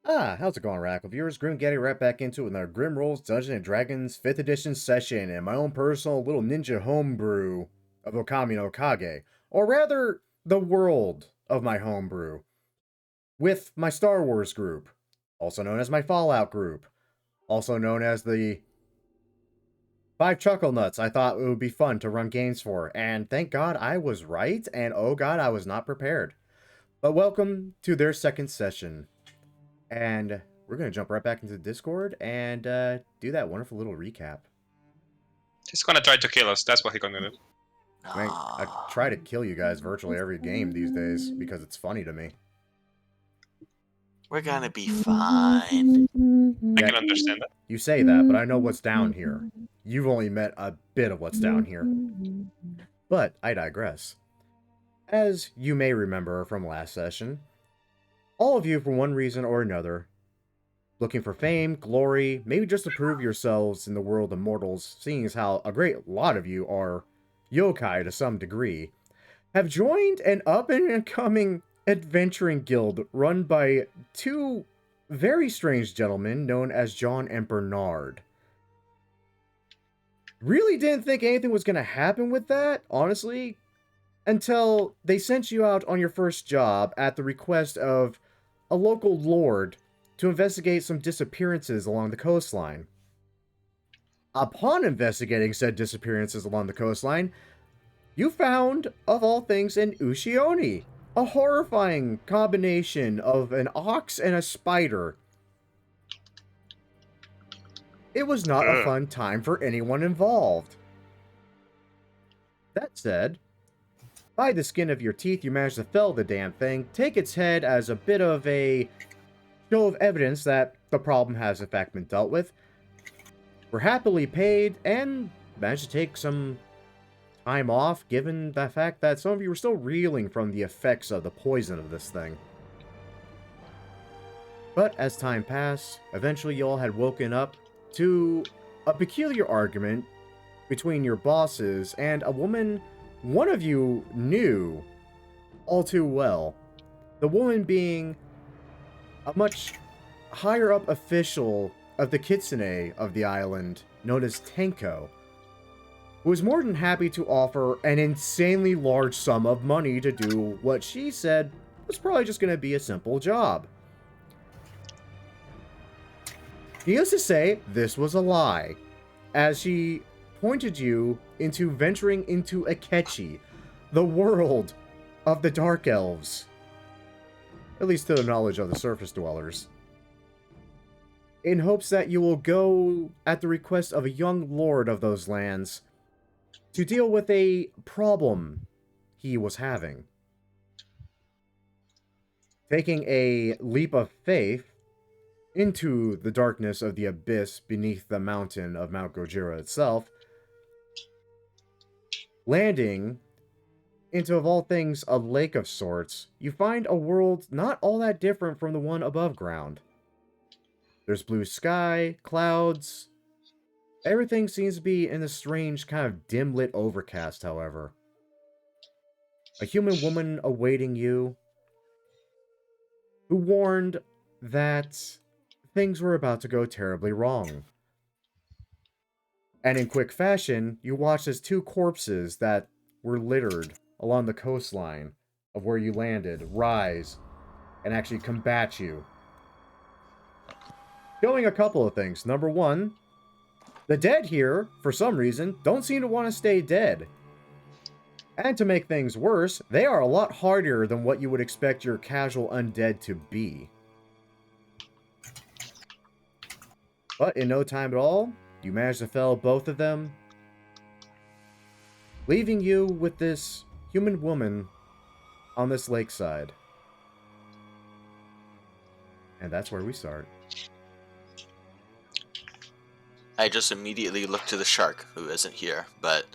How's it going, Rackle viewers? Grim getting right back into it with our Grim Rolls Dungeons and Dragons 5th edition session and my own personal little ninja homebrew of Okami No Kage. Or rather, the world of my homebrew. With my Star Wars group, also known as my Fallout group, also known as the 5 Chuckle Nuts I thought it would be fun to run games for. And thank God I was right, and oh God, I was not prepared. But welcome to their second session. And we're going to jump right back into the Discord and do that wonderful little recap. He's gonna try to kill us, that's what he's gonna do. I try to kill you guys virtually every game these days because it's funny to me. We're gonna be fine. I can understand that. You say that, but I know what's down here. You've only met a bit of what's down here. But I digress. As you may remember from last session, all of you, for one reason or another, looking for fame, glory, maybe just to prove yourselves in the world of mortals, seeing as how a great lot of you are yokai to some degree, have joined an up-and-coming adventuring guild run by two very strange gentlemen known as John and Bernard. Really didn't think anything was going to happen with that, honestly, until they sent you out on your first job at the request of a local lord to investigate some disappearances along the coastline. Upon investigating said disappearances along the coastline, you found, of all things, an Ushioni, a horrifying combination of an ox and a spider. It was not a fun time for anyone involved. That said, by the skin of your teeth, you managed to fell the damn thing, take its head as a bit of a show of evidence that the problem has in fact been dealt with, were happily paid, and managed to take some time off, given the fact that some of you were still reeling from the effects of the poison of this thing. But as time passed, eventually you all had woken up to a peculiar argument between your bosses and a woman one of you knew all too well. The woman being a much higher up official of the kitsune of the island, known as Tenko, who was more than happy to offer an insanely large sum of money to do what she said was probably just going to be a simple job. Needless to say, this was a lie, as she pointed you into venturing into Akechi, the world of the Dark Elves. At least to the knowledge of the surface dwellers. In hopes that you will go at the request of a young lord of those lands to deal with a problem he was having. Taking a leap of faith into the darkness of the abyss beneath the mountain of Mount Gojira itself, landing into, of all things, a lake of sorts, you find a world not all that different from the one above ground. There's blue sky, clouds. Everything seems to be in a strange kind of dim-lit overcast, however. A human woman awaiting you, who warned that things were about to go terribly wrong. And in quick fashion, you watched as two corpses that were littered along the coastline of where you landed rise and actually combat you. Showing a couple of things. Number one, the dead here, for some reason, don't seem to want to stay dead. And to make things worse, they are a lot harder than what you would expect your casual undead to be. But in no time at all, you managed to fell both of them, leaving you with this human woman on this lakeside. And that's where we start. I just immediately look to the shark, who isn't here, but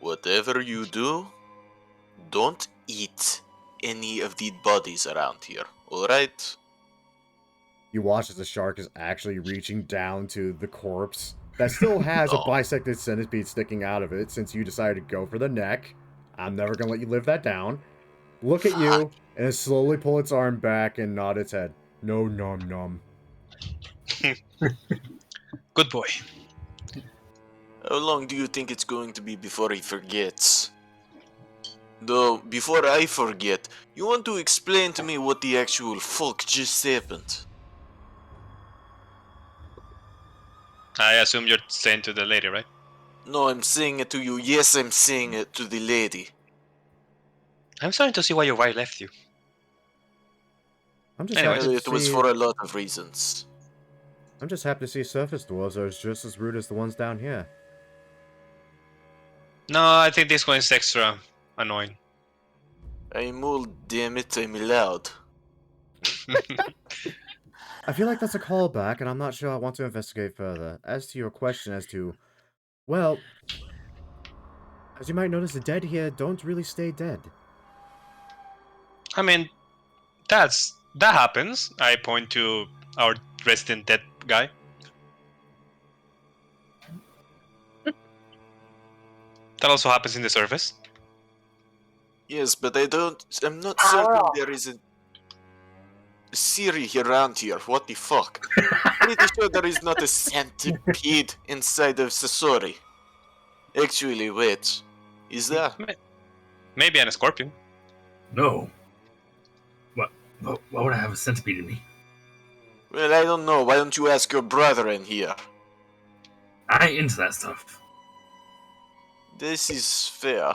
whatever you do, don't eat any of the bodies around here, alright? You watch as the shark is actually reaching down to the corpse that still has a bisected centipede sticking out of it since you decided to go for the neck. I'm never going to let you live that down. Look at you, and then slowly pull its arm back and nod its head. No, nom nom. Good boy. How long do you think it's going to be before he forgets? Though, before I forget, you want to explain to me what the actual fuck just happened? I assume you're saying to the lady, right? No, I'm saying it to you. Yes, I'm saying it to the lady. I'm starting to see why your wife left you. I'm just Anyways. happy Well, to it was see. for a lot of reasons. I'm just happy to see surface dwellers are just as rude as the ones down here. No, I think this one is extra annoying. I'm old, damn it, I'm loud. I feel like that's a callback, and I'm not sure I want to investigate further. As to your question as to, well, as you might notice, the dead here don't really stay dead. I mean, that happens. I point to our resident dead guy. That also happens in the surface. Yes, but I'm not certain there is a Siri around here. What the fuck? Pretty sure there is not a centipede inside of Sasori. Actually, wait. Is there? Maybe an scorpion. No. Why would I have a centipede in me? Well, I don't know. Why don't you ask your brother in here? I ain't into that stuff. This is fair.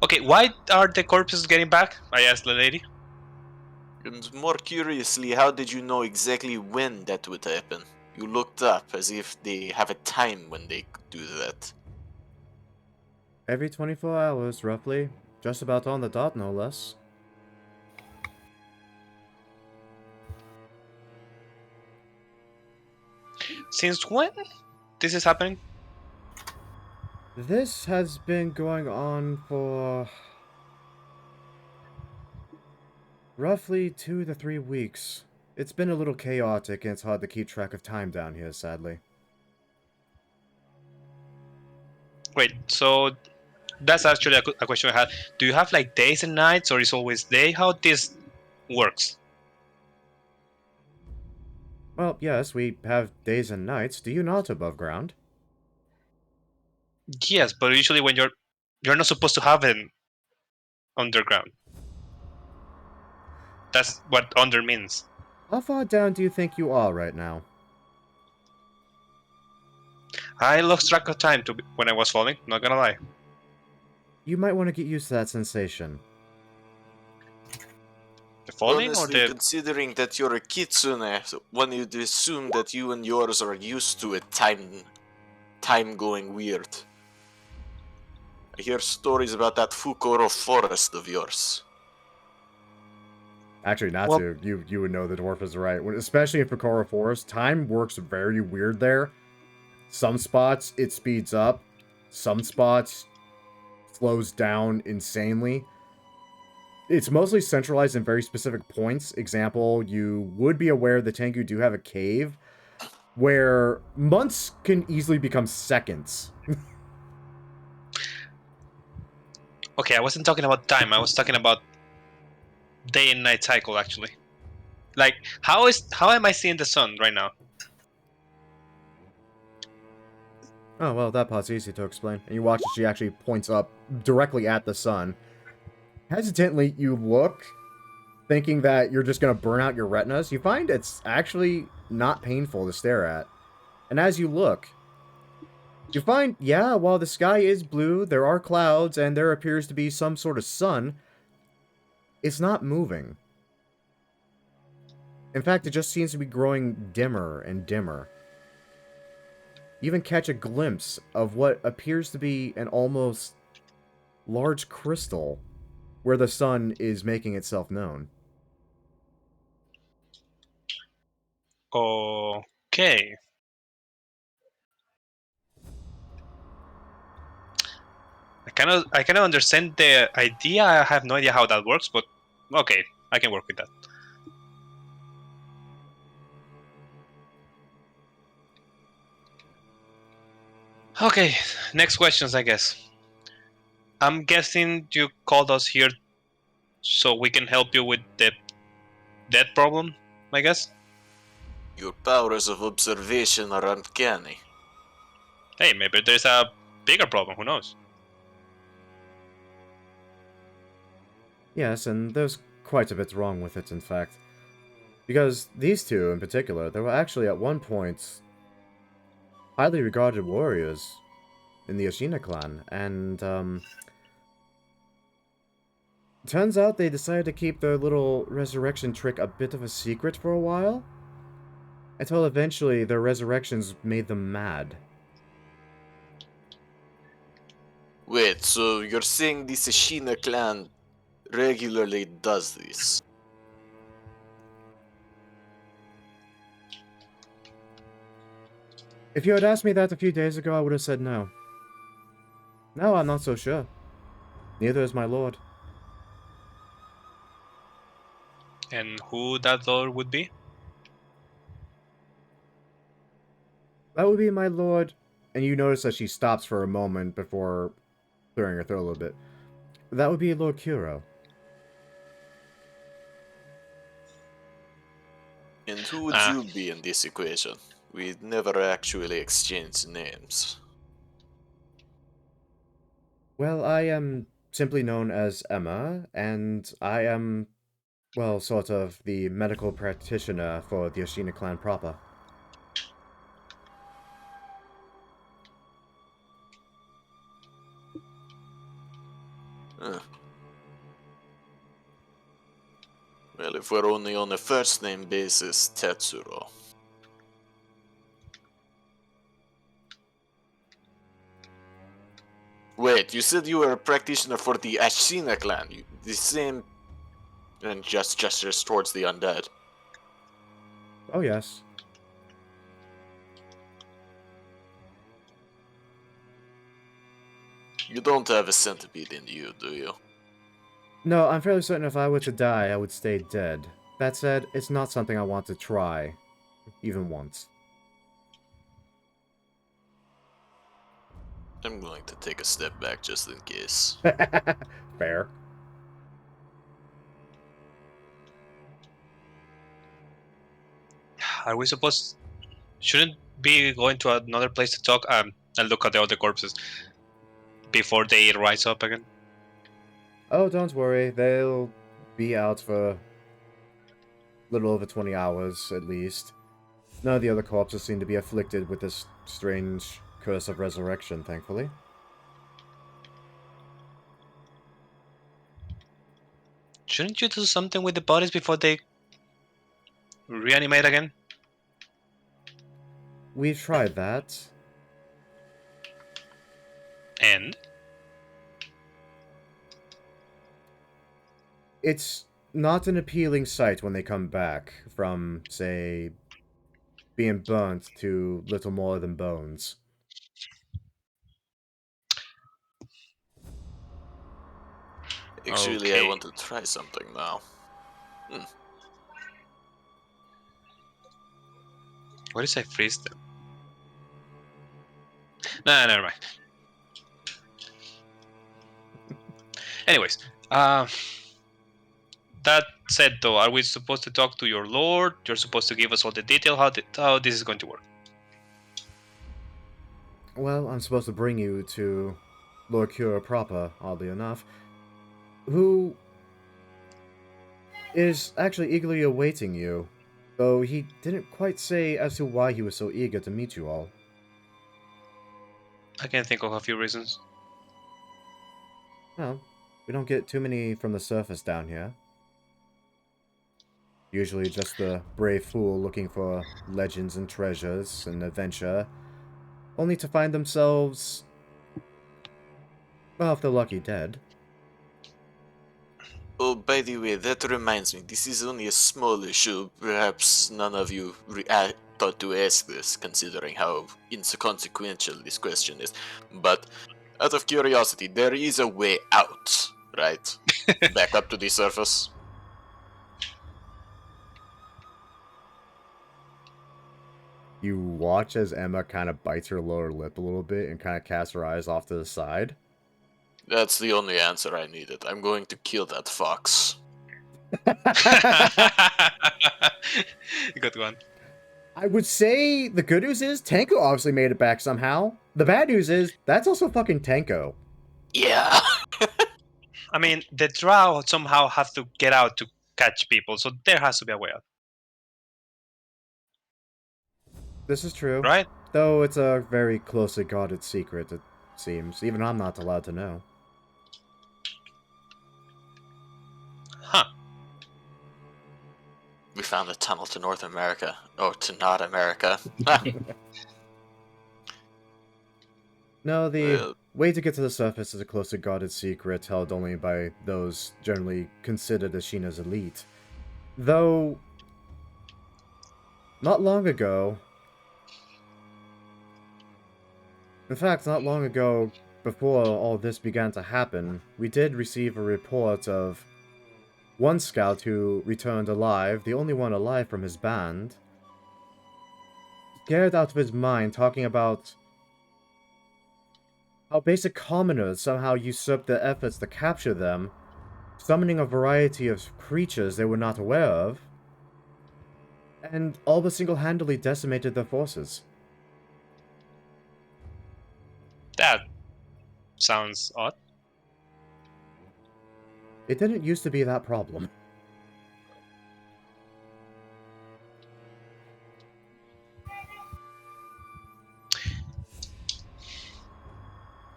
Okay, why are the corpses getting back? I asked the lady. And more curiously, how did you know exactly when that would happen? You looked up as if they have a time when they do that. Every 24 hours, roughly. Just about on the dot, no less. Since when this is happening? This has been going on for roughly 2 to 3 weeks. It's been a little chaotic, and it's hard to keep track of time down here, sadly. Wait, so that's actually a question I had. Do you have like days and nights, or is always day? How this works? Well, yes, we have days and nights. Do you not above ground? Yes, but usually when you're not supposed to have it underground. That's what under means. How far down do you think you are right now? I lost track of time when I was falling. Not gonna lie. You might want to get used to that sensation. The falling or Honestly, the considering that you're a kitsune, one would assume that you and yours are used to it time going weird. I hear stories about that Fukuro forest of yours. Actually, Well- you would know the dwarf is right. Especially in Picoro Forest, time works very weird there. Some spots, it speeds up. Some spots, slows down insanely. It's mostly centralized in very specific points. Example, you would be aware the Tengu do have a cave where months can easily become seconds. Okay, I wasn't talking about time. I was talking about day and night cycle actually. Like how am I seeing the sun right now? Oh, well, that part's easy to explain. And you watch as she actually points up directly at the sun. Hesitantly, you look, thinking that you're just going to burn out your retinas. You find it's actually not painful to stare at. And as you look, you find, yeah, while the sky is blue, there are clouds, and there appears to be some sort of sun, it's not moving. In fact, it just seems to be growing dimmer and dimmer. You even catch a glimpse of what appears to be an almost large crystal where the sun is making itself known. Okay. I kind of understand the idea. I have no idea how that works, but okay, I can work with that. Okay, next questions, I guess. I'm guessing you called us here so we can help you with the that problem, I guess. Your powers of observation are uncanny. Hey, maybe there's a bigger problem. Who knows? Yes, and there's quite a bit wrong with it, in fact. Because these two, in particular, they were actually at one point highly regarded warriors in the Yoshina clan, and, turns out they decided to keep their little resurrection trick a bit of a secret for a while, until eventually their resurrections made them mad. Wait, so you're saying the Sashina clan regularly does this? If you had asked me that a few days ago, I would have said no. Now I'm not so sure. Neither is my lord. And who that lord would be? That would be my lord. And you notice that she stops for a moment before clearing her throat a little bit. That would be Lord Kuro. And who would you be in this equation? We never actually exchanged names. Well, I am simply known as Emma, and I am, well, sort of the medical practitioner for the Yoshina clan proper. Huh. Well, if we're only on a first name basis, Tetsuro. Wait, you said you were a practitioner for the Ashina clan. The same... And just gestures towards the undead. Oh, yes. You don't have a centipede in you, do you? No, I'm fairly certain if I were to die, I would stay dead. That said, it's not something I want to try, even once. I'm going to take a step back just in case. Fair. Are we supposed? Shouldn't be going to another place to talk and look at the other corpses before they rise up again? Oh, don't worry, they'll be out for a little over 20 hours, at least. None of the other corpses seem to be afflicted with this strange curse of resurrection, thankfully. Shouldn't you do something with the bodies before they reanimate again? We've tried that. And It's not an appealing sight when they come back from, say, being burnt to little more than bones. Actually, I Okay. want to try something now. What if I freeze them? Nah, never mind. Anyways, that said, though, are we supposed to talk to your lord? You're supposed to give us all the detail how this is going to work. Well, I'm supposed to bring you to Lord Cura proper, oddly enough, who is actually eagerly awaiting you, though he didn't quite say as to why he was so eager to meet you all. I can think of a few reasons. Well, we don't get too many from the surface down here. Usually just the brave fool looking for legends and treasures and adventure, only to find themselves, well, if they're lucky, dead. Oh, by the way, that reminds me, this is only a small issue. Perhaps none of you thought to ask this, considering how inconsequential this question is. But, out of curiosity, there is a way out, right? Back up to the surface. You watch as Emma kind of bites her lower lip a little bit and kind of casts her eyes off to the side. That's the only answer I needed. I'm going to kill that fox. Good one. I would say the good news is Tenko obviously made it back somehow. The bad news is that's also fucking Tenko. Yeah. I mean, the drow somehow have to get out to catch people, so there has to be a way out, This is true. right? Though it's a very closely guarded secret, it seems. Even I'm not allowed to know. Huh. We found a tunnel to North America. Oh, to not America. No, the Well, way to get to the surface is a closely guarded secret held only by those generally considered as Shina's elite. Though, not long ago... In fact, not long ago, before all this began to happen, we did receive a report of one scout who returned alive, the only one alive from his band, scared out of his mind, talking about how basic commoners somehow usurped their efforts to capture them, summoning a variety of creatures they were not aware of, and all but single-handedly decimated their forces. That sounds odd. It didn't used to be that problem.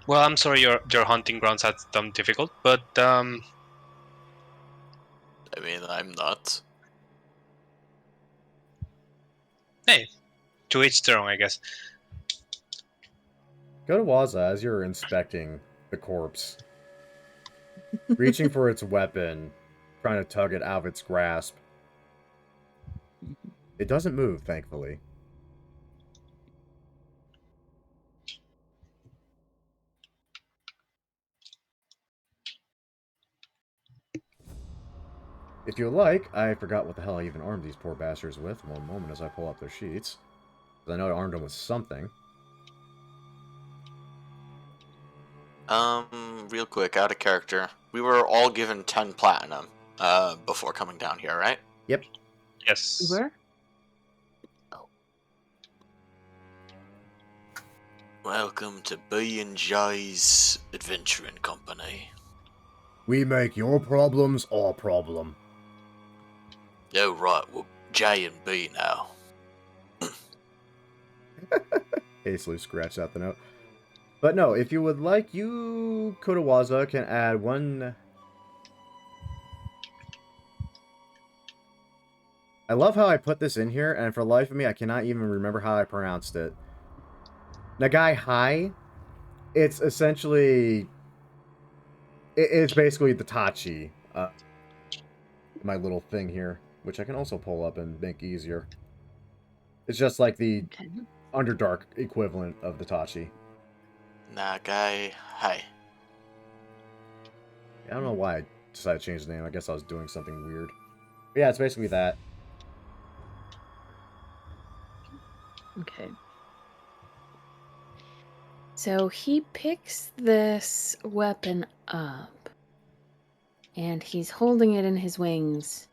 Well, I'm sorry your hunting grounds had them difficult, but I mean, I'm not. hey, to each their own, I guess. Go to Waza as you're inspecting the corpse. Reaching for its weapon, trying to tug it out of its grasp. It doesn't move, thankfully. If you like, I forgot what the hell I even armed these poor bastards with. One moment as I pull up their sheets. I know I armed them with something. Real quick, out of character. We were all given 10 platinum, before coming down here, right? Yep. Yes. Where? Welcome to B&J's Adventuring Company. We make your problems our problem. Oh, right, well, J and B now. Hastily scratched out the note. But no, if you would like, you, Kotawaza, can add one... I love how I put this in here, and for the life of me, I cannot even remember how I pronounced it. Nagai Hai, it's essentially... It's basically the Tachi. My little thing here, which I can also pull up and make easier. It's just like the Okay. Underdark equivalent of the Tachi. Nagai, hi. I don't know why I decided to change the name. I guess I was doing something weird. But yeah, it's basically that. Okay. So he picks this weapon up, and he's holding it in his wings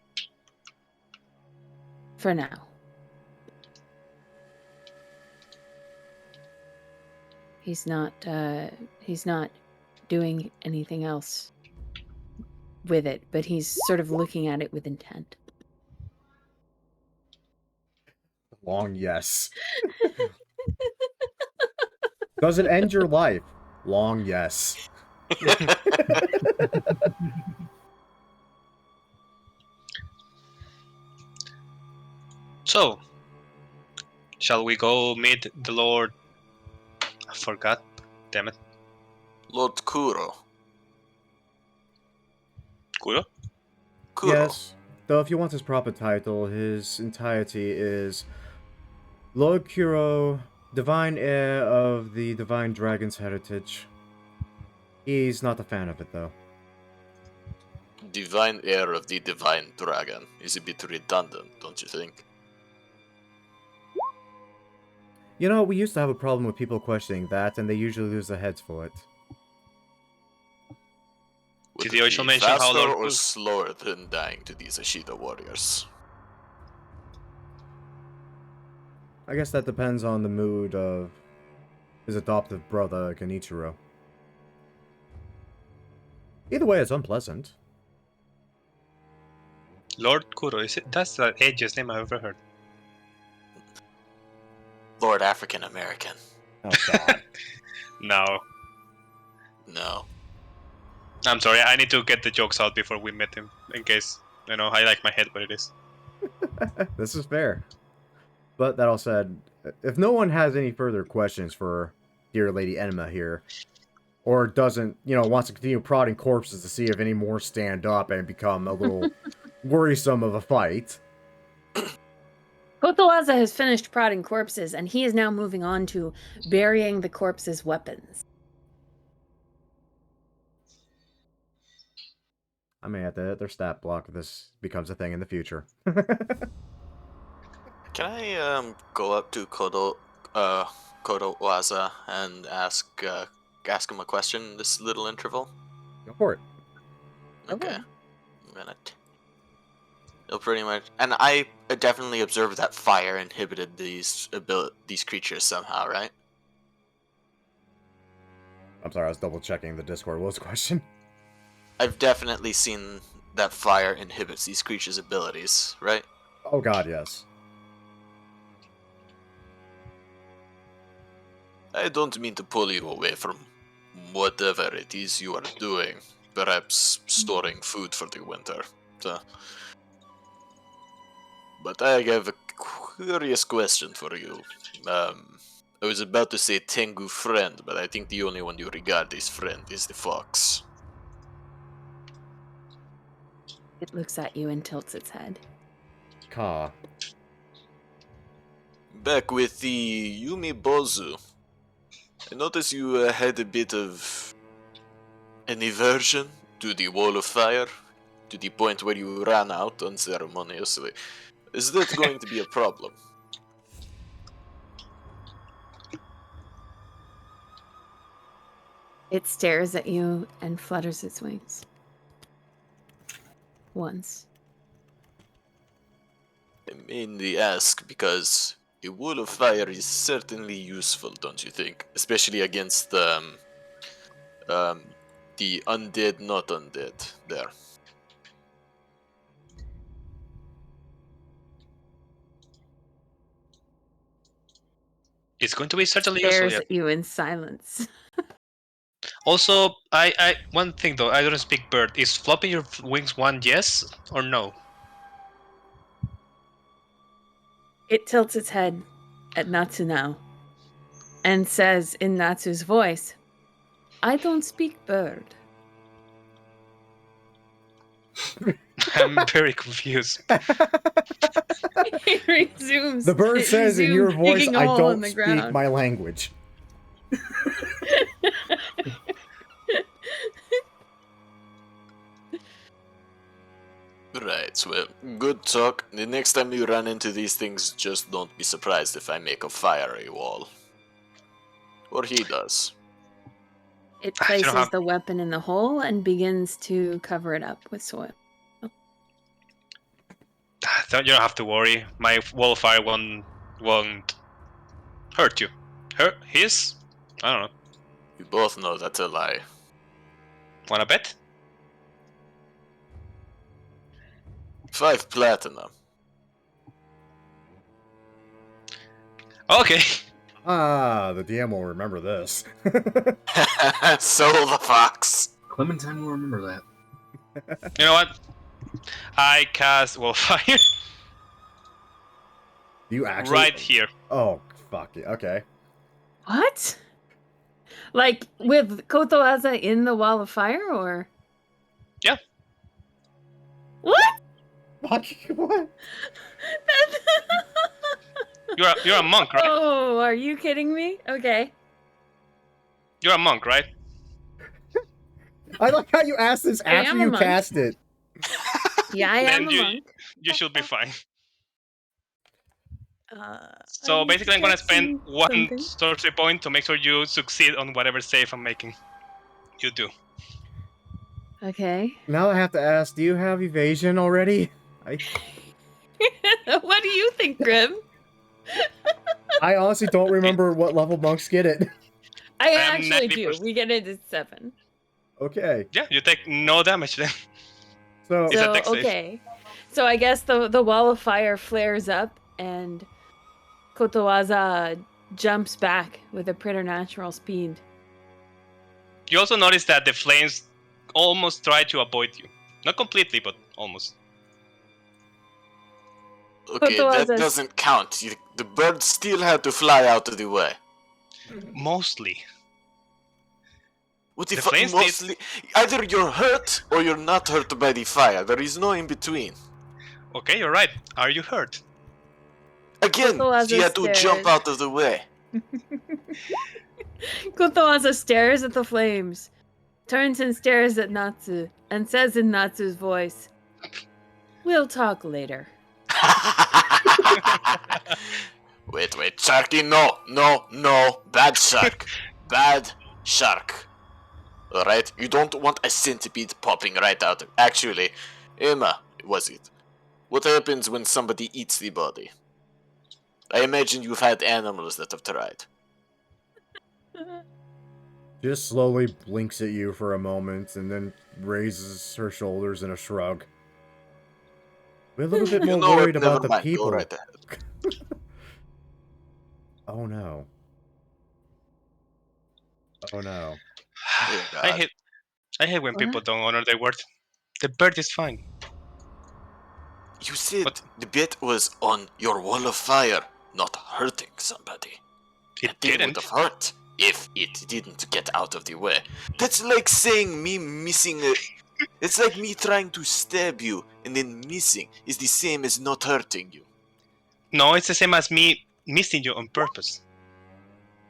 for now. He's not doing anything else with it, but he's sort of looking at it with intent. Long yes. Does it end your life? Long yes. So, shall we go meet the Lord? I forgot. Damn it. Lord Kuro. Kuro? Kuro. Yes. Though if you want his proper title, his entirety is Lord Kuro, Divine Heir of the Divine Dragon's Heritage. He's not a fan of it, though. Divine heir of the Divine Dragon is a bit redundant, don't you think? You know, we used to have a problem with people questioning that, and they usually lose their heads for it. What Did you also be mention how faster Lord or Kuro- slower than dying to these Ashita warriors? I guess that depends on the mood of his adoptive brother, Genichiro. Either way, it's unpleasant. Lord Kuro, is it? That's the edgiest name I've ever heard. Lord African American. Oh, God. No. No. I'm sorry, I need to get the jokes out before we met him, in case, I like my head what it is. This is fair. But that all said, if no one has any further questions for dear Lady Enema here, or doesn't, wants to continue prodding corpses to see if any more stand up and become a little worrisome of a fight. Kotowaza has finished prodding corpses, and he is now moving on to burying the corpses' weapons. I may have to hit their stat block if this becomes a thing in the future. Can I go up to Kotowaza and ask him a question in this little interval? Go for it. Okay. I'm gonna. He'll pretty much, and I definitely observed that fire inhibited these creatures somehow, right? I'm sorry, I was double checking the Discord. What was the question? I've definitely seen that fire inhibits these creatures' abilities, right? Oh God, yes. I don't mean to pull you away from whatever it is you are doing. Perhaps storing food for the winter. So, but I have a curious question for you. I was about to say Tengu friend, but I think the only one you regard as friend is the fox. It looks at you and tilts its head. Ka. Back with the Yumi Bozu, I noticed you had a bit of an aversion to the wall of fire, to the point where you ran out unceremoniously. Is that going to be a problem? It stares at you and flutters its wings. Once. I mainly ask because a wall of fire is certainly useful, don't you think? Especially against the undead, not undead there. It's going to be certainly useful, Stares yeah. at you in silence. It's going to be certainly useful, Stares yeah. at you in silence. Also, I one thing though, I don't speak bird. Is flopping your wings one yes or no? It tilts its head at Natsu now and says in Natsu's voice, I don't speak bird. I'm very confused. It resumes. The bird it says in your resumes voice, digging a I hole don't in the speak ground. my language. Right, well, good talk. The next time you run into these things, just don't be surprised if I make a fiery wall. Or he does. It You don't places have- the weapon in the hole and begins to cover it up with soil. You don't have to worry. My wall of fire won't hurt you. Hurt his? I don't know. You both know that's a lie. Wanna bet? 5 platinum. Okay. Ah, the DM will remember this. Soul the fox. Clementine will remember that. You know what? I cast wall of fire You actually... right here. Oh, fuck it. Okay. What? Like with Kotowaza in the wall of fire, or? Yeah. What? Fuck, what? You're a monk, right? Oh, are you kidding me? Okay. You're a monk, right? I like how you asked this I after am a you monk. cast it. Yeah, I Then am a monk. You should be fine. I So need basically, I'm gonna spend casting one something. sorcery point to make sure you succeed on whatever save I'm making. You do. Okay. Now I have to ask, do you have evasion already? What do you think, Grim? I honestly don't remember what level monks get it. I am actually do. 90%. We get it at 7. Okay. Yeah, you take no damage then. So, It's a So, dex save. okay. So I guess the wall of fire flares up and Kotowaza jumps back with a preternatural speed. You also notice that the flames almost try to avoid you. Not completely, but almost. Okay, that Kotowaza's- doesn't count. The bird still had to fly out of the way. Mostly. What the The fuck? flames Mostly, either you're hurt or you're not hurt by the fire. There is no in between. Okay, you're right. Are you hurt? Again, Kotowaza she had to jump stares. out of the way. Kotowaza stares at the flames, turns and stares at Natsu, and says in Natsu's voice, "We'll talk later." Wait, Sharky, no, bad shark. Bad shark. Alright, you don't want a centipede popping right out of... Actually, Emma, was it? What happens when somebody eats the body? I imagine you've had animals that have tried. just slowly blinks at you for a moment and then raises her shoulders in a shrug. We're a little bit You more know what? worried about Never the mind. Go people. right ahead. Oh no. Oh no. Dear I God. hate when people What? don't honor their word. The bird is fine. You said What? the bet was on your wall of fire, not hurting somebody. It That thing would didn't. have hurt if it didn't get out of the way. That's like saying me missing a... It's like me trying to stab you and then missing is the same as not hurting you. No, it's the same as me missing you on purpose.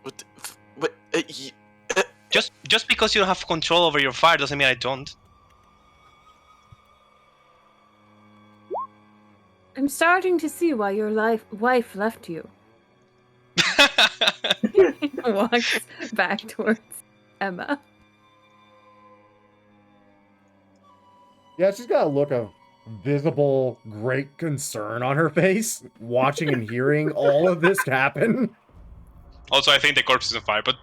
What? What? Just because you don't have control over your fire doesn't mean I don't. I'm starting to see why your wife left you. Walks back towards Emma. Yeah, she's got a look of visible great concern on her face, watching and hearing all of this happen. Also, I think the corpse is on fire, but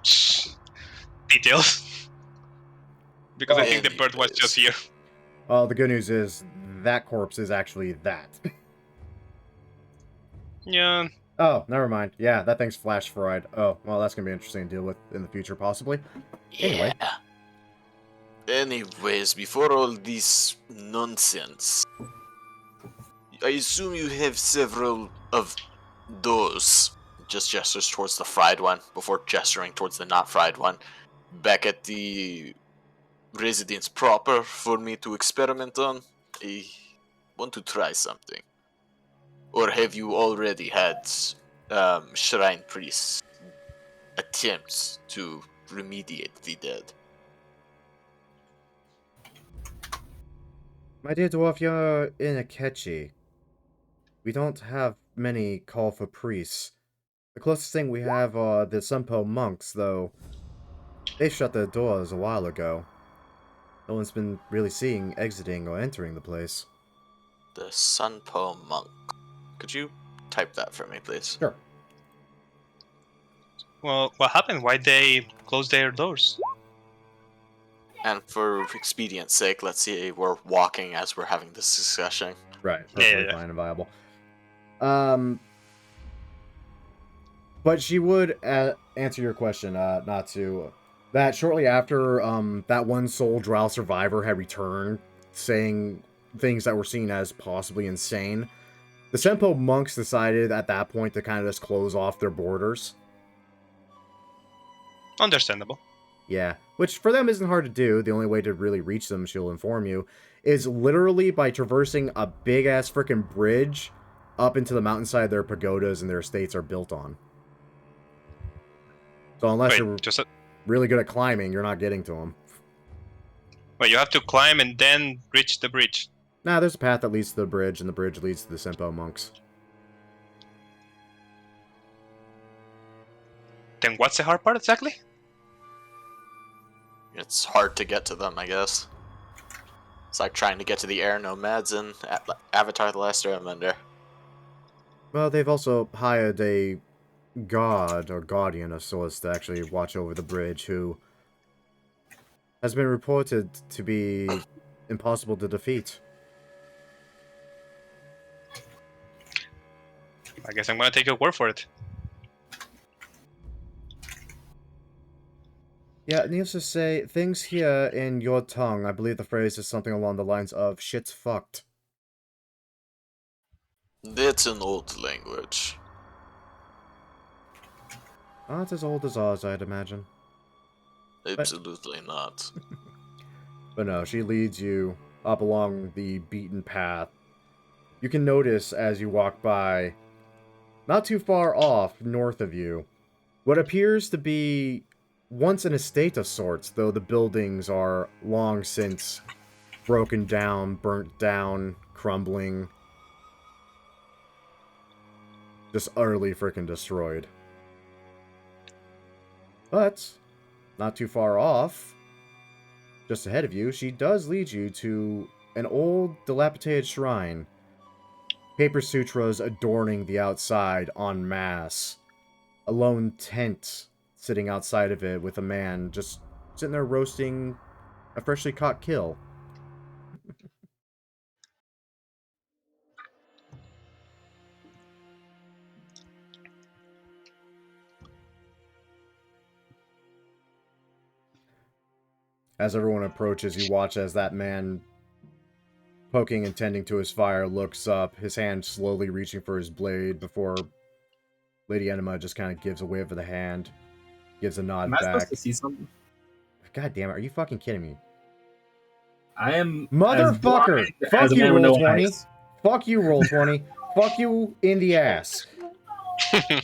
details. Because I think the bird was just here. Well, the good news is that corpse is actually that. Yeah. Oh, never mind. Yeah, that thing's flash fried. Oh, well, that's gonna be interesting to deal with in the future, possibly. Anyway. Yeah. Anyways, before all this nonsense, I assume you have several of those. Just gestures towards the fried one before gesturing towards the not fried one. Back at the residence proper for me to experiment on. I want to try something. Or have you already had shrine priests attempts to remediate the dead? My dear dwarf, you're in Akechi. We don't have many call for priests. The closest thing we have are the Sunpo monks, though they shut their doors a while ago. No one's been really seeing exiting or entering the place. The Sunpo monk. Could you type that for me, please? Sure. Well, what happened? Why they closed their doors? And for expedience sake, let's say we're walking as we're having this discussion. Right. Yeah, Perfectly yeah. fine and viable. But she would answer your question, Natsu, that shortly after that one soul drow survivor had returned, saying things that were seen as possibly insane, the Senpo monks decided at that point to kind of just close off their borders. Understandable. Yeah, which for them isn't hard to do. The only way to really reach them, she'll inform you, is literally by traversing a big-ass freaking bridge up into the mountainside their pagodas and their estates are built on. So unless you're really good at climbing, you're not getting to them. Wait, you have to climb and then reach the bridge. Nah, there's a path that leads to the bridge, and the bridge leads to the Senpo monks. Then what's the hard part exactly? It's hard to get to them, I guess. It's like trying to get to the air nomads in Avatar: The Last Airbender. Well, they've also hired a god or guardian of sorts to actually watch over the bridge, who has been reported to be impossible to defeat. I guess I'm gonna take your word for it. Yeah, needless to say, things here in your tongue, I believe the phrase is something along the lines of shit's fucked. That's an old language. Not as old as ours, I'd imagine. Absolutely not. But no, she leads you up along the beaten path. You can notice as you walk by, not too far off, north of you, what appears to be once an estate of sorts, though the buildings are long since broken down, burnt down, crumbling. Just utterly freaking destroyed. But, not too far off, just ahead of you, she does lead you to an old, dilapidated shrine. Paper sutras adorning the outside en masse. A lone tent sitting outside of it with a man just sitting there roasting a freshly caught kill. As everyone approaches, you watch as that man, poking and tending to his fire, looks up, his hand slowly reaching for his blade before Lady Enema just kind of gives a wave of the hand, gives a nod Am I back. supposed to see something? God damn it, are you fucking kidding me? I am Motherfucker! as blind Fuck as a you, man with no Roll20. eyes. Fuck you, Roll20. Fuck you in the ass.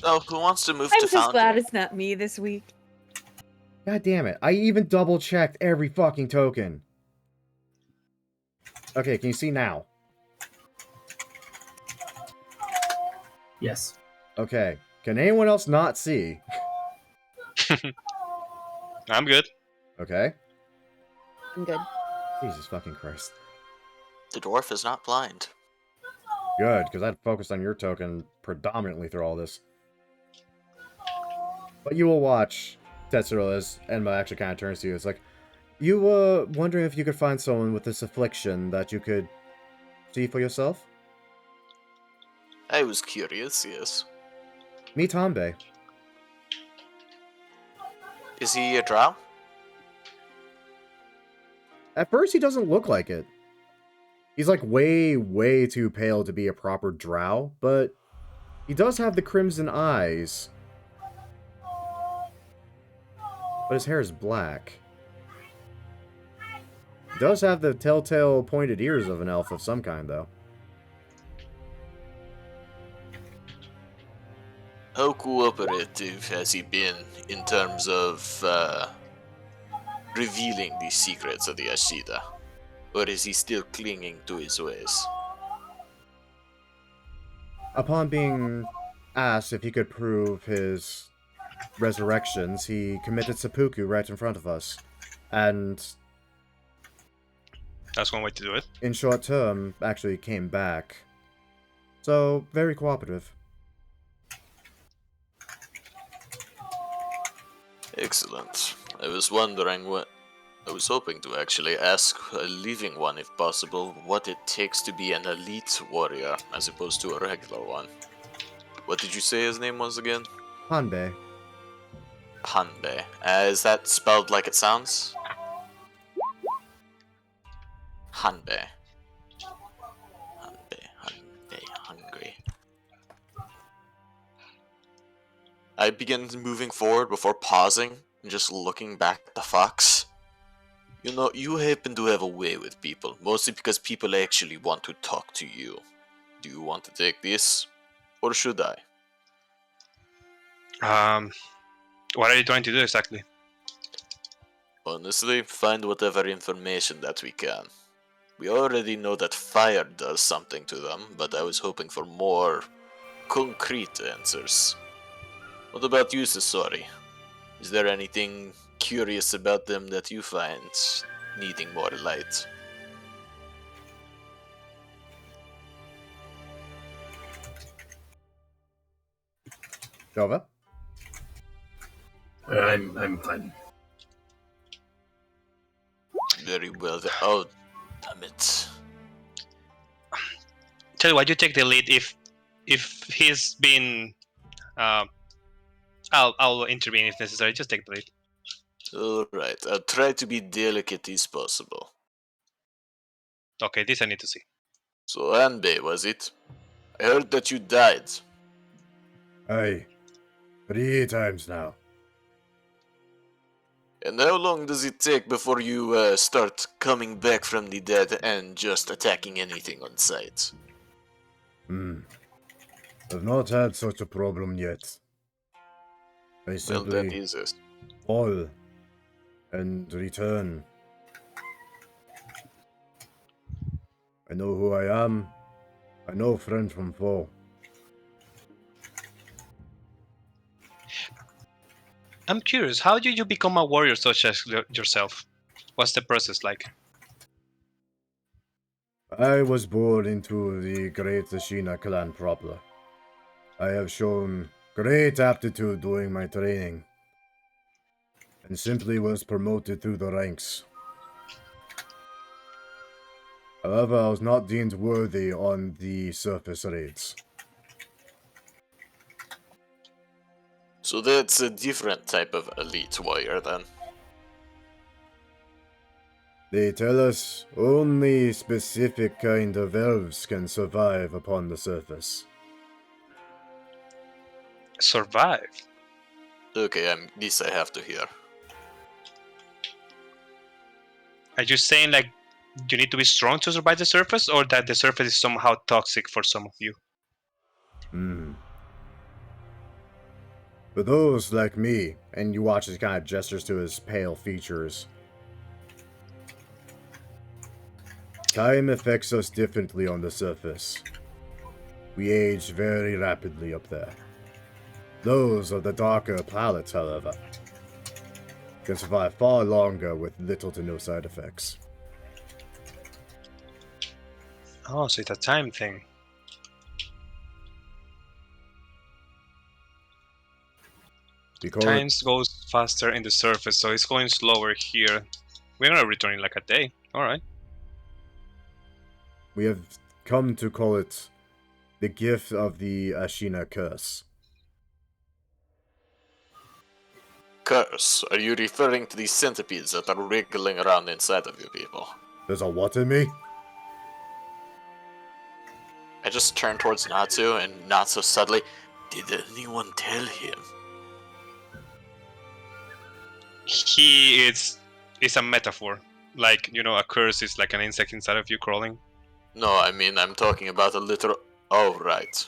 Oh, who wants to move I'm to just glad Foundry? it's not me this week. God damn it. I even double checked every fucking token. Okay, can you see now? Yes. Okay. Can anyone else not see? I'm good. Okay. I'm good. Jesus fucking Christ. The dwarf is not blind. Good, because I'd focused on your token predominantly through all this. But you will watch, Tetsuro, as Enma actually kind of turns to you. It's like, you were wondering if you could find someone with this affliction that you could see for yourself? I was curious, yes. Meet Hanbei. Is he a drow? At first, he doesn't look like it. He's like way, way too pale to be a proper drow, but he does have the crimson eyes. But his hair is black. He does have the telltale pointed ears of an elf of some kind, though. How cooperative has he been in terms of revealing the secrets of the Ashida? Or is he still clinging to his ways? Upon being asked if he could prove his resurrections, he committed seppuku right in front of us. And That's one way to do it. in short term, actually came back. So, very cooperative. Excellent. I was wondering what... I was hoping to actually ask a living one, if possible, what it takes to be an elite warrior, as opposed to a regular one. What did you say his name was again? Hanbei. Hanbei. Is that spelled like it sounds? Hanbei. Hanbei, hungry. I begin moving forward before pausing and just looking back at the fox. You know, you happen to have a way with people, mostly because people actually want to talk to you. Do you want to take this? Or should I? What are you trying to do exactly? Honestly, find whatever information that we can. We already know that fire does something to them, but I was hoping for more concrete answers. What about you, Sasori? Is there anything curious about them that you find needing more light? Jova? I'm fine. Very well. Oh, damn it. Tell you what, you take the lead. If he's been, I'll intervene if necessary. Just take the lead. Alright, I'll try to be delicate as possible. Okay, this I need to see. So, Anbei, was it? I heard that you died. Aye. 3 times now. And how long does it take before you start coming back from the dead and just attacking anything on sight? I've not had such a problem yet. I Well, that simply is it. fall and return. I know who I am. I know friend from foe. I'm curious, how did you become a warrior such as yourself? What's the process like? I was born into the great Ashina clan proper. I have shown great aptitude during my training, and simply was promoted through the ranks. However, I was not deemed worthy on the surface raids. So that's a different type of elite warrior then. They tell us only specific kind of elves can survive upon the surface. Survive? Okay, this I have to hear. Are you saying like you need to be strong to survive the surface, or that the surface is somehow toxic for some of you? For those like me, and you watch his kind of gestures to his pale features, time affects us differently on the surface. We age very rapidly up there. Those of the darker palates, however, can survive far longer with little to no side effects. Oh, so it's a time thing. Because Time goes faster in the surface, so it's going slower here. We're gonna return in like a day. Alright. we have come to call it the gift of the Ashina curse. Curse, are you referring to these centipedes that are wriggling around inside of you people? There's a what in me? I just turned towards Natsu and Natsu suddenly, did anyone tell him? It's a metaphor. Like, you know, a curse is like an insect inside of you crawling. No, I mean, I'm talking about a literal... Oh, right.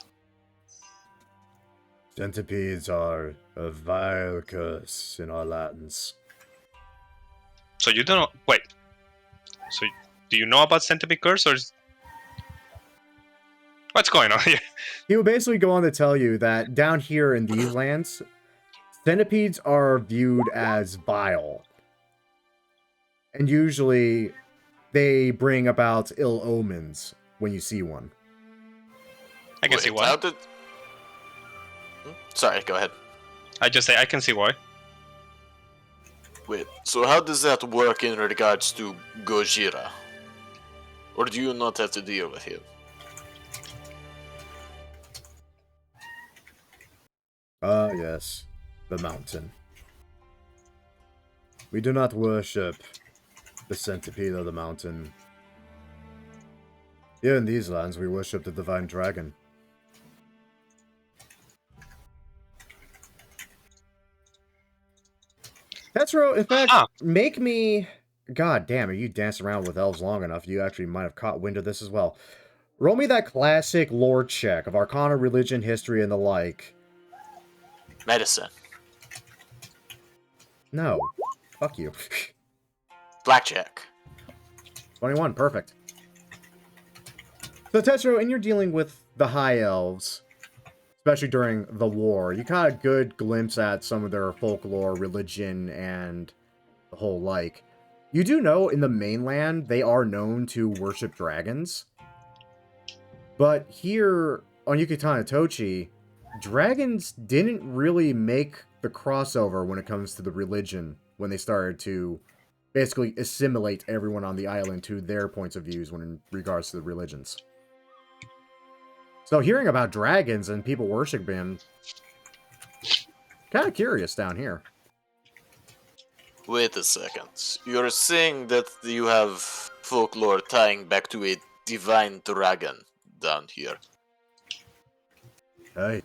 Centipedes are a vile curse in our Latins. So you don't know. Wait. So do you know about centipede curse, or what's going on here? He would basically go on to tell you that down here in these lands, centipedes are viewed as vile. And usually, they bring about ill omens when you see one. I can see why. How did... Sorry, go ahead. I just say I can see why. Wait, so how does that work in regards to Gojira? Or do you not have to deal with him? Yes. The mountain. We do not worship the centipede of the mountain. Here in these lands, we worship the divine dragon. Tetsuo, in fact, make me... God damn, are you dancing around with elves long enough? You actually might have caught wind of this as well. Roll me that classic lore check of Arcana, religion, history, and the like. Medicine. No. Fuck you. Blackjack. 21, perfect. So, Tetsuo, and you're dealing with the High Elves, especially during the war, you got a good glimpse at some of their folklore, religion, and the whole like. You do know, in the mainland, they are known to worship dragons. But here, on Yucatan Tochi, dragons didn't really make the crossover when it comes to the religion when they started to basically assimilate everyone on the island to their points of views when in regards to the religions. So hearing about dragons and people worshiping them, kind of curious down here. Wait a second. You're saying that you have folklore tying back to a divine dragon down here. Hey,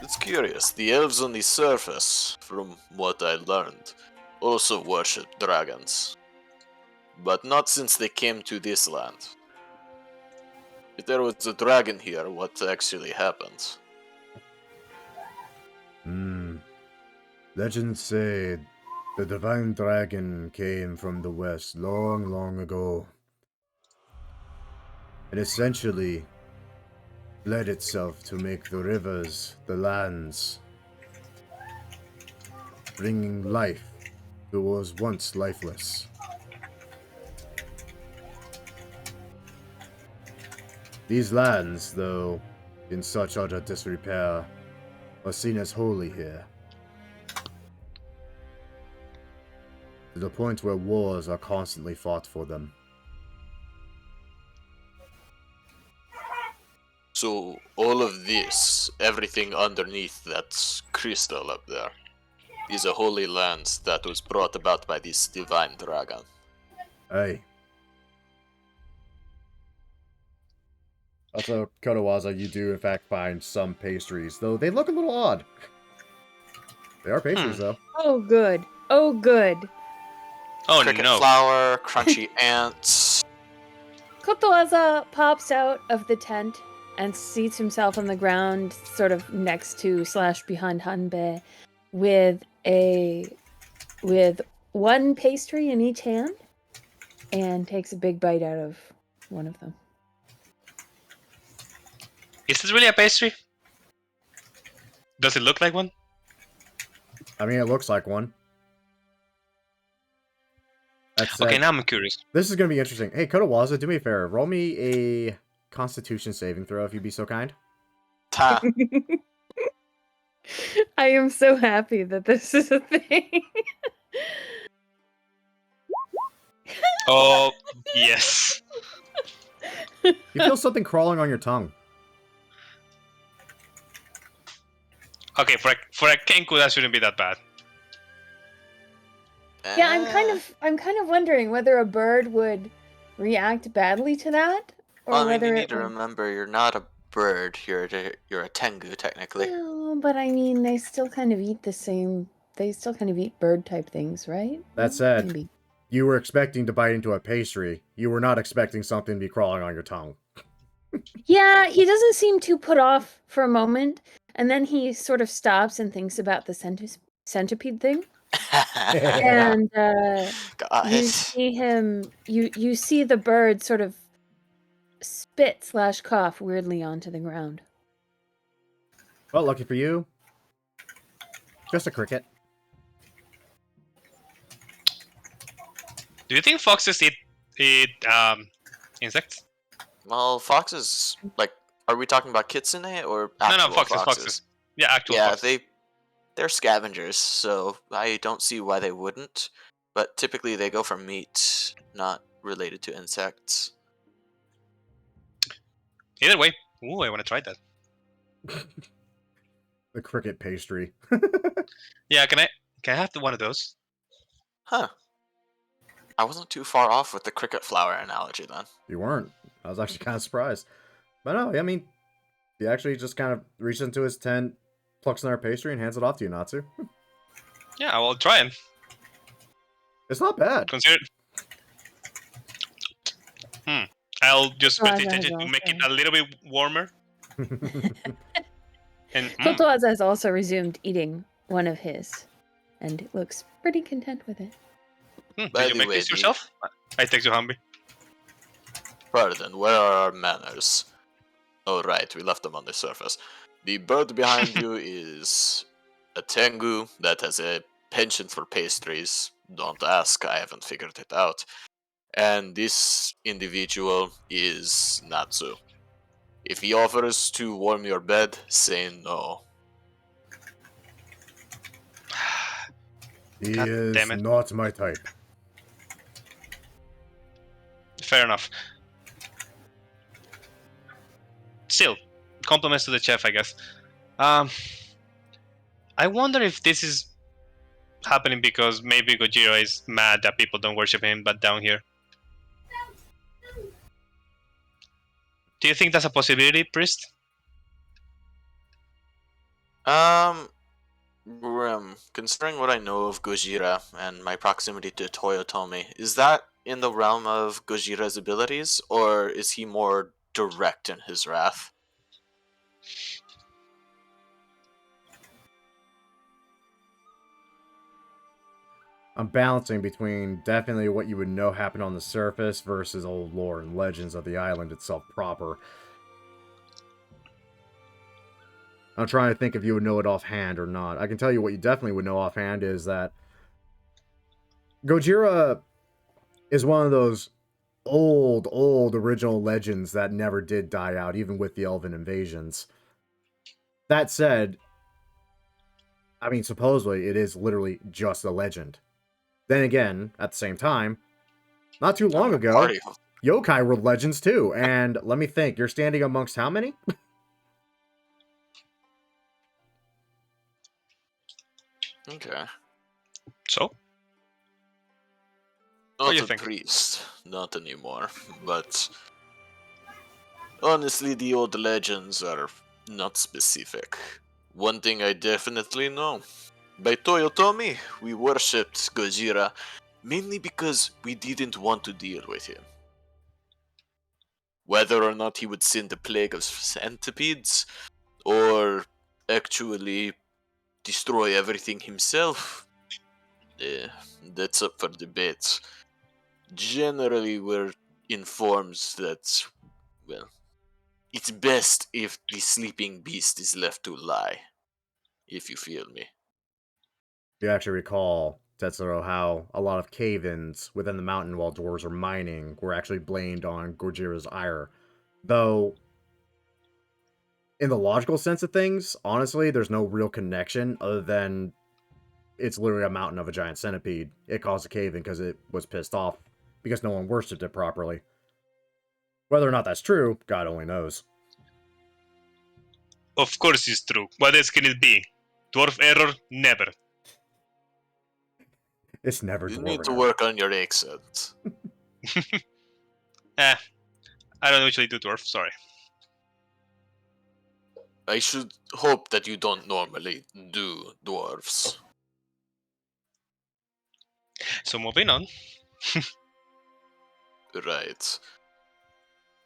It's curious. The elves on the surface, from what I learned, also worship dragons. But not since they came to this land. If there was a dragon here, what actually happened? Legends say the divine dragon came from the west long, long ago. And essentially bled itself to make the rivers, the lands, bringing life to what was once lifeless. These lands, though in such utter disrepair, are seen as holy here. To the point where wars are constantly fought for them. So, all of this, everything underneath that crystal up there, is a holy land that was brought about by this divine dragon. Hey. Also, Kotowaza, you do in fact find some pastries, though they look a little odd. They are pastries, though. Oh, good. Oh, good. Oh Cricket no. flour, crunchy ants. Kotowaza pops out of the tent and seats himself on the ground, sort of next to / behind Hanbei, with one pastry in each hand, and takes a big bite out of one of them. Is this really a pastry? Does it look like one? I mean, it looks like one. That's Okay, now I'm curious. This is going to be interesting. Hey, Kotowaza, do me a favor. Roll me a Constitution saving throw, if you'd be so kind. Ta. I am so happy that this is a thing. Oh, yes. You feel something crawling on your tongue. Okay, for a Kenku, that shouldn't be that bad. Yeah, I'm kind of wondering whether a bird would react badly to that, or Well, I mean, whether you it need to would... remember you're not a bird. You're a tengu, technically. No, but I mean, they still kind of eat the same. They still kind of eat bird type things, right? That said, Maybe. you were expecting to bite into a pastry. You were not expecting something to be crawling on your tongue. Yeah, he doesn't seem too put off for a moment, and then he sort of stops and thinks about the centipede thing. And Got you it. see him. You see the bird sort of spit / cough weirdly onto the ground. Well, lucky for you. Just a cricket. Do you think foxes eat insects? Well, foxes, like, are we talking about kitsune or actual No, foxes. Yeah, actual Yeah, foxes. they're scavengers, so I don't see why they wouldn't. But typically they go for meat, not related to insects. Either way, ooh, I want to try that. The cricket pastry. Yeah, can I have one of those? Huh. I wasn't too far off with the cricket flour analogy then. You weren't. I was actually kind of surprised. But no, I mean, he actually just kind of reaches into his tent, plucks another pastry, and hands it off to you, Natsu. Yeah, I will try it. It's not bad. Consider. I'll just Oh, pay that's attention to make it awesome. a little bit warmer. And Kotowaza has also resumed eating one of his, and looks pretty content with it. By did you the make way, this yourself? I take you, Humby. Pardon, where are our manners? Oh right, we left them on the surface. The bird behind you is a tengu that has a penchant for pastries. Don't ask, I haven't figured it out. And this individual is Natsu. If he offers to warm your bed, say no. He God is damn it. not my type. Fair enough. Still, compliments to the chef, I guess. I wonder if this is happening because maybe Gojira is mad that people don't worship him, but down here. Do you think that's a possibility, Priest? Considering what I know of Gojira and my proximity to Toyotomi, is that in the realm of Gojira's abilities, or is he more direct in his wrath? I'm balancing between definitely what you would know happened on the surface versus old lore and legends of the island itself proper. I'm trying to think if you would know it offhand or not. I can tell you what you definitely would know offhand is that Gojira is one of those old original legends that never did die out, even with the elven invasions. That said, I mean, supposedly it is literally just a legend. Then again, at the same time, not too long ago, Party. yokai were legends too. And let me think, you're standing amongst how many? Okay. So? What do Not you a think? priest, not anymore. But honestly, the old legends are not specific. One thing I definitely know. By Toyotomi, we worshipped Gojira mainly because we didn't want to deal with him. Whether or not he would send the plague of centipedes, or actually destroy everything himself, that's up for debate. Generally, we're informed that, well, it's best if the sleeping beast is left to lie, if you feel me. You actually recall, Tetsuro, how a lot of cave-ins within the mountain while dwarves were mining were actually blamed on Gojira's ire. Though, in the logical sense of things, honestly, there's no real connection other than it's literally a mountain of a giant centipede. It caused a cave-in because it was pissed off because no one worshipped it properly. Whether or not that's true, God only knows. Of course it's true. What else can it be? Dwarf error? Never. It's never You need to dwarven. work on your accent. I don't usually do dwarf, sorry. I should hope that you don't normally do dwarves. So moving on. Right.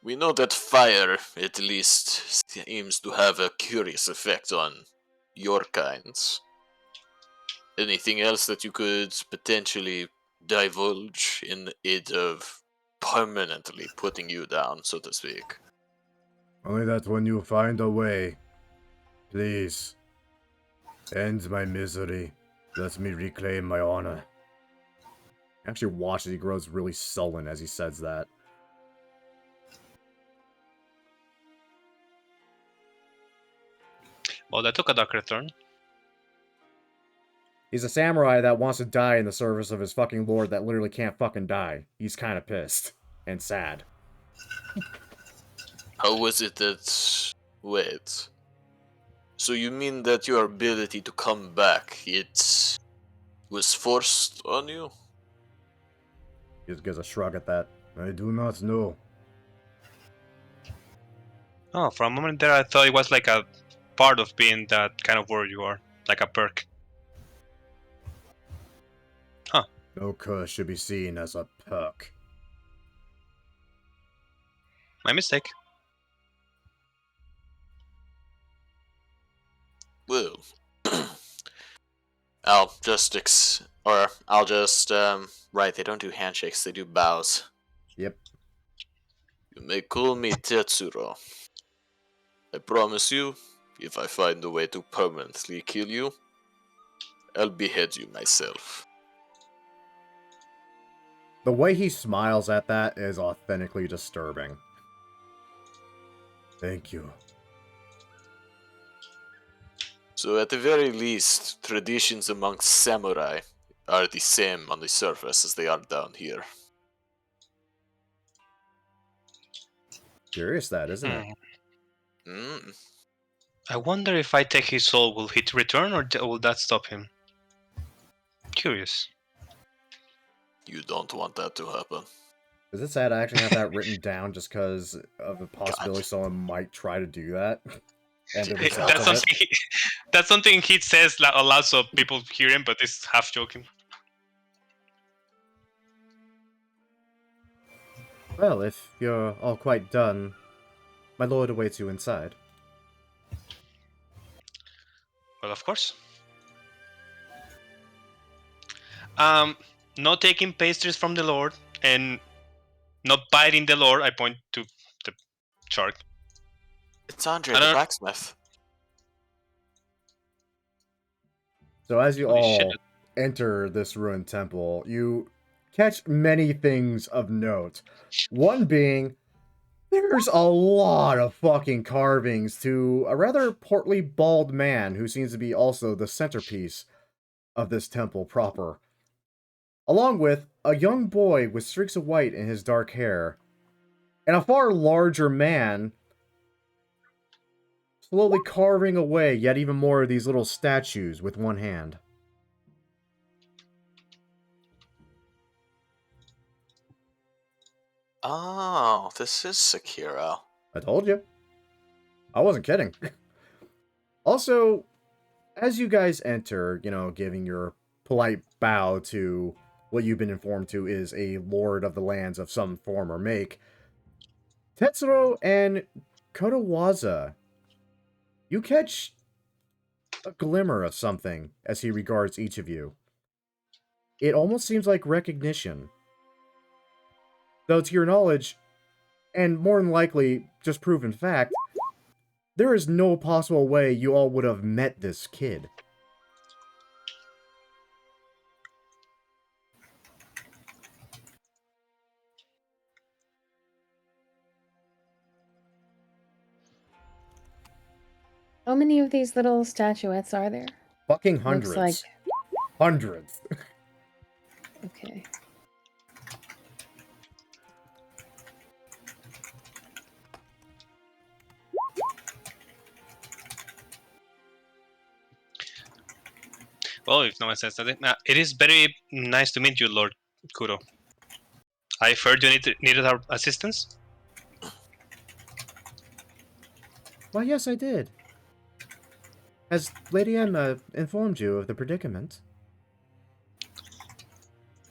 We know that fire, at least, seems to have a curious effect on your kinds. Anything else that you could potentially divulge in aid of permanently putting you down, so to speak? Only that when you find a way, please, end my misery. Let me reclaim my honor. Actually watch as he grows really sullen as he says that. Well, that took a darker turn. He's a samurai that wants to die in the service of his fucking lord that literally can't fucking die. He's kind of pissed. And sad. How was it that... Wait. So you mean that your ability to come back, it was forced on you? He just gives a shrug at that. I do not know. Oh, for a moment there I thought it was like a part of being that kind of warrior you are. Like a perk. No curse should be seen as a perk. My mistake. Well, right, they don't do handshakes, they do bows. Yep. You may call me Tetsuro. I promise you, if I find a way to permanently kill you, I'll behead you myself. The way he smiles at that is authentically disturbing. Thank you. So at the very least, traditions amongst samurai are the same on the surface as they are down here. Curious that, isn't it? Mm. I wonder if I take his soul, will he return or will that stop him? Curious. You don't want that to happen. Is it sad I actually have that written down just because of the possibility God. someone might try to do that? And the That's result of it? something. That's something he says a lot, so people hear him, but it's half joking. Well, if you're all quite done, my lord awaits you inside. Well, of course. Not taking pastries from the Lord and not biting the Lord. I point to the shark. It's Andre I the don't- blacksmith. So as you Holy shit. all enter this ruined temple, you catch many things of note. One being, there's a lot of fucking carvings to a rather portly bald man who seems to be also the centerpiece of this temple proper. Along with a young boy with streaks of white in his dark hair, and a far larger man slowly carving away yet even more of these little statues with one hand. Oh, this is Sekiro. I told you. I wasn't kidding. Also, as you guys enter, giving your polite bow to what you've been informed to is a lord of the lands of some form or make, Tetsuro and Kotowaza, you catch a glimmer of something as he regards each of you. It almost seems like recognition. Though to your knowledge, and more than likely just proven fact, there is no possible way you all would have met this kid. How many of these little statuettes are there? Fucking hundreds. Looks like. Hundreds. Okay. Well, if no one says nothing, it is very nice to meet you, Lord Kuro. I've heard you needed our assistance. Why, yes, I did. Has Lady Emma informed you of the predicament?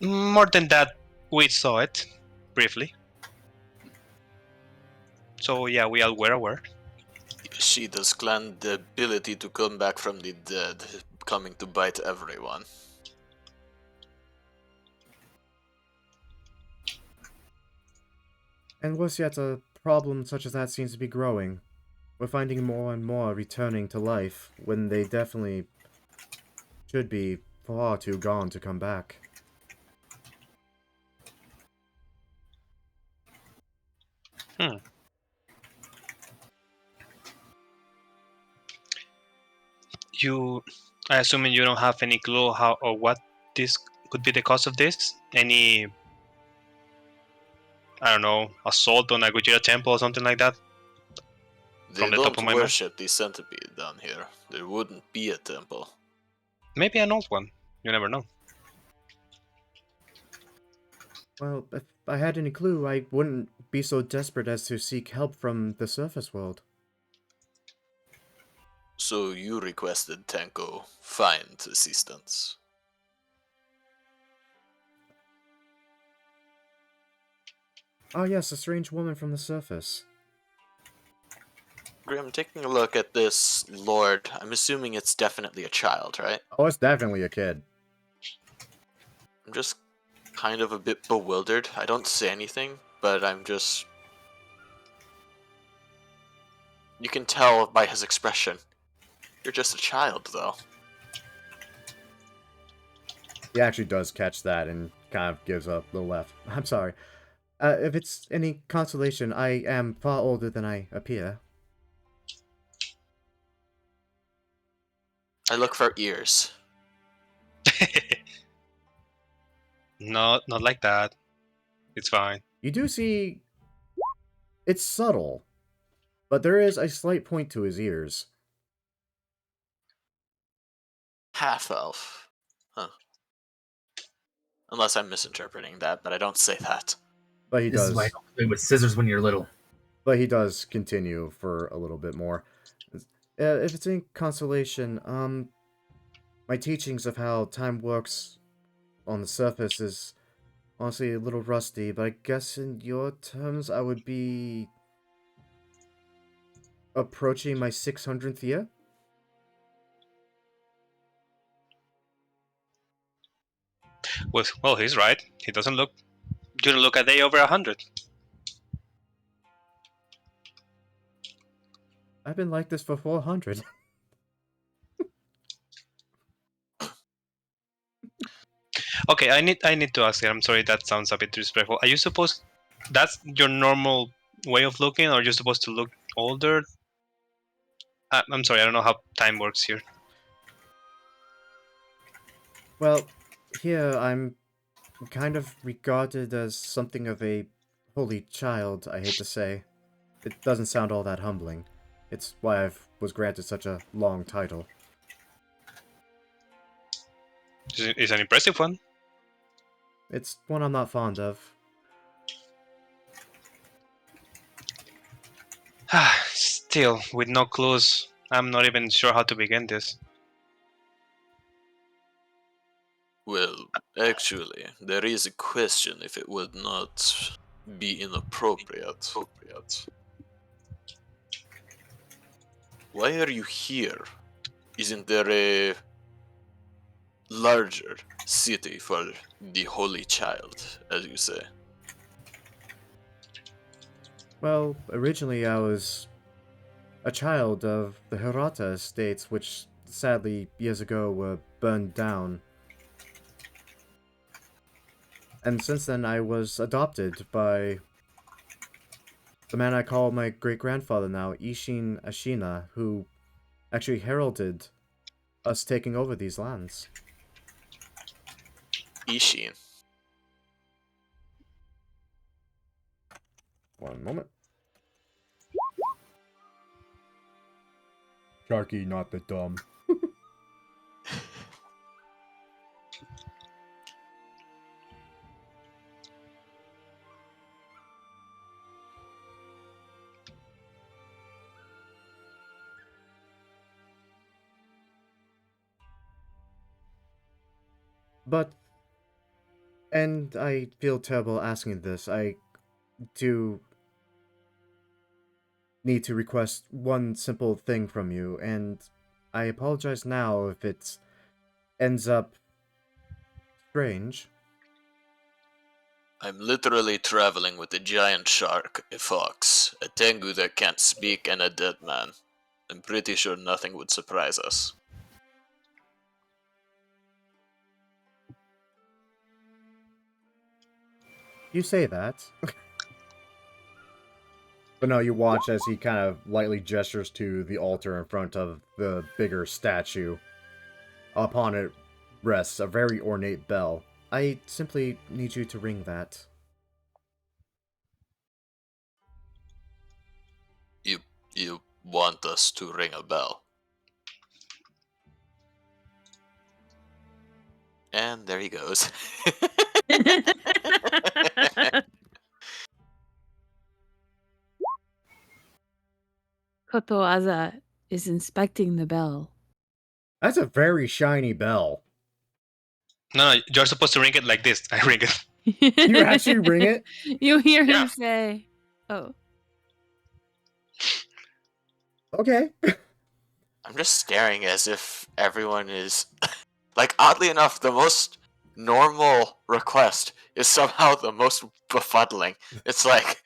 More than that, we saw it briefly. So yeah, we all were aware. She does claim the ability to come back from the dead, coming to bite everyone. And worse yet, a problem such as that seems to be growing. We're finding more and more returning to life, when they definitely should be far too gone to come back. I assuming you don't have any clue how or what this could be the cause of this? Any, I don't know, assault on a Gojira temple or something like that? They From the top don't of my mind? worship the centipede down here. There wouldn't be a temple. Maybe an old one. You never know. Well, if I had any clue, I wouldn't be so desperate as to seek help from the surface world. So you requested Tenko find assistance. Ah yes, a strange woman from the surface. Grim, taking a look at this lord, I'm assuming it's definitely a child, right? Oh, it's definitely a kid. I'm just kind of a bit bewildered. I don't say anything, but I'm just... You can tell by his expression. You're just a child, though. He actually does catch that and kind of gives a little laugh. I'm sorry. If it's any consolation, I am far older than I appear. I look for ears. No, not like that. It's fine. You do see... It's subtle, but there is a slight point to his ears. Half elf. Huh. Unless I'm misinterpreting that, but I don't say that. But he This is why I does... don't play with scissors when you're little. But he does continue for a little bit more. If it's any consolation, my teachings of how time works on the surface is honestly a little rusty, but I guess in your terms I would be approaching my 600th year? Well, he's right. He doesn't look. You don't look a day over 100. I've been like this for 400. Okay, I need to ask you. I'm sorry, that sounds a bit disrespectful. Are you supposed? That's your normal way of looking, or are you supposed to look older? I'm sorry, I don't know how time works here. Well, here I'm kind of regarded as something of a holy child, I hate to say. It doesn't sound all that humbling. It's why I was granted such a long title. It's an impressive one. It's one I'm not fond of. Still, with no clues, I'm not even sure how to begin this. Well, actually, there is a question if it would not be inappropriate. Why are you here? Isn't there a larger city for the Holy Child, as you say? Well, originally I was a child of the Hirata estates, which sadly years ago were burned down. And since then I was adopted by the man I call my great-grandfather now, Ishin Ashina, who actually heralded us taking over these lands. Ishin. One moment. Sharky, not the dumb. But, and I feel terrible asking this, I do need to request one simple thing from you, and I apologize now if it ends up strange. I'm literally traveling with a giant shark, a fox, a tengu that can't speak, and a dead man. I'm pretty sure nothing would surprise us. You say that. But no, you watch as he kind of lightly gestures to the altar in front of the bigger statue. Upon it rests a very ornate bell. I simply need you to ring that. You want us to ring a bell? And there he goes. Kotoaza is inspecting the bell. That's a very shiny bell. No, you're supposed to ring it like this. I ring it. You actually ring it? You hear him Yeah. say, "Oh." Okay. I'm just staring as if everyone is... like, oddly enough, the most normal request is somehow the most befuddling. It's like,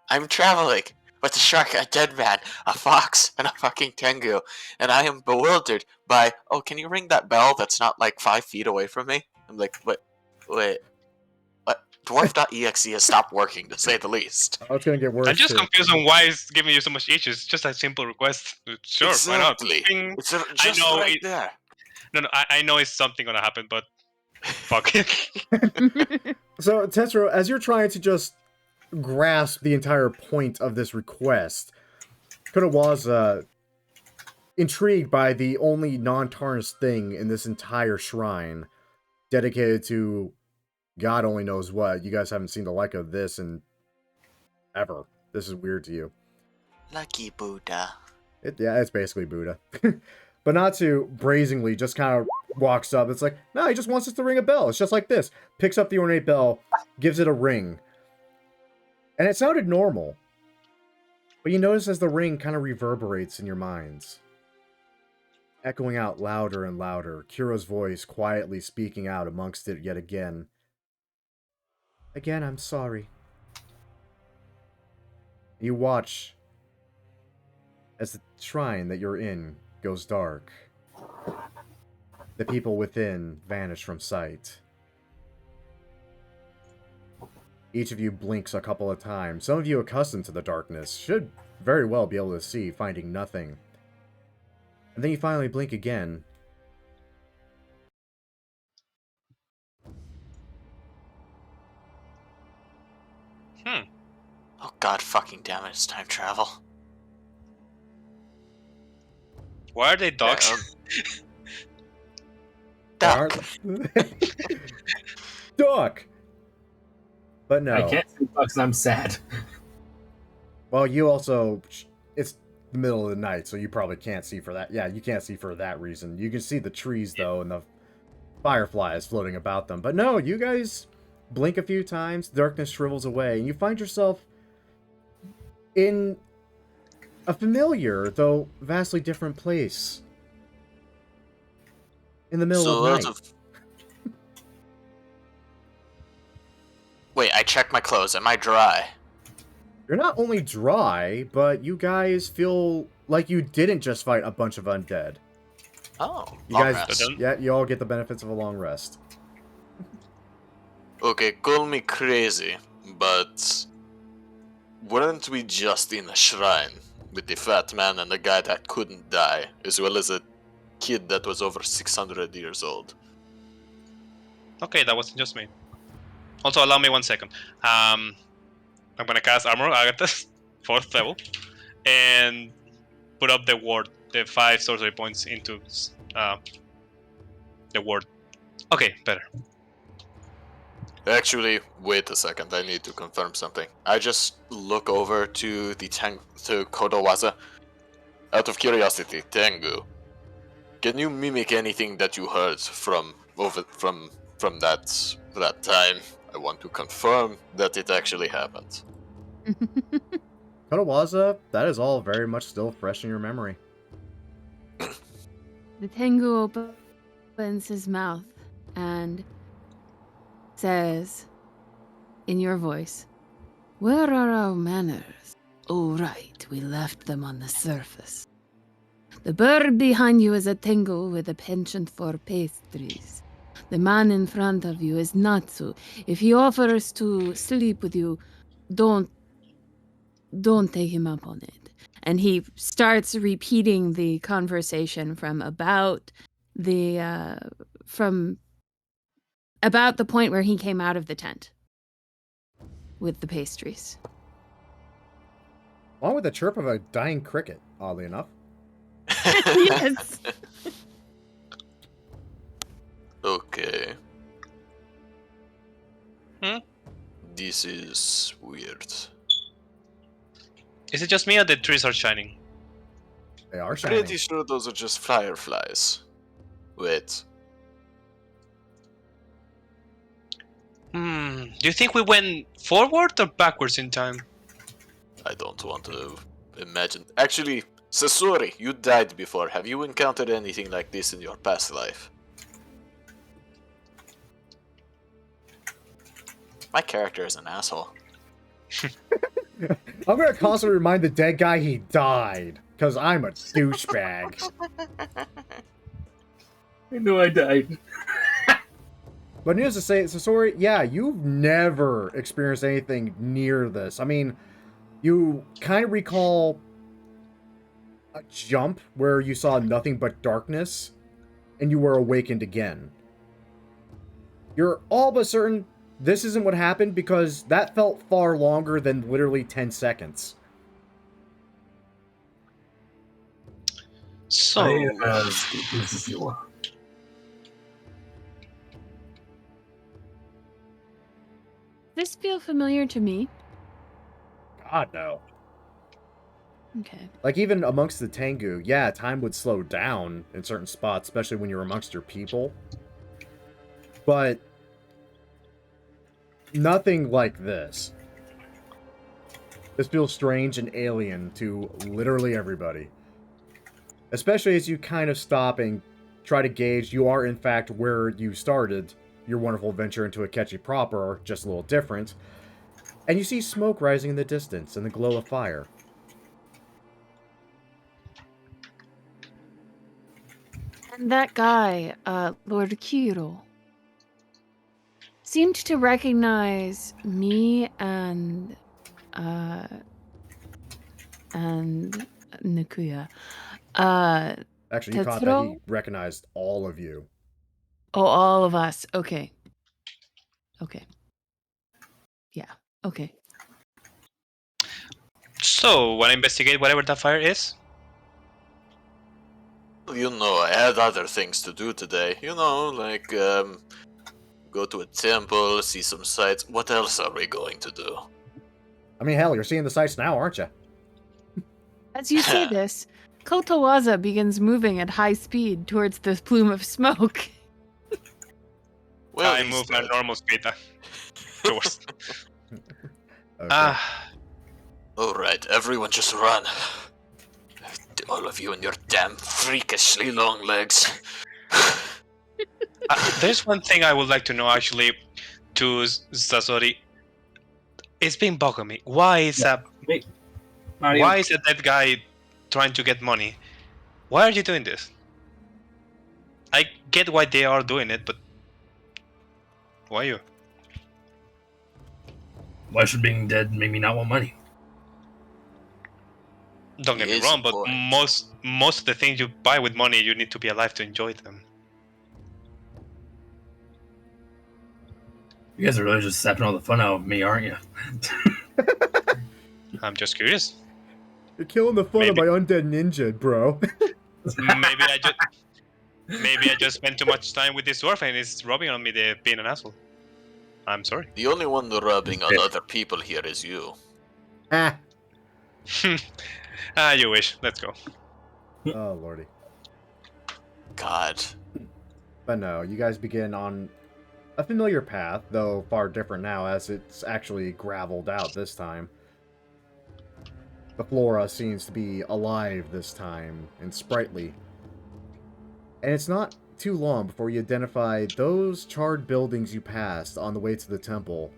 I'm traveling with a shark, a dead man, a fox, and a fucking tengu, and I am bewildered by, oh, can you ring that bell that's not like 5 feet away from me? I'm like, what? Dwarf.exe has stopped working, to say the least. Oh, it's gonna get worse. I'm just too. confused on why it's giving you so much issues. It's just a simple request. Sure, Exactly. why not? Ding. It's just know right it- there. No, I know it's something gonna happen, but fuck. So, Tetsuo, as you're trying to just grasp the entire point of this request, Kurowaza, intrigued by the only non-tarnished thing in this entire shrine, dedicated to God only knows what. You guys haven't seen the like of this in ever. This is weird to you. Lucky Buddha. Yeah, it's basically Buddha. But Natsu brazenly just kind of walks up. It's like, no, he just wants us to ring a bell. It's just like this. Picks up the ornate bell, gives it a ring. And it sounded normal. But you notice as the ring kind of reverberates in your minds, echoing out louder and louder, Kuro's voice quietly speaking out amongst it yet again. Again, I'm sorry. You watch as the shrine that you're in goes dark. The people within vanish from sight. Each of you blinks a couple of times. Some of you accustomed to the darkness should very well be able to see, finding nothing. And then you finally blink again. Oh god fucking damn it, it's time travel. Why are they dogs? Duck. Duck! But no. I can't see bugs. I'm sad. Well, you also... It's the middle of the night, so you probably can't see for that. Yeah, you can't see for that reason. You can see the trees, though, and the fireflies floating about them. But no, you guys blink a few times, darkness shrivels away, and you find yourself in a familiar, though vastly different place. In the middle of night. Wait, I checked my clothes. Am I dry? You're not only dry, but you guys feel like you didn't just fight a bunch of undead. Oh, You long guys, rest. yeah, you all get the benefits of a long rest. Okay, call me crazy, but weren't we just in a shrine with the fat man and the guy that couldn't die, as well as a kid that was over 600 years old? Okay, that wasn't just me. Also, allow me 1 second. I'm gonna cast Armor Agathis, 4th level, and put up the ward, the 5 sorcery points into the ward. Okay, better. Actually, wait a second, I need to confirm something. I just look over to the to Kodowaza. Out of curiosity, Tengu, can you mimic anything that you heard from that time? I want to confirm that it actually happened. Kotowaza, that is all very much still fresh in your memory. The Tengu opens his mouth and says, in your voice, "Where are our manners? Oh, right, we left them on the surface. The bird behind you is a Tengu with a penchant for pastries. The man in front of you is Natsu. If he offers to sleep with you, don't take him up on it." And he starts repeating the conversation from about the point where he came out of the tent with the pastries. Along with the chirp of a dying cricket, oddly enough. Yes. Okay. Hmm? This is weird. Is it just me or the trees are shining? They are shining. Pretty sure those are just fireflies. Wait. Do you think we went forward or backwards in time? I don't want to imagine. Actually, Sasori, you died before. Have you encountered anything like this in your past life? My character is an asshole. I'm gonna constantly remind the dead guy he died, because I'm a douchebag. I know I died. But needless to say, Sasori, yeah, you've never experienced anything near this. I mean, you kind of recall a jump where you saw nothing but darkness, and you were awakened again. You're all but certain this isn't what happened because that felt far longer than literally 10 seconds. So, This feel familiar to me? God, no. Okay. Like, even amongst the Tengu, yeah, time would slow down in certain spots, especially when you're amongst your people. But nothing like this. This feels strange and alien to literally everybody. Especially as you kind of stop and try to gauge you are in fact where you started your wonderful adventure into Akechi proper, just a little different. And you see smoke rising in the distance and the glow of fire. And that guy, Lord Kiro, seemed to recognize me and Nakuya. Actually, you caught that he Tetsuro? recognized all of you. Oh, all of us. Okay. Okay. Yeah. Okay. so wanna investigate whatever that fire is? You know, I had other things to do today. You know, like, go to a temple, see some sights. What else are we going to do? I mean, hell, you're seeing the sights now, aren't you? As you say this, Kotowaza begins moving at high speed towards the plume of smoke. Well, I he's move my dead. normal speed towards. Okay. Alright, everyone just run. All of you and your damn freakishly long legs. There's one thing I would like to know actually, to Sasori. It's been bugging me. Why is Wait. Mario, why is that guy trying to get money? Why are you doing this? I get why they are doing it, but why you? why should being dead make me not want money? Don't get me Here's wrong, the but point. most of the things you buy with money, you need to be alive to enjoy them. You guys are really just sapping all the fun out of me, aren't you? I'm just curious. You're killing the fun of Maybe. my undead ninja, bro. Maybe I just spent too much time with this dwarf and it's rubbing on me the being an asshole. I'm sorry. The only one rubbing on other people here is you. Ah. You wish. Let's go. Oh, lordy. God. But no, you guys begin on a familiar path, though far different now as it's actually graveled out this time. The flora seems to be alive this time and sprightly. And it's not too long before you identify those charred buildings you passed on the way to the temple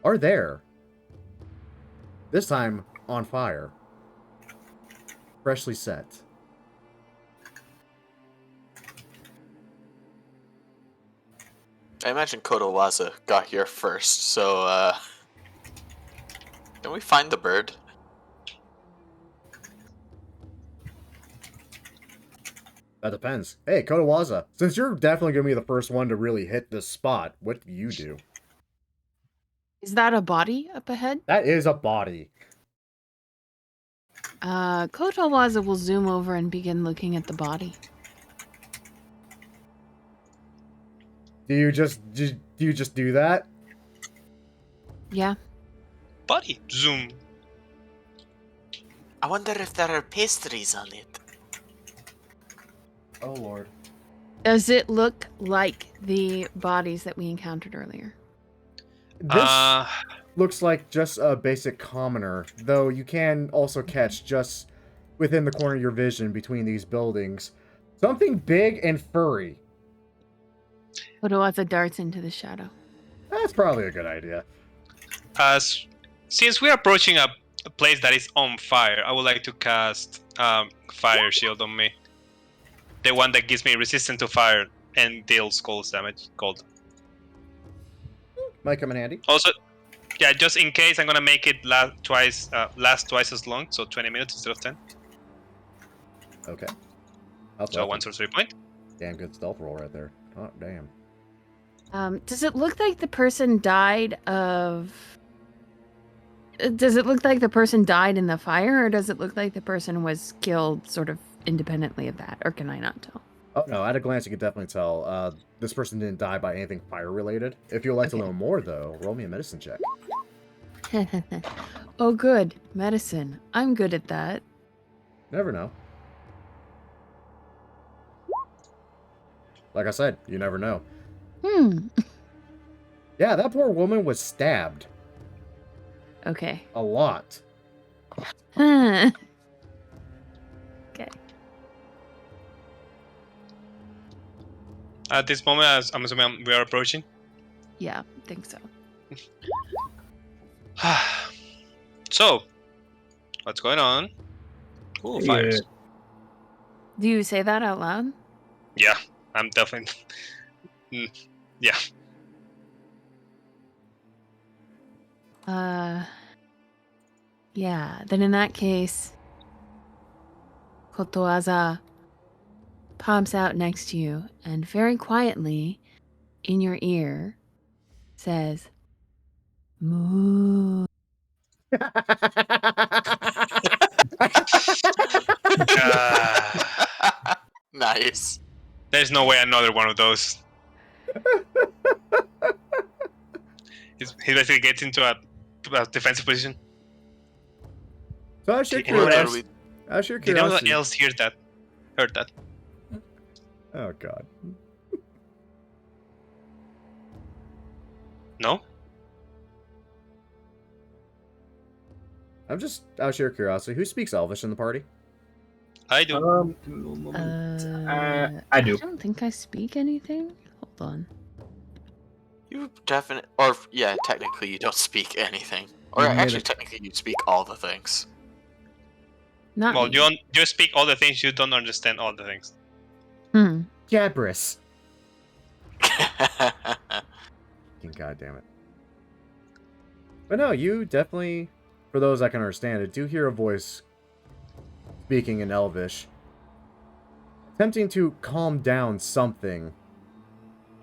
are there. This time on fire. Freshly set. I imagine Kotowaza got here first, so, can we find the bird? That depends. Hey, Kotowaza, since you're definitely going to be the first one to really hit this spot, what do you do? Is that a body up ahead? That is a body. Kotowaza will zoom over and begin looking at the body. Do you just do that? Yeah. Buddy, zoom. I wonder if there are pastries on it. Oh lord. Does it look like the bodies that we encountered earlier? This looks like just a basic commoner, though you can also catch just within the corner of your vision between these buildings something big and furry. Kotowaza darts into the shadow. That's probably a good idea. Since we're approaching a place that is on fire, I would like to cast Fire Shield on me. The one that gives me resistance to fire and deals cold damage. Cold. Might come in handy. Also, yeah, just in case, I'm gonna make it last twice as long, so 20 minutes instead of 10. Okay. That's So what I one think. sorcery point. Damn good stealth roll right there. Oh, damn. Does it look like the person died of... Does it look like the person died in the fire, or does it look like the person was killed sort of independently of that? Or can I not tell? Oh, no, at a glance, you can definitely tell. This person didn't die by anything fire-related. If you'd like to Okay. know more, though, roll me a medicine check. Oh, good. Medicine. I'm good at that. Never know. Like I said, you never know. Yeah, that poor woman was stabbed. Okay. A lot. Okay. At this moment, as I'm assuming we are approaching. Yeah, think so. So, what's going on? Ooh, fires. Do you say that out loud? Yeah, I'm definitely. Yeah. Yeah, then in that case, Kotoaza pops out next to you and very quietly in your ear says, "Moo." Nice. There's no way another one of those. He basically gets into a defensive position. So out of sheer Did anyone curiosity, else- out of sheer Did anyone curiosity. else heard that? Oh god. No? I'm just out of sheer curiosity. Who speaks Elvish in the party? I do. Give me a little moment. I do. I don't think I speak anything. Hold on. You definitely, or yeah, technically you don't speak anything. Or You made actually, it- technically you speak all the things. Not Well, me. you speak all the things, you don't understand all the things. Jabris. God damn it. But no, you definitely, for those that can understand it, do hear a voice speaking in Elvish, attempting to calm down something.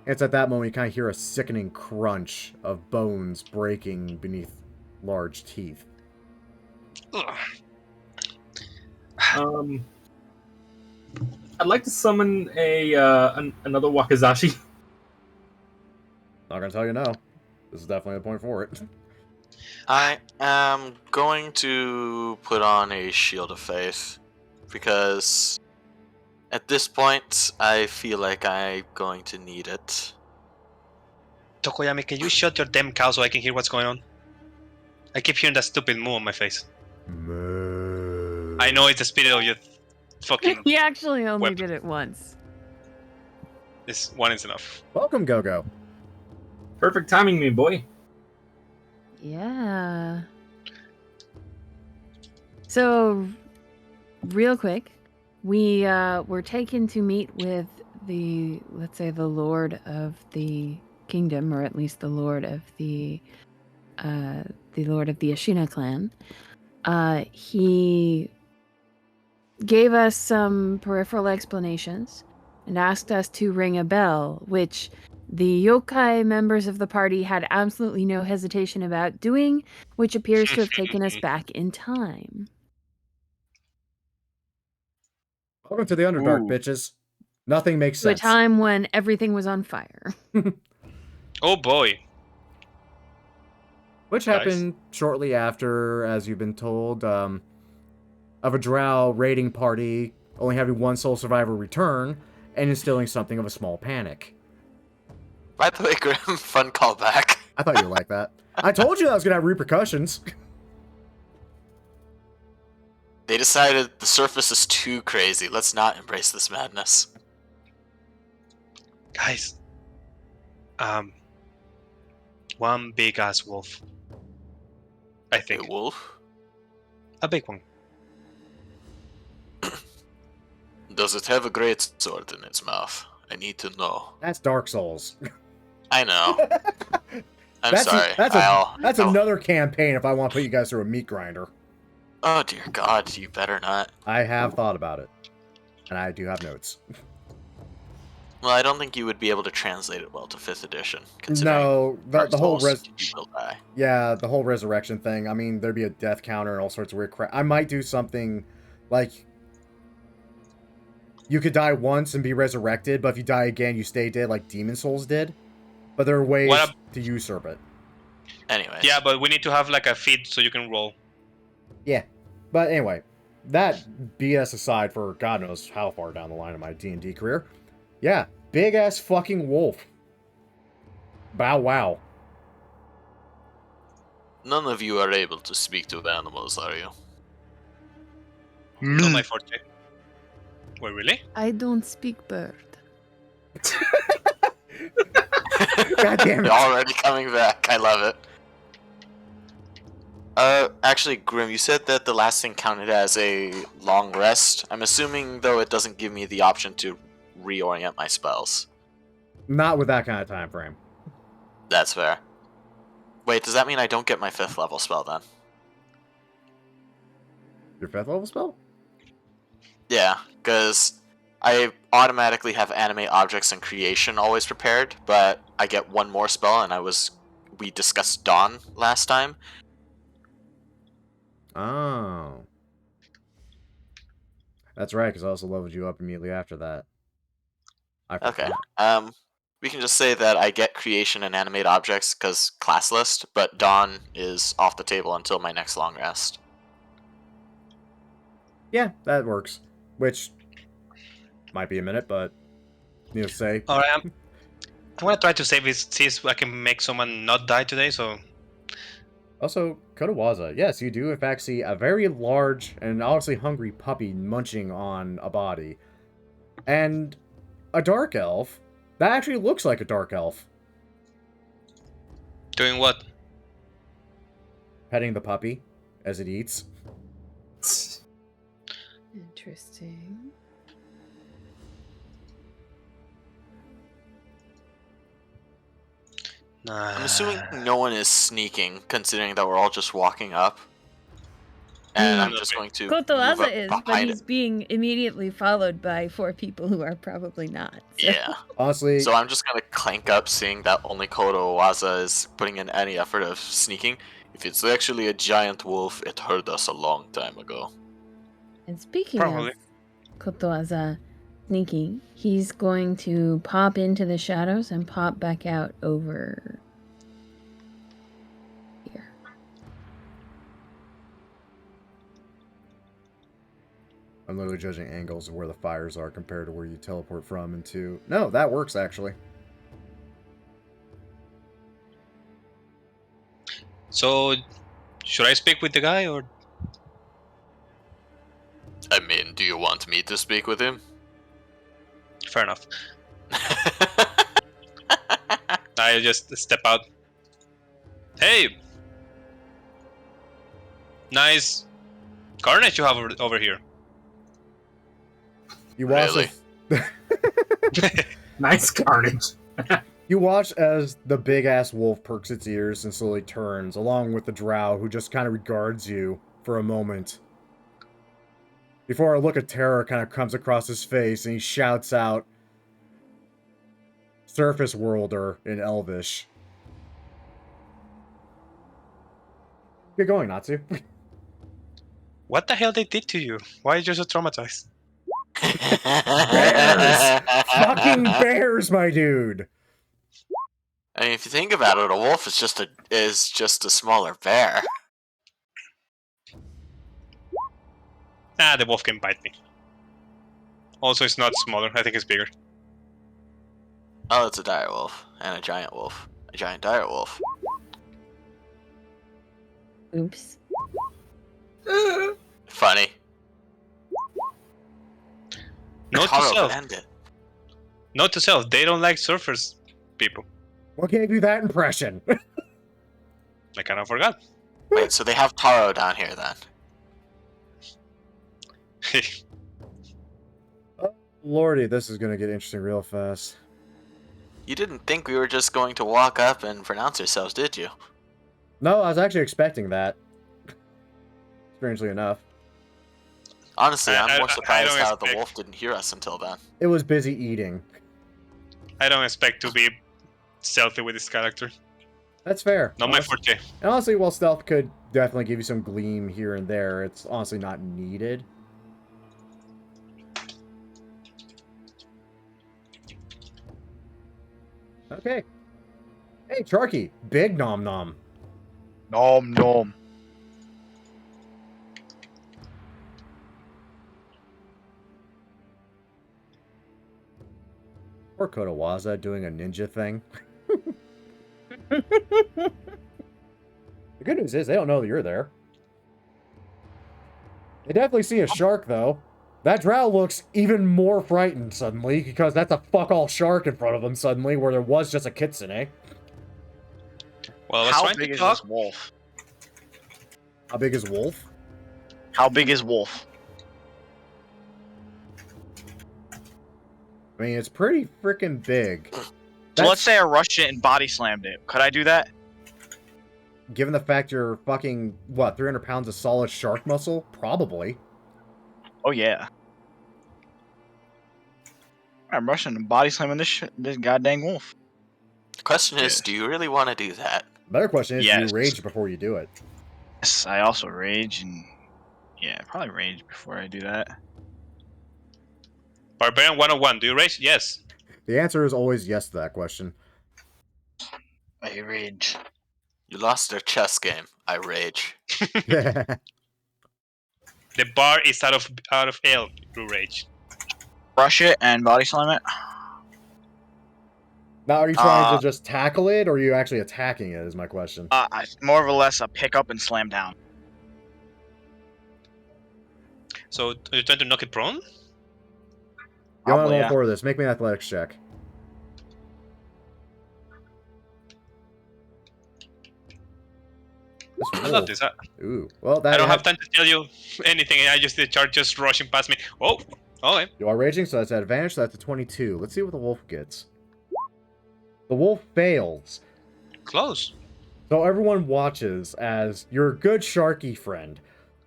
It's at that moment you kind of hear a sickening crunch of bones breaking beneath large teeth. Ugh. I'd like to summon another Wakizashi. Not gonna tell you no. This is definitely the point for it. I am going to put on a Shield of Faith because at this point I feel like I'm going to need it. Tokoyami, can you shut your damn cow so I can hear what's going on? I keep hearing that stupid moo on my face. Moo. I know it's the spirit of your fucking... He actually only Weapon. did it once. This one is enough. Welcome, Go-Go. Perfect timing, me boy. Yeah. So, real quick, we were taken to meet with the, let's say, the lord of the kingdom, or at least the lord of the Ashina clan. He gave us some peripheral explanations and asked us to ring a bell, which the yokai members of the party had absolutely no hesitation about doing, which appears to have taken us back in time. Welcome to the Underdark, Ooh. bitches. Nothing makes To a sense. time when everything was on fire. Oh boy. Which Nice. happened shortly after, as you've been told, of a drow raiding party only having one sole survivor return and instilling something of a small panic. By the way, Grim, fun callback. I thought you would like that. I told you that was going to have repercussions. They decided the surface is too crazy. Let's not embrace this madness. Guys. One big ass wolf. I A think. wolf? A big one. Does it have a great sword in its mouth? I need to know. That's Dark Souls. I know. I'm That's sorry. That's I'll- another campaign if I want to put you guys through a meat grinder. Oh dear God, you better not. I have thought about it. And I do have notes. Well, I don't think you would be able to translate it well to 5th edition. Considering No, Dark the whole Souls, you will die. yeah, the whole resurrection thing. I mean, there'd be a death counter and all sorts of weird crap. I might do something like you could die once and be resurrected, but if you die again, you stay dead like Demon Souls did. But there are ways to usurp it. Anyways. Yeah, but we need to have like a feed so you can roll. Yeah, but anyway, that BS aside for God knows how far down the line of my D&D career. Yeah, big ass fucking wolf. Bow wow. None of you are able to speak to animals, are you? Not my forte. Wait, really? I don't speak bird. God damn it. You're already coming back. I love it. Actually, Grim, you said that the last thing counted as a long rest. I'm assuming, though, it doesn't give me the option to reorient my spells. Not with that kind of time frame. That's fair. Wait, does that mean I don't get my 5th level spell then? Your 5th level spell? Yeah, because I automatically have animate objects and creation always prepared, but I get one more spell, and we discussed Dawn last time. Oh. That's right, because I also leveled you up immediately after that. Okay. We can just say that I get creation and animate objects because class list, but Dawn is off the table until my next long rest. Yeah, that works. Which might be a minute, but needless to say. Alright, I'm gonna try to save this, see if I can make someone not die today, so... Also, Kotowaza, yes, you do in fact see a very large and obviously hungry puppy munching on a body. And a dark elf. That actually looks like a dark elf. Doing what? Petting the puppy as it eats. Interesting. Nah. I'm assuming no one is sneaking, considering that we're all just walking up. And I'm just going to move Kotowaza up is, but behind he's it. being immediately followed by 4 people who are probably not. So. Yeah. Honestly, So I'm just gonna clank up, seeing that only Kotowaza is putting in any effort of sneaking. If it's actually a giant wolf, it heard us a long time ago. And speaking Probably. of Kotowaza sneaking, he's going to pop into the shadows and pop back out over here. I'm literally judging angles of where the fires are compared to where you teleport from and to... No, that works actually. So, should I speak with the guy, or... I mean, do you want me to speak with him? Fair enough. I just step out. Hey! Nice carnage you have over here. You watch Really? Nice carnage. You watch as the big-ass wolf perks its ears and slowly turns, along with the drow, who just kind of regards you for a moment. Before a look of terror kind of comes across his face, and he shouts out, Surface Worlder in Elvish. Get going, Natsu. What the hell they did to you? Why are you so traumatized? Bears! Fucking bears, my dude! I mean, if you think about it, a wolf is just a smaller bear. Ah, the wolf can bite me. Also, it's not smaller. I think it's bigger. Oh, it's a dire wolf and a giant wolf, a giant dire wolf. Oops. Funny. Note to Carl self. would end it. Note to self. They don't like surfers people. Why can't you do that impression? I kind of forgot. Wait, so they have Taro down here then? Lordy, this is gonna get interesting real fast. You didn't think we were just going to walk up and pronounce ourselves, did you? No, I was actually expecting that. Strangely enough. Honestly, I'm more I surprised don't how the expect- wolf didn't hear us until then. It was busy eating. I don't expect to be stealthy with this character. That's fair. Not my Honestly- forte. And honestly, while stealth could definitely give you some gleam here and there, it's honestly not needed. Okay. Hey, Charky. Big nom nom. Nom nom. Or Kotawaza doing a ninja thing. The good news is they don't know that you're there. They definitely see a shark, though. That drow looks even more frightened suddenly, because that's a fuck-all shark in front of them suddenly, where there was just a kitsune. Well, I was How trying big to is talk. this wolf? How big is Wolf? How big is wolf? I mean, it's pretty freaking big. So let's say I rushed it and body slammed it. Could I do that? Given the fact you're fucking, what, 300 pounds of solid shark muscle? Probably. Oh yeah. I'm rushing and body slamming this goddamn wolf. The question is, Yes. do you really want to do that? Better question is, do Yes. you rage before you do it? Yes, I also rage and yeah, probably rage before I do that. Barbarian 101. Do you rage? Yes. The answer is always yes to that question. I rage. You lost their chess game. I rage. The bar is out of ale. You rage. Rush it and body slam it. Now, are you trying to just tackle it, or are you actually attacking it, is my question. More or less a pick up and slam down. So you're trying to knock it prone? You're on Probably, all yeah. for this. Make me an athletics check. This I roll. love this. Ooh. Well, that I don't have time to tell you anything. I just did chart just rushing past me. Oh, okay. You are raging, so that's at advantage, so that's a 22. Let's see what the wolf gets. The wolf fails. Close. So everyone watches as your good Sharky friend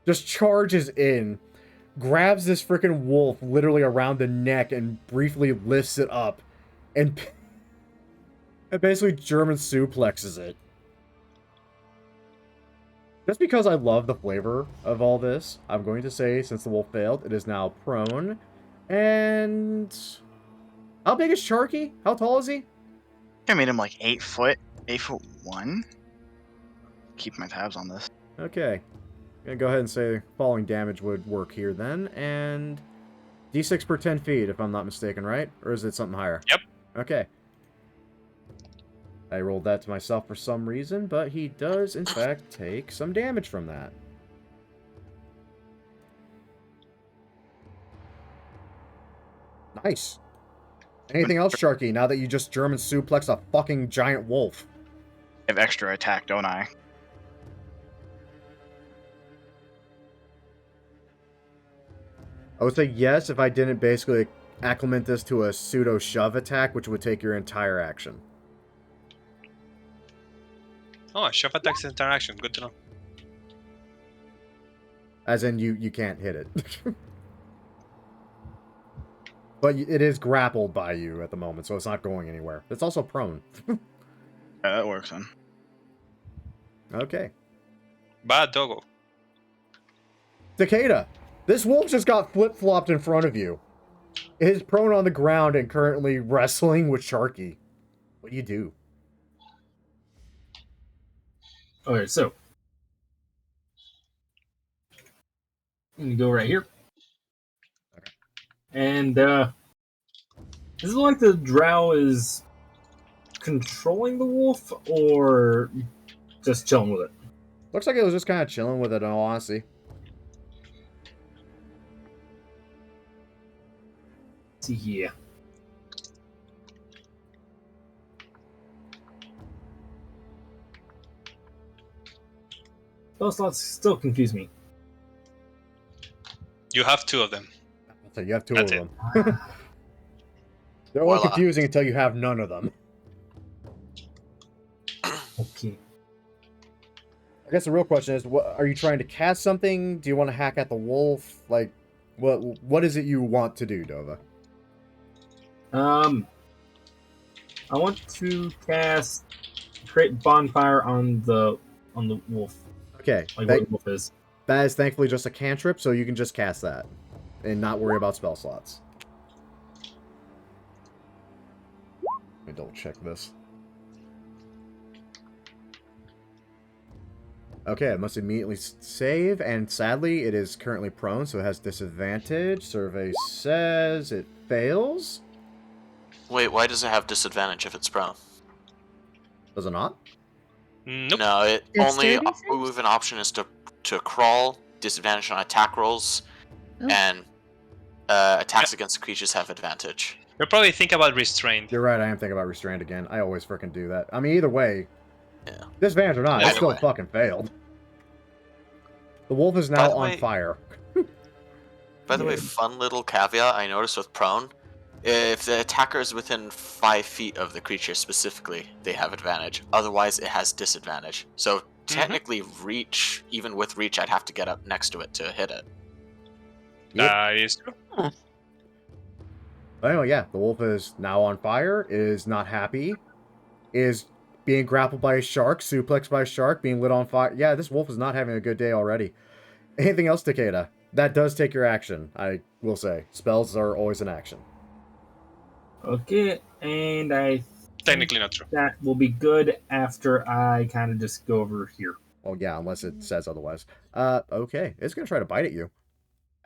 just charges in, grabs this freaking wolf literally around the neck and briefly lifts it up, and basically German suplexes it. Just because I love the flavor of all this, I'm going to say, since the wolf failed, it is now prone. And how big is Sharky? How tall is he? I made him like 8 foot, 8'1". Keep my tabs on this. Okay. Gonna go ahead and say falling damage would work here then, and d6 per 10 feet, if I'm not mistaken, right? Or is it something higher? Yep. Okay. I rolled that to myself for some reason, but he does, in fact, take some damage from that. Nice. Anything else, Sharky, now that you just German suplex a fucking giant wolf? I have extra attack, don't I? I would say yes if I didn't basically acclimate this to a pseudo shove attack, which would take your entire action. Oh, shove attacks interaction. Good to know. As in, you can't hit it. But it is grappled by you at the moment, so it's not going anywhere. It's also prone. Yeah, that works then. Okay. Bad doggo. Takeda, this wolf just got flip-flopped in front of you. It is prone on the ground and currently wrestling with Sharky. What do you do? Okay, so I'm gonna go right here. And is it like the drow is controlling the wolf or just chilling with it? Looks like it was just kind of chilling with it, in all honesty. See here. Those thoughts still confuse me. You have 2 of them. So you have 2 That's of it. them. They're all Voila. confusing until you have none of them. Okay. I guess the real question is, what are you trying to cast something? Do you want to hack at the wolf? Like, What is it you want to do, Dova? I want to create bonfire on the wolf, Okay, like where the wolf is. that is thankfully just a cantrip, so you can just cast that and not worry about spell slots. Let me double check this. Okay, it must immediately save, and sadly, it is currently prone, so it has disadvantage. Survey says it fails. Wait, why does it have disadvantage if it's prone? Does it not? Nope. No, it only Dexterity saves? move an option is to crawl, disadvantage on attack rolls, Oh. and attacks against creatures have advantage. You'll probably think about restraint. You're right, I am thinking about restraint again. I always freaking do that. I mean, either way, Yeah. disadvantage or not, it Either still way. fucking failed. The wolf is By now the on way- fire. By the way, fun little caveat I noticed with prone: if the attacker is within 5 feet of the creature specifically, they have advantage. Otherwise, it has disadvantage. So technically, reach, even with reach, I'd have to get up next to it to hit it. Yep. That is true. But anyway, yeah, the wolf is now on fire, is not happy, is being grappled by a shark, suplexed by a shark, being lit on fire. Yeah, this wolf is not having a good day already. Anything else, Takeda? That does take your action, I will say. Spells are always an action. Okay, and I Technically not true. that will be good after I kind of just go over here. Well, yeah, unless it says otherwise. Okay. It's going to try to bite at you.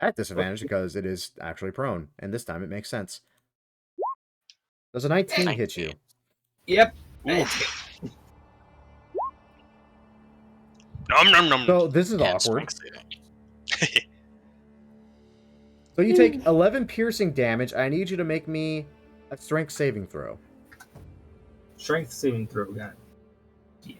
At disadvantage because it is actually prone, and this time it makes sense. Does a 19 hit you? Yep. Oof. Nom nom nom. So this is And awkward. strength saving. So you take 11 piercing damage. I need you to make me a strength saving throw. Strength saving throw, got it. Yeah.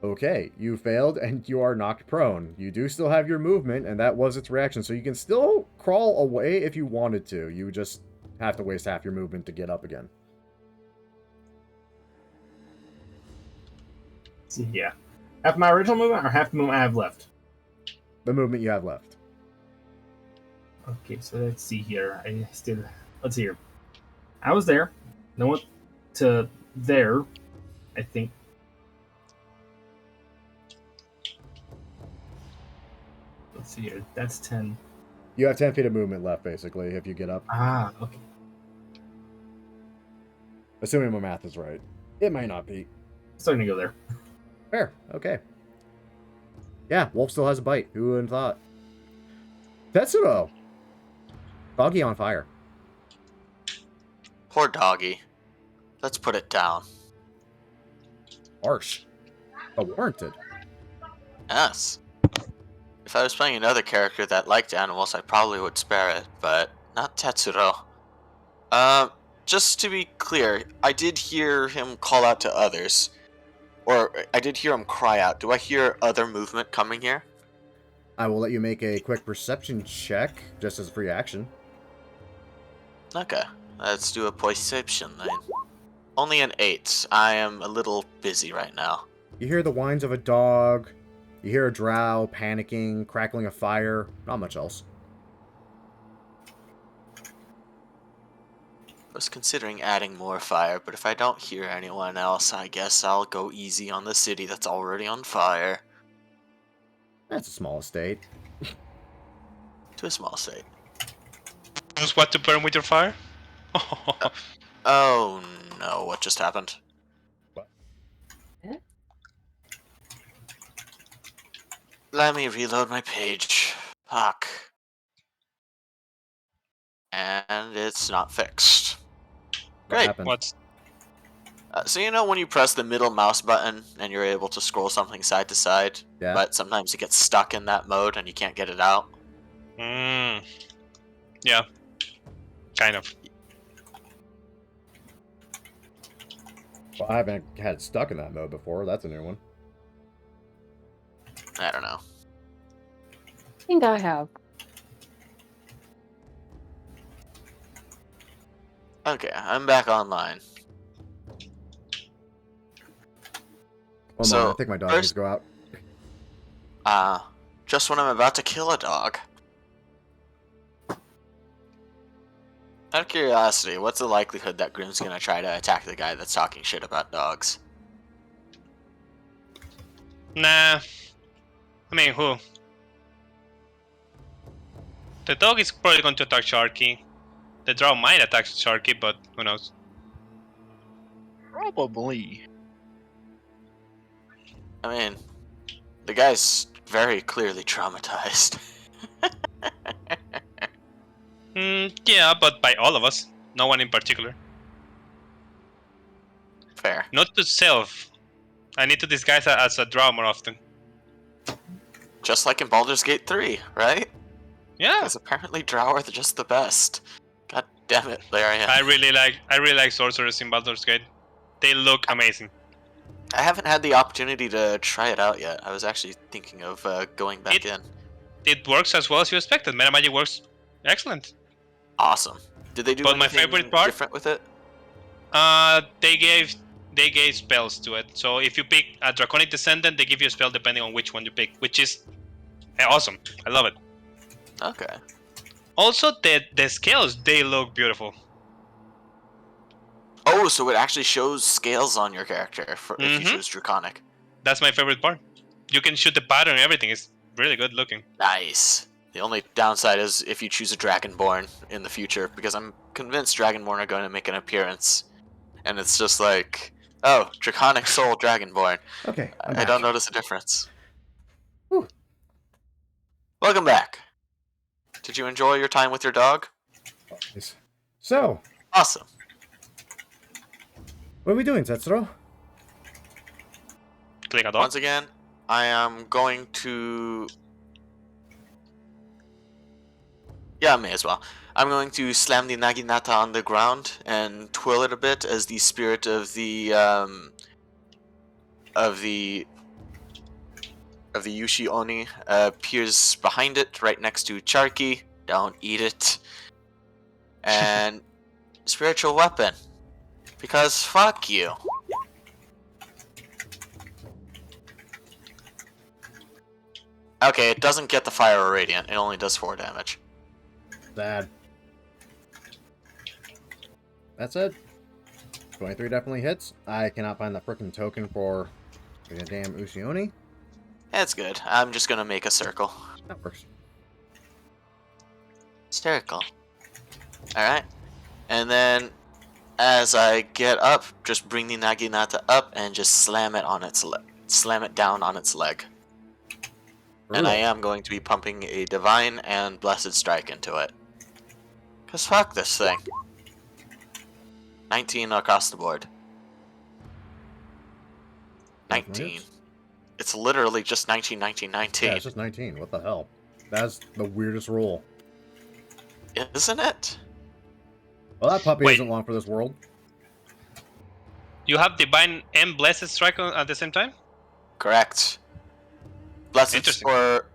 Okay, you failed and you are knocked prone. You do still have your movement, and that was its reaction, so you can still crawl away if you wanted to. You just have to waste half your movement to get up again. So, yeah. Half my original movement or half the movement I have left? The movement you have left. Okay, so let's see here. Let's see here. I was there. No one to there, I think. Let's see here. That's 10. You have 10 feet of movement left, basically, if you get up. Ah, okay. Assuming my math is right. It might not be. Still gonna go there. Fair. Okay. Yeah, wolf still has a bite. Who would have thought? Tetsuo! Doggy on fire. Poor doggy. Let's put it down. Harsh. But warranted. Yes. If I was playing another character that liked animals, I probably would spare it, but not Tetsuro. Just to be clear, I did hear him call out to others. Or, I did hear him cry out. Do I hear other movement coming here? I will let you make a quick perception check, just as a free action. Okay, let's do a perception then. Only an 8. I am a little busy right now. You hear the whines of a dog. You hear a drow panicking, crackling a fire. Not much else. I was considering adding more fire, but if I don't hear anyone else, I guess I'll go easy on the city that's already on fire. That's a small estate. To a small state. Choose what to burn with your fire? Oh no, what just happened? Let me reload my page. Fuck. And it's not fixed. What Great. happened? What's So you know when you press the middle mouse button and you're able to scroll something side to side, Yeah. but sometimes it gets stuck in that mode and you can't get it out? Yeah. Kind of. Well, I haven't had it stuck in that mode before. That's a new one. I don't know. I think I have. Okay, I'm back online. One So, moment, I think my dog needs first- to go out. Just when I'm about to kill a dog. Out of curiosity, what's the likelihood that Grim's gonna try to attack the guy that's talking shit about dogs? Nah. I mean, who? The dog is probably going to attack Sharky. The drow might attack Sharky, but who knows? Probably. I mean, the guy's very clearly traumatized. Yeah, but by all of us. No one in particular. Fair. Not to self. I need to disguise as a drow more often. Just like in Baldur's Gate 3, right? Yeah. Because apparently drow are just the best. God damn it, there I am. I really like sorcerers in Baldur's Gate. They look amazing. I haven't had the opportunity to try it out yet. I was actually thinking of going back in. It works as well as you expected. Meta magic works excellent. Awesome. Did they do But my anything favorite part- different with it? They gave spells to it. So if you pick a draconic descendant, they give you a spell depending on which one you pick, which is awesome. I love it. Okay. Also, the scales, they look beautiful. Oh, so it actually shows scales on your character for if you Mhm. choose Draconic. That's my favorite part. You can shoot the pattern and everything. It's really good looking. Nice. The only downside is if you choose a Dragonborn in the future, because I'm convinced Dragonborn are going to make an appearance. And it's just like, oh, Draconic Soul Dragonborn. Okay, I'm I back. don't notice a difference. Whew. Welcome back. Did you enjoy your time with your dog? Nice. So, Awesome. what are we doing, Tetsuro? Click a dog. Once again, I am going to... Yeah, I may as well. I'm going to slam the Naginata on the ground and twirl it a bit as the spirit of the Yushi Oni appears behind it, right next to Charky. Don't eat it. And spiritual weapon, because fuck you. Okay, it doesn't get the fire or radiant. It only does 4 damage. Sad. That's it. 23 definitely hits. I cannot find the frickin' token for the damn Ushioni. That's good. I'm just gonna make a circle. That works. Circle. Alright. And then, as I get up, just bring the Naginata up and just slam it on its slam it down on its leg. And I am going to be pumping a Divine and Blessed Strike into it. Cause fuck this thing. 19 across the board. 19. It's literally just 19, 19, 19. Yeah, it's just 19. What the hell? That's the weirdest roll. Isn't it? Well, that puppy Wait. isn't long for this world. You have divine and blessed strike at the same time. Correct. Blessed Interesting. or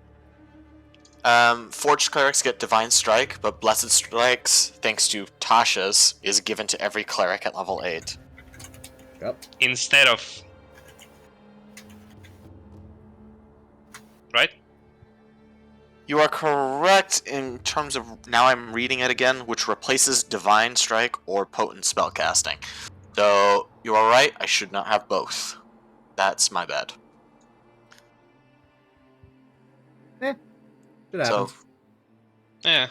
Forged clerics get Divine Strike, but Blessed Strikes, thanks to Tasha's, is given to every cleric at level 8. Yep. Instead of. Right? You are correct in terms of, now I'm reading it again, which replaces Divine Strike or Potent Spellcasting. So, you are right, I should not have both. That's my bad. It So, happens. Yeah.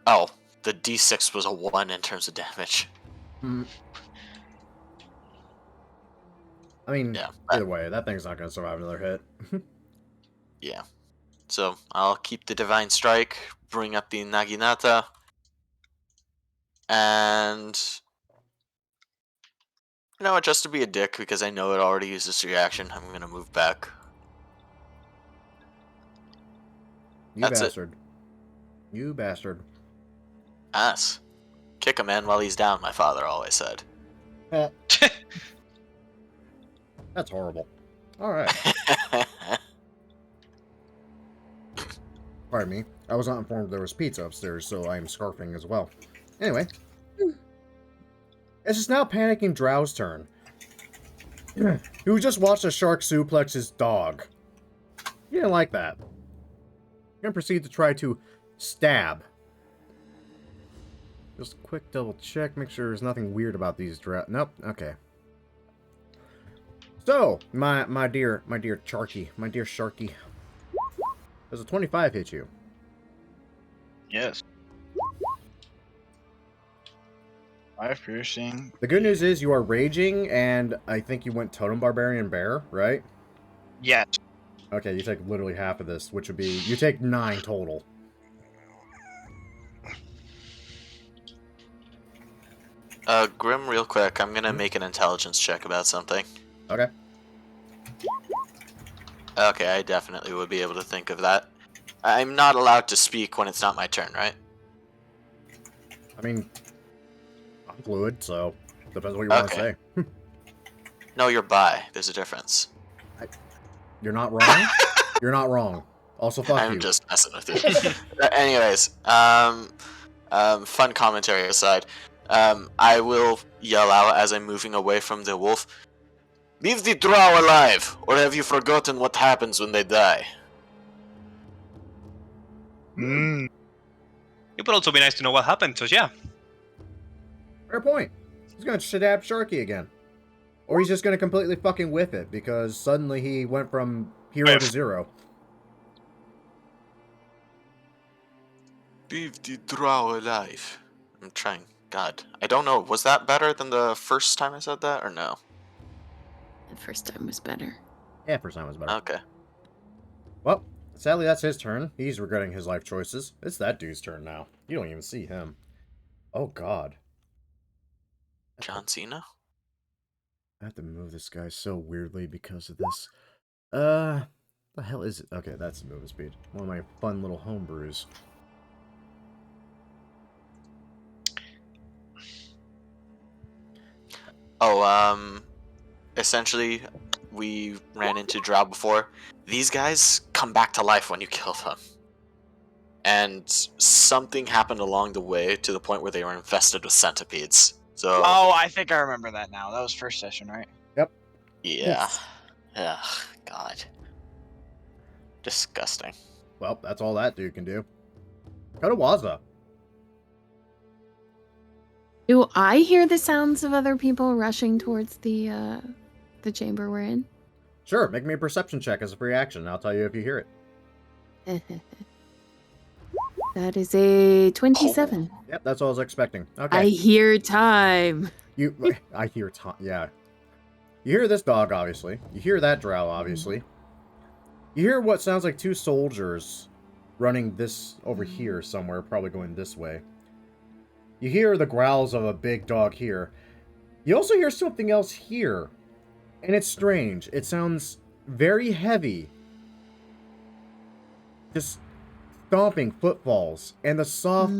oh, the D6 was a 1 in terms of damage. Hmm. I mean, Yeah. either way, that thing's not going to survive another hit. Yeah. So, I'll keep the Divine Strike, bring up the Naginata, and... You know what, just to be a dick, because I know it already used this reaction, I'm gonna move back. You That's it. bastard. You bastard. Ass. Kick a man while he's down, my father always said. That's horrible. Alright. Pardon me. I was not informed there was pizza upstairs, so I am scarfing as well. Anyway. It's just now panicking Drow's turn. who just watched a shark suplex his dog. He didn't like that. I'm gonna proceed to try to stab. Just a quick double check, make sure there's nothing weird about these Nope, okay. So, my dear Sharky, my dear Sharky. Does a 25 hit you? Yes. 5 piercing. The good news is you are raging, and I think you went Totem Barbarian Bear, right? Yes. Okay, you take literally half of this, which would be... You take 9 total. Grim, real quick, I'm gonna make an intelligence check about something. Okay. Okay, I definitely would be able to think of that. I'm not allowed to speak when it's not my turn, right? I mean... I'm fluid, so... Depends what you want to Okay. say. No, you're bi. There's a difference. You're not wrong. You're not wrong. Also, fuck you. I'm just messing with you. Anyways, fun commentary aside, I will yell out as I'm moving away from the wolf. Leave the drow alive, or have you forgotten what happens when they die? It would also be nice to know what happened, so yeah. Fair point. He's gonna stab Sharky again. Or he's just gonna completely fucking whiff it, because suddenly he went from hero to 0. Leave the drow alive. I'm trying. God, I don't know. Was that better than the first time I said that, or no? The first time was better. Yeah, first time was better. Okay. Well, sadly that's his turn. He's regretting his life choices. It's that dude's turn now. You don't even see him. Oh god. John Cena? I have to move this guy so weirdly because of this. The hell is it? Okay, that's the movement speed. One of my fun little homebrews. Oh, essentially, we ran into drow before. These guys come back to life when you kill them. And something happened along the way to the point where they were infested with centipedes. So, Oh, I think I remember that now. That was first session, right? Yep. yeah. Ugh, God. Disgusting. Well, that's all that dude can do. Katawaza. Do I hear the sounds of other people rushing towards the chamber we're in? Sure, make me a perception check as a free action. I'll tell you if you hear it. That is a 27. Yep, that's what I was expecting. Okay. I hear time. I hear yeah. You hear this dog, obviously. You hear that drow, obviously. You hear what sounds like 2 soldiers running this over here somewhere, probably going this way. You hear the growls of a big dog here. You also hear something else here. And it's strange. It sounds very heavy. Just stomping footfalls. And the soft,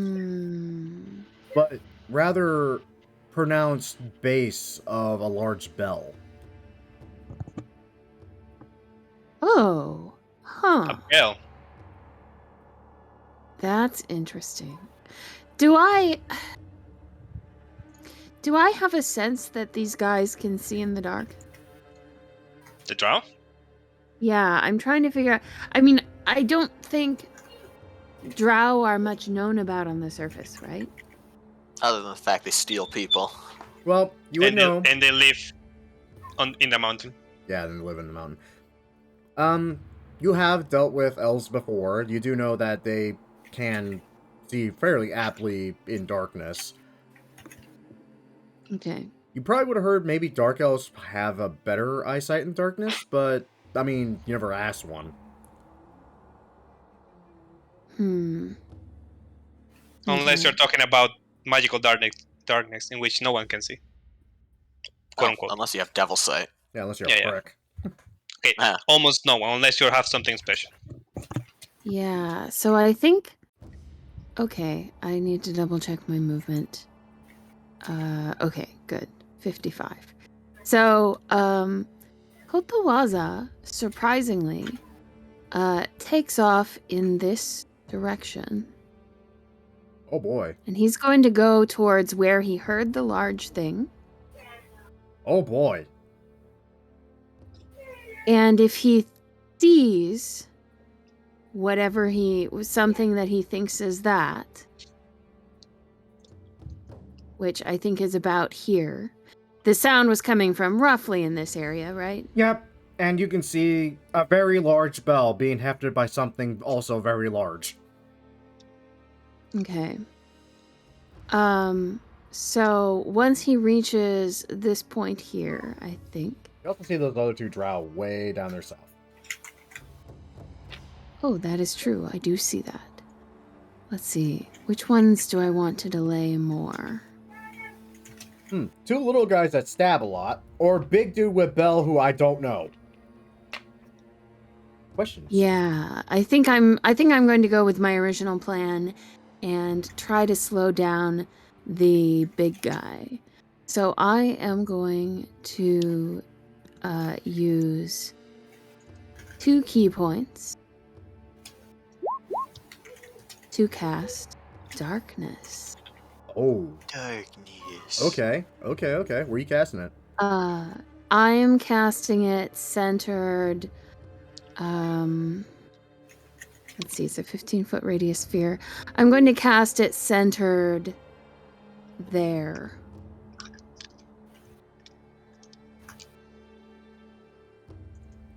but rather pronounced bass of a large bell. Oh. Huh. A bell. That's interesting. Do I have a sense that these guys can see in the dark? The drow? Yeah, I'm trying to figure out. I mean, I don't think drow are much known about on the surface, right? Other than the fact they steal people. Well, you would know. And they live in the mountain. Yeah, they live in the mountain. You have dealt with elves before. You do know that they can see fairly aptly in darkness. Okay. You probably would have heard maybe dark elves have a better eyesight in darkness, but, I mean, you never asked one. Unless you're talking about magical darkness in which no one can see. Quote unquote. Unless you have devil sight. Yeah, unless you're a prick. Okay, almost no one, unless you have something special. Yeah, so I think... Okay, I need to double check my movement. Okay, good. 55. So, Kotawaza, surprisingly, takes off in this direction. Oh boy. And he's going to go towards where he heard the large thing. Oh boy. And if he sees something that he thinks is that, which I think is about here. The sound was coming from roughly in this area, right? Yep. And you can see a very large bell being hefted by something also very large. Okay. So once he reaches this point here, I think. You also see those other two drow way down their south. Oh, that is true. I do see that. Let's see. Which ones do I want to delay more? Two little guys that stab a lot, or big dude with bell who I don't know. Questions? Yeah, I think I'm going to go with my original plan and try to slow down the big guy. So I am going to use 2 key points to cast darkness. Oh. Darkness. Okay. Where are you casting it? I am casting it centered. Let's see, it's a 15-foot radius sphere. I'm going to cast it centered there.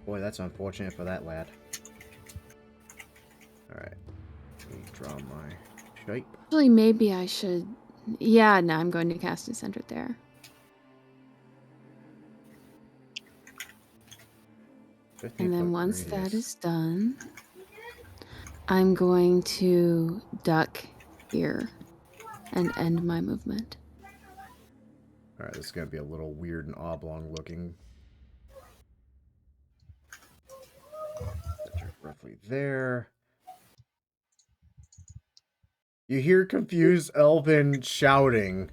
Boy, that's unfortunate for that lad. Alright. Let me draw my shape. Actually, maybe I should. Yeah, no, I'm going to cast it centered there. And then once that is done, I'm going to duck here and end my movement. Alright, this is going to be a little weird and oblong looking. Roughly there. You hear confused elven shouting.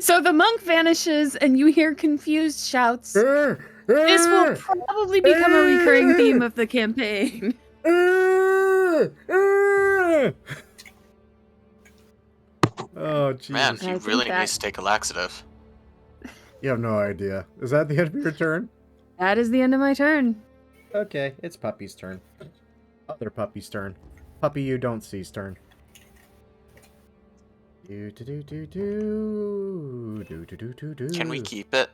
So the monk vanishes and you hear confused shouts. This will probably become a recurring theme of the campaign. Oh, Jesus. Man, I you think really that- need to take a laxative. You have no idea. Is that the end of your turn? That is the end of my turn. Okay, it's Puppy's turn. Other Puppy's turn. Puppy you don't see's turn. Do. Can we keep it?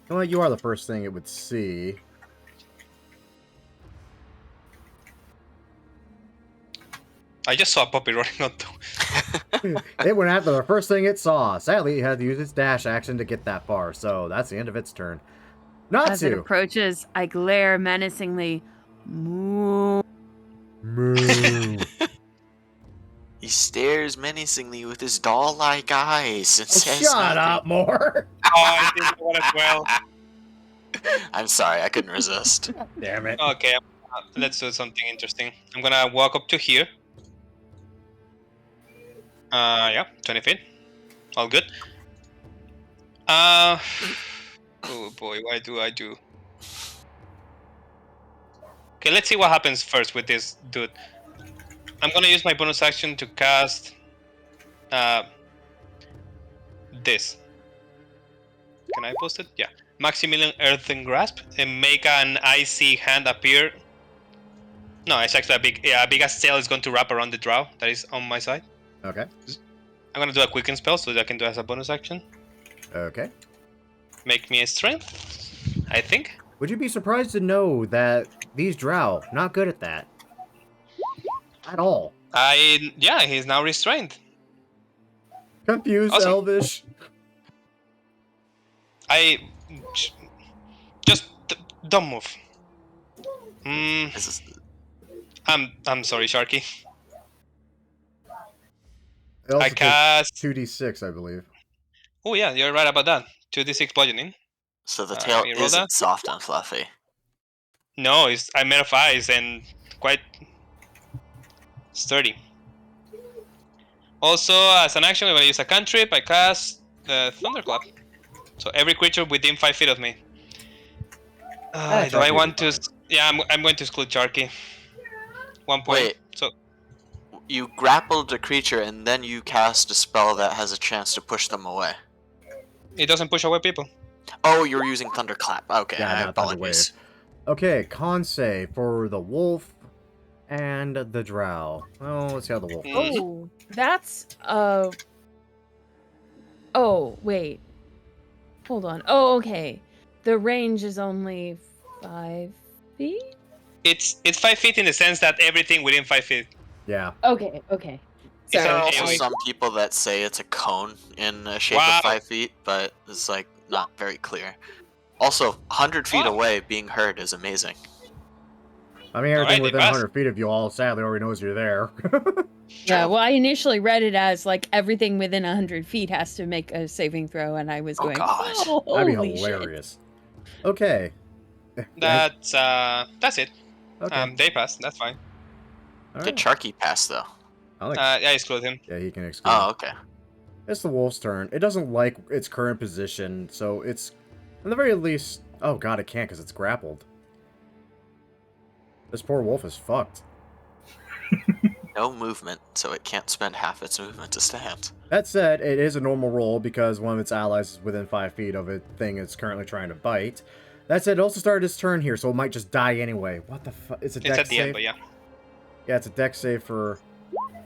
Well, you are the first thing it would see. I just saw a puppy running on. It went after the first thing it saw. Sadly, it had to use its dash action to get that far, so that's the end of its turn. As it Natsu! approaches, I glare menacingly. Moo. Moo. He stares menacingly with his doll-like eyes and says Shut nothing. up, more! Oh, I did one as well. I'm sorry, I couldn't resist. Damn it. Okay, let's do something interesting. I'm gonna walk up to here. Yeah, 20 feet. All good. Oh boy, what do I do? Okay, let's see what happens first with this dude. I'm gonna use my bonus action to cast this. Can I post it? Yeah. Maximilian Earthen Grasp and make an icy hand appear. No, it's actually a big ass tail is going to wrap around the drow that is on my side. Okay. I'm gonna do a quicken spell so that I can do it as a bonus action. Okay. Make me a strength, I think. Would you be surprised to know that these drow, not good at that? At all. Yeah, he's now restrained. Confused, Awesome. elvish. Just don't move. This is- I'm sorry, Sharky. It also I cast. 2d6, I believe. Oh yeah, you're right about that. 2d6 bludgeoning. So the Let tail me roll isn't that. soft and fluffy. No, it's I'm made of ice and quite sturdy. Also, as an action, I'm gonna use a cantrip. I cast the Thunderclap. So every creature within 5 feet of me. Do I Sharky want will to? be Yeah, I'm going to exclude Sharky. 1 point. Wait. So You grappled a creature and then you cast a spell that has a chance to push them away. It doesn't push away people. Oh, you're using Thunderclap. Okay, Yeah, I not Thunder Wave. apologize. Okay, con save for the wolf and the drow. Well, let's see how the wolf goes. Oh, that's Oh, wait. Hold on. Oh, okay. The range is only 5 feet? It's 5 feet in the sense that everything within 5 feet. Yeah. Okay. It's There are an also AoE. some people that say it's a cone in a shape Wow. of 5 feet, but it's like not very clear. Also, 100 feet Wow. away, being heard is amazing. I mean, everything Alright, within they pass. 100 feet of you all sadly already knows you're there. Yeah, True. well, I initially read it as like everything within 100 feet has to make a saving throw, and I was Oh, going, God. oh, That'd be holy shit. hilarious. Okay. That's it. Okay. They pass. That's fine. All Did right. Sharky pass, though? I like. Yeah, exclude him. Yeah, he can exclude. Oh, okay. It's the wolf's turn. It doesn't like its current position, so it's, at the very least. Oh god, it can't because it's grappled. This poor wolf is fucked. No movement, so it can't spend half its movement to stand. That said, it is a normal roll because one of its allies is within 5 feet of a thing it's currently trying to bite. That said, it also started its turn here, so it might just die anyway. What the fuck? It's a It's dex at the save? end, but yeah. Yeah, it's a dex save for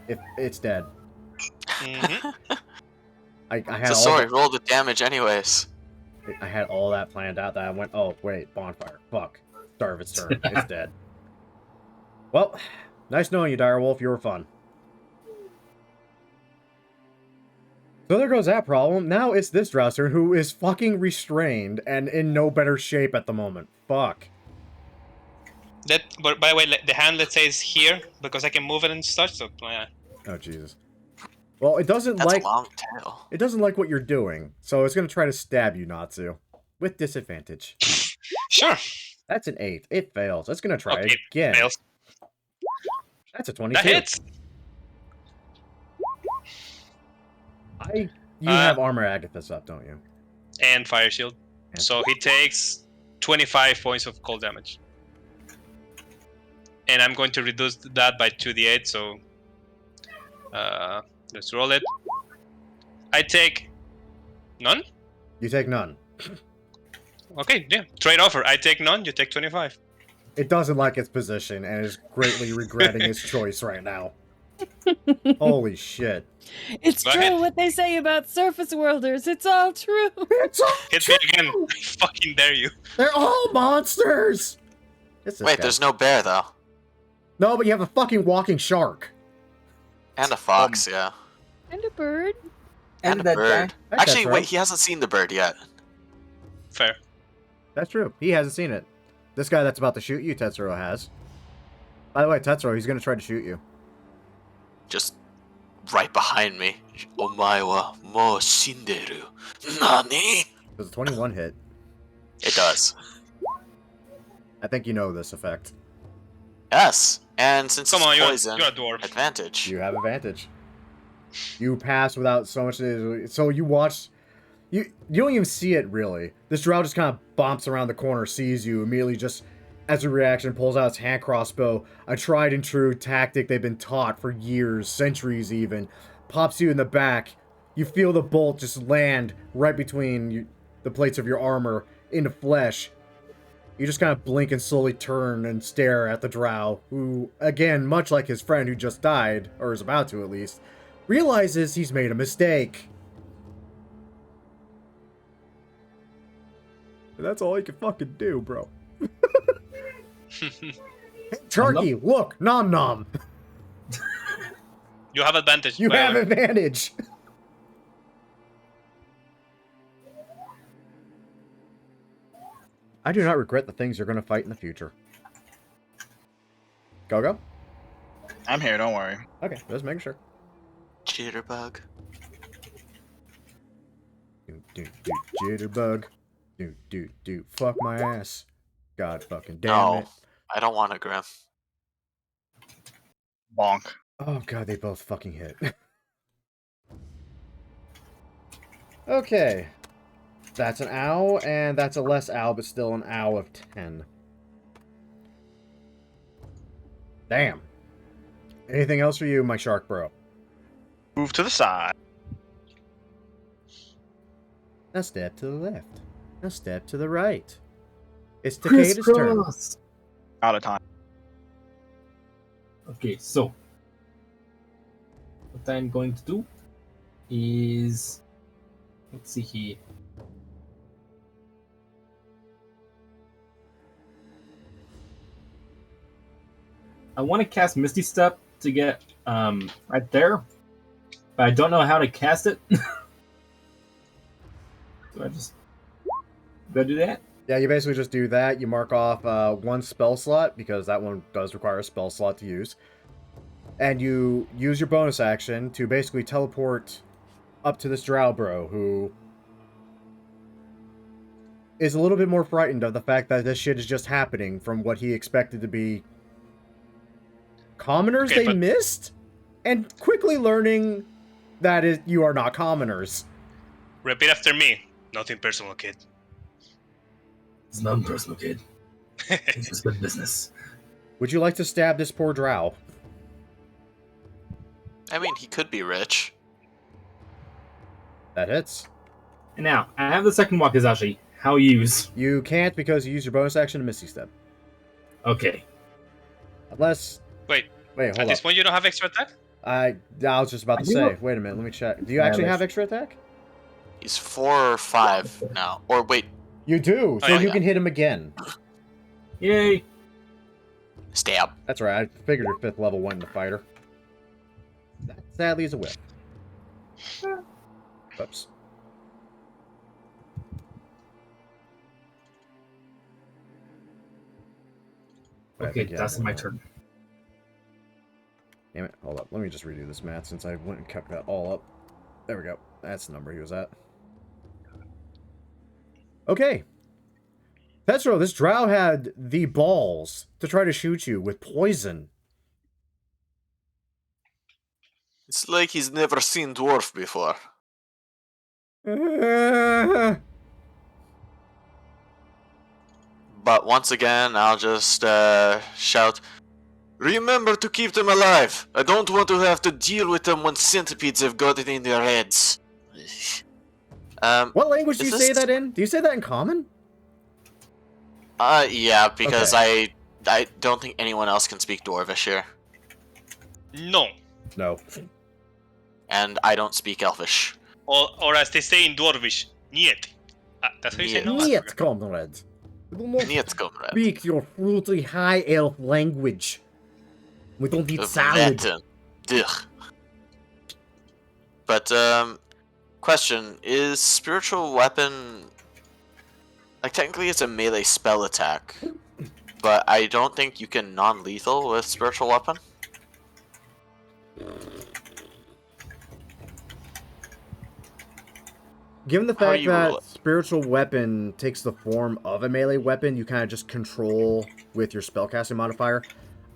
if it's dead. Mhm. I had So all sorry, roll the damage anyways. I had all that planned out that I went, oh, wait, bonfire. Fuck. Start of its turn. It's dead. Well, nice knowing you, Direwolf. You were fun. So there goes that problem. Now it's this Drouser who is fucking restrained and in no better shape at the moment. Fuck. But by the way, the hand, let's say, is here because I can move it and such. So yeah. Oh, Jesus. Well, it doesn't That's like... a long tail. It doesn't like what you're doing, so it's going to try to stab you, Natsu. With disadvantage. Sure. That's an 8. It fails. It's going to try Okay, again. fails. That's a 22. That hits. You have Armor Agathis up, don't you? And fire shield. And- So he takes 25 points of cold damage. And I'm going to reduce that by 2d8, so let's roll it. I take none? You take none. Okay, yeah. Trade offer. I take none, you take 25. It doesn't like its position and is greatly regretting its choice right now. Holy shit. It's Go true ahead. what they say about surface worlders. It's all true. It's all Hit me again. I fucking dare you. They're all monsters! It's this Wait, guy. there's no bear, though. No, but you have a fucking walking shark. And a fox, yeah. And a bird. And a that bird. guy. Actually, That's wait, right. he hasn't seen the bird yet. Fair. That's true. He hasn't seen it. This guy that's about to shoot you, Tetsuro, has. By the way, Tetsuro, he's gonna try to shoot you. Just right behind me. Omae wa mou shinderu. Nani? Does a 21 hit? It does. I think you know this effect. Yes. And since Come on, it's you're poison, a dwarf. advantage. You have advantage. You pass without so much... So you watch... You don't even see it, really. This drow just kind of bumps around the corner, sees you, immediately just, as a reaction, pulls out its hand crossbow, a tried and true tactic they've been taught for years, centuries even, pops you in the back. You feel the bolt just land right between the plates of your armor into flesh. You just kind of blink and slowly turn and stare at the drow, who, again, much like his friend who just died, or is about to at least, realizes he's made a mistake. That's all he can fucking do, bro. Charky, look, nom nom. You have advantage. You by the have way. advantage. I do not regret the things you're going to fight in the future. Go. I'm here, don't worry. Okay, just making sure. Jitterbug. Do, jitterbug. Do, fuck my ass. God fucking damn No, it. I don't want a Grim. Bonk. Oh god, they both fucking hit. Okay. That's an owl, and that's a less owl, but still an owl of 10. Damn. Anything else for you, my shark bro? Move to the side. Now step to the left. Now step to the right. It's Takeda's turn. Crisscross. Out of time. Okay, so what I'm going to do is, let's see here. I want to cast Misty Step to get right there, but I don't know how to cast it. So I just gotta do that. Yeah, you basically just do that. You mark off one spell slot, because that one does require a spell slot to use. And you use your bonus action to basically teleport up to this drow bro, who is a little bit more frightened of the fact that this shit is just happening from what he expected to be commoners Okay, they but- missed, and quickly learning that you are not commoners. Repeat after me. Nothing personal, kid. It's non-personal, kid. It's just good business. Would you like to stab this poor drow? I mean, he could be rich. That hits. And now, I have the second Wakizashi. How use? You can't, because you use your bonus action to Misty Step. Okay. Unless... Wait, Wait, at hold this up. point you don't have extra attack? I was just about to I do say. not- Wait a minute, let me check. Do you Yeah, actually that's- have extra attack? He's 4 or 5 now. Or wait, You do, so Oh, you yeah. can hit him again. Yay! stab. That's right, I figured your 5th level one in the fighter. That sadly is a whip. Oops. Wait, I Okay, think you have that's more my than that. turn. Damn it, hold up. Let me just redo this math since I went and cut that all up. There we go. That's the number he was at. Okay. Petro, this drow had the balls to try to shoot you with poison. It's like he's never seen dwarf before. But once again, I'll just shout, "Remember to keep them alive! I don't want to have to deal with them when centipedes have got it in their heads." What language do Is you say this- that in? Do you say that in common? Yeah, because Okay. I don't think anyone else can speak Dwarvish here. No. No. And I don't speak Elvish. Or as they say in Dwarvish, niet. That's how you say no? I Niet, forgot. comrade. We do not Niet, comrade. speak your fruity high elf language. We don't eat salad. Vetten. Ugh. But, question, is spiritual weapon... Like, technically it's a melee spell attack. But I don't think you can non-lethal with spiritual weapon. Given the How do fact you rule that it? spiritual weapon takes the form of a melee weapon, you kind of just control with your spellcasting modifier,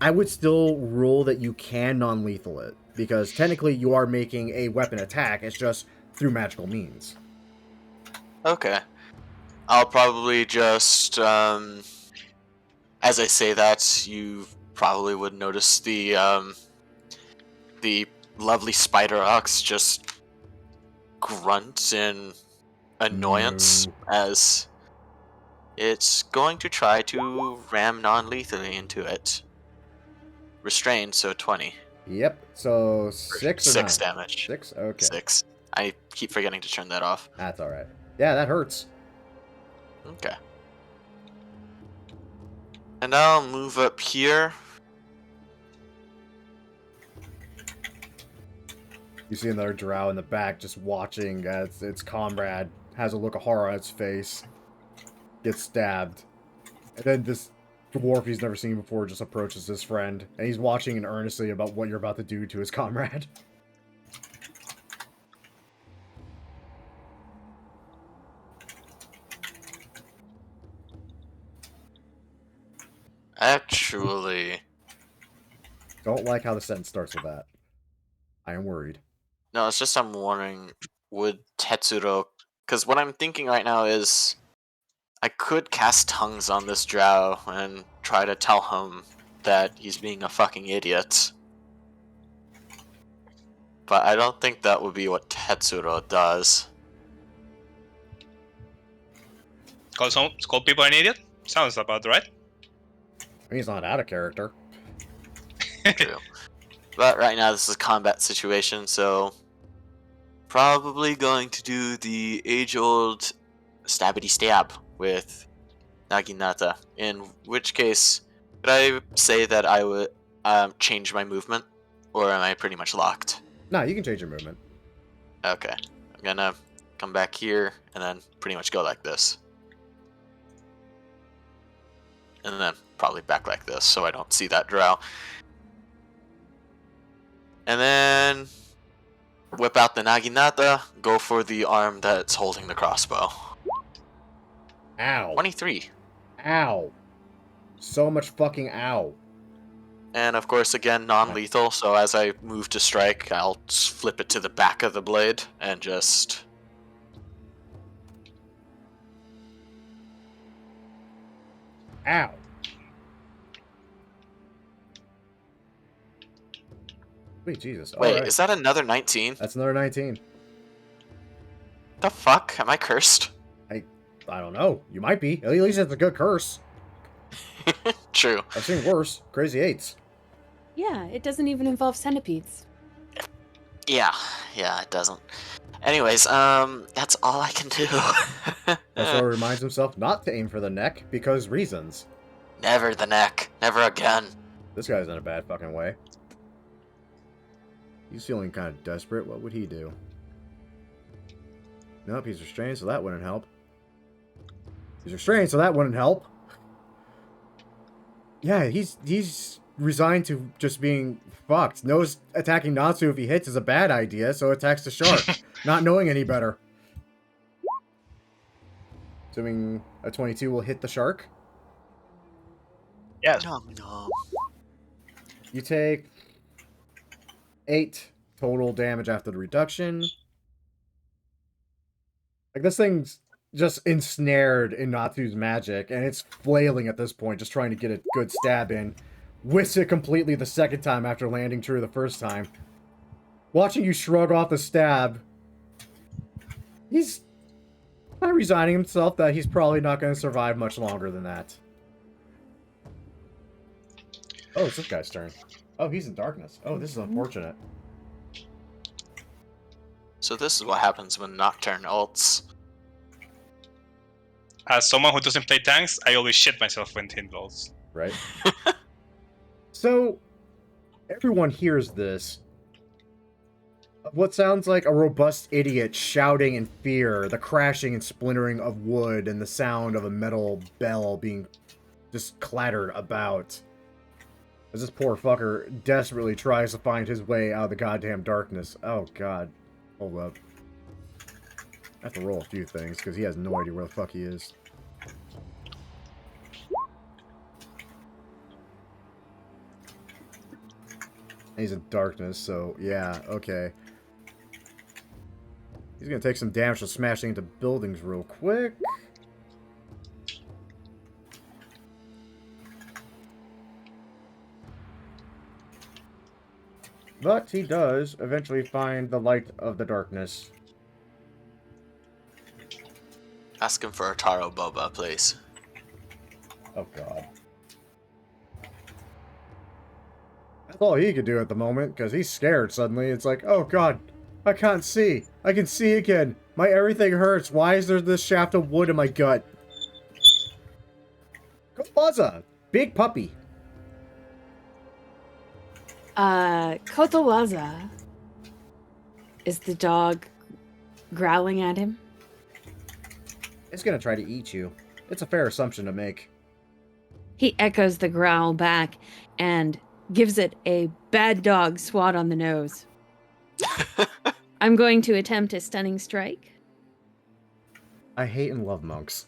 I would still rule that you can non-lethal it. Because technically you are making a weapon attack, it's just through magical means. Okay. I'll probably just, as I say that, you probably would notice the lovely spider ox just grunt in annoyance as it's going to try to ram non-lethally into it. Restrained, so 20. Yep, so 6 or 6 9? damage. 6? Okay. 6. I keep forgetting to turn that off. That's alright. Yeah, that hurts. Okay. And I'll move up here. You see another drow in the back just watching as its comrade has a look of horror on its face, gets stabbed. And then this dwarf he's never seen before just approaches his friend, and he's watching in earnestly about what you're about to do to his comrade. Actually, Don't like how the sentence starts with that. I am worried. no, it's just I'm wondering, would Tetsuro... Because what I'm thinking right now is, I could cast tongues on this drow and try to tell him that he's being a fucking idiot. but I don't think that would be what Tetsuro does. Call people an idiot? Sounds about right. I mean, he's not out of character. True. But right now this is a combat situation, so probably going to do the age-old stabbity stab with Naginata. In which case, could I say that I would change my movement, or am I pretty much locked? No, you can change your movement. Okay, I'm gonna come back here and then pretty much go like this. And then probably back like this so I don't see that drow. And then whip out the Naginata, go for the arm that's holding the crossbow. Ow. 23. Ow. So much fucking ow. And of course, again, non-lethal, so as I move to strike, I'll just flip it to the back of the blade and just... Ow. Wait, Jesus. Wait, Alright. is that another 19? That's another 19. The fuck? Am I cursed? I don't know. You might be. At least it's a good curse. True. I've seen worse. Crazy 8s. Yeah, it doesn't even involve centipedes. Yeah, it doesn't. Anyways, that's all I can do. Also reminds himself not to aim for the neck because reasons. Never the neck. Never again. This guy's in a bad fucking way. He's feeling kind of desperate. What would he do? Nope, he's restrained, so that wouldn't help. He's restrained, so that wouldn't help. Yeah, he's resigned to just being fucked. Knows attacking Natsu if he hits is a bad idea, so attacks the shark, not knowing any better. Assuming a 22 will hit the shark. Yes. No. You take 8 total damage after the reduction. Like, this thing's just ensnared in Natsu's magic, and it's flailing at this point, just trying to get a good stab in. Whisks it completely the second time after landing true the first time. Watching you shrug off the stab, he's kind of resigning himself that he's probably not going to survive much longer than that. Oh, it's this guy's turn. Oh, he's in darkness. Oh, this is unfortunate. So this is what happens when Nocturne ults. As someone who doesn't play tanks, I always shit myself when Tin rolls. Right? So, everyone hears this. What sounds like a robust idiot shouting in fear, the crashing and splintering of wood, and the sound of a metal bell being just clattered about. As this poor fucker desperately tries to find his way out of the goddamn darkness. Oh god. Hold up. I have to roll a few things, because he has no idea where the fuck he is. He's in darkness, so yeah, okay. He's gonna take some damage from smashing into buildings real quick. But he does eventually find the light of the darkness. Ask him for a Taro Boba, please. Oh god. That's all he could do at the moment, because he's scared suddenly. It's like, oh god, I can't see. I can see again. My everything hurts. Why is there this shaft of wood in my gut? Kowaza, big puppy. Kotowaza. Is the dog growling at him? It's gonna try to eat you. It's a fair assumption to make. He echoes the growl back and gives it a bad dog swat on the nose. I'm going to attempt a stunning strike. I hate and love monks.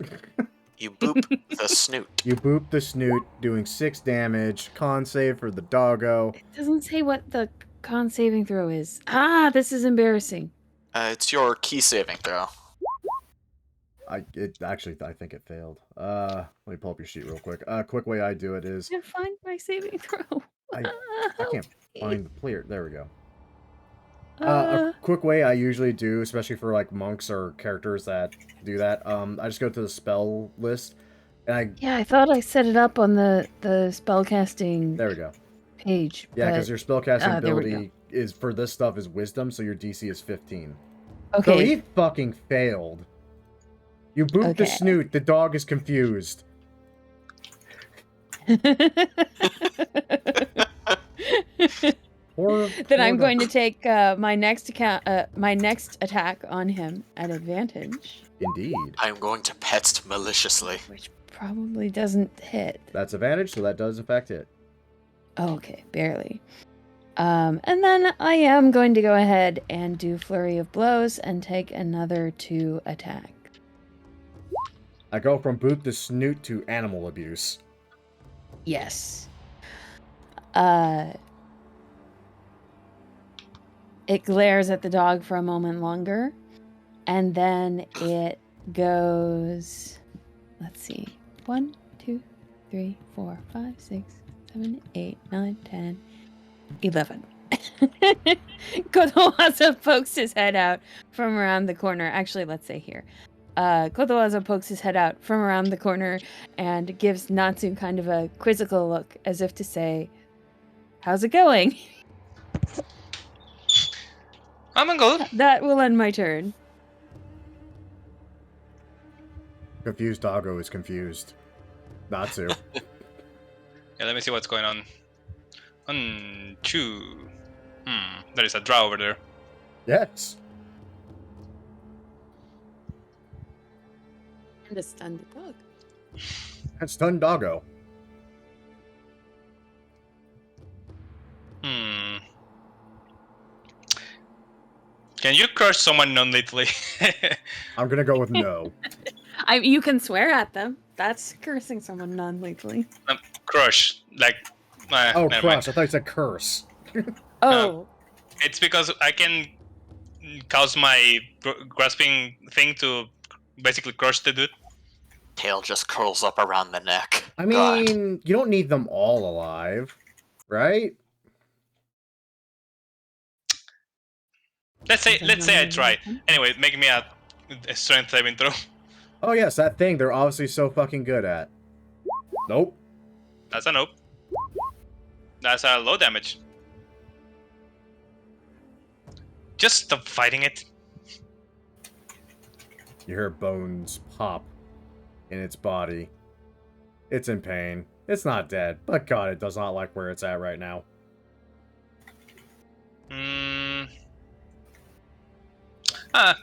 You boop the snoot. You boop the snoot, doing 6 damage. Con save for the doggo. It doesn't say what the con saving throw is. Ah, this is embarrassing. It's your key saving throw. I think it failed. Let me pull up your sheet real quick. Quick way I do it is I can't find my saving throw. I can't find the player. There we go. A quick way I usually do, especially for like monks or characters that do that, I just go to the spell list, and Yeah, I thought I set it up on the spellcasting there we go. page. Yeah, because your spellcasting there we go. ability is for this stuff is wisdom, so your DC is 15. Okay. So he fucking failed. You booped the Okay. snoot. The dog is confused. Then I'm going to take my next attack on him at advantage, Indeed. I'm going to pet maliciously. which probably doesn't hit. That's advantage, so that does affect it. Oh, okay, barely. And then I am going to go ahead and do Flurry of Blows and take another 2 attack. I go from boop the snoot to animal abuse. Yes. It glares at the dog for a moment longer, and then it goes, let's see, 1, 2, 3, 4, 5, 6, 7, 8, 9, 10, 11. Kotowaza pokes his head out from around the corner. Actually, let's say here. Kotowaza pokes his head out from around the corner and gives Natsu kind of a quizzical look, as if to say, "How's it going?" I'm good. That will end my turn. Confused doggo is confused. Natsu. Yeah, let me see what's going on. 1, 2. There is a drow over there. Yes. And a stunned dog. And stunned doggo. Can you crush someone non-lethally? I'm gonna go with no. You can swear at them. That's cursing someone non-lethally. Crush, like. Oh, never crush. mind. I thought you said curse. Oh. It's because I can cause my grasping thing to basically crush the dude. Tail just curls up around the neck. I God. mean, you don't need them all alive, right? Let's say I try. Anyway, make me a strength saving throw. Oh yes, that thing they're obviously so fucking good at. Nope. That's a nope. That's a low damage. Just stop fighting it. You hear bones pop in its body. It's in pain. It's not dead, but God, it does not like where it's at right now.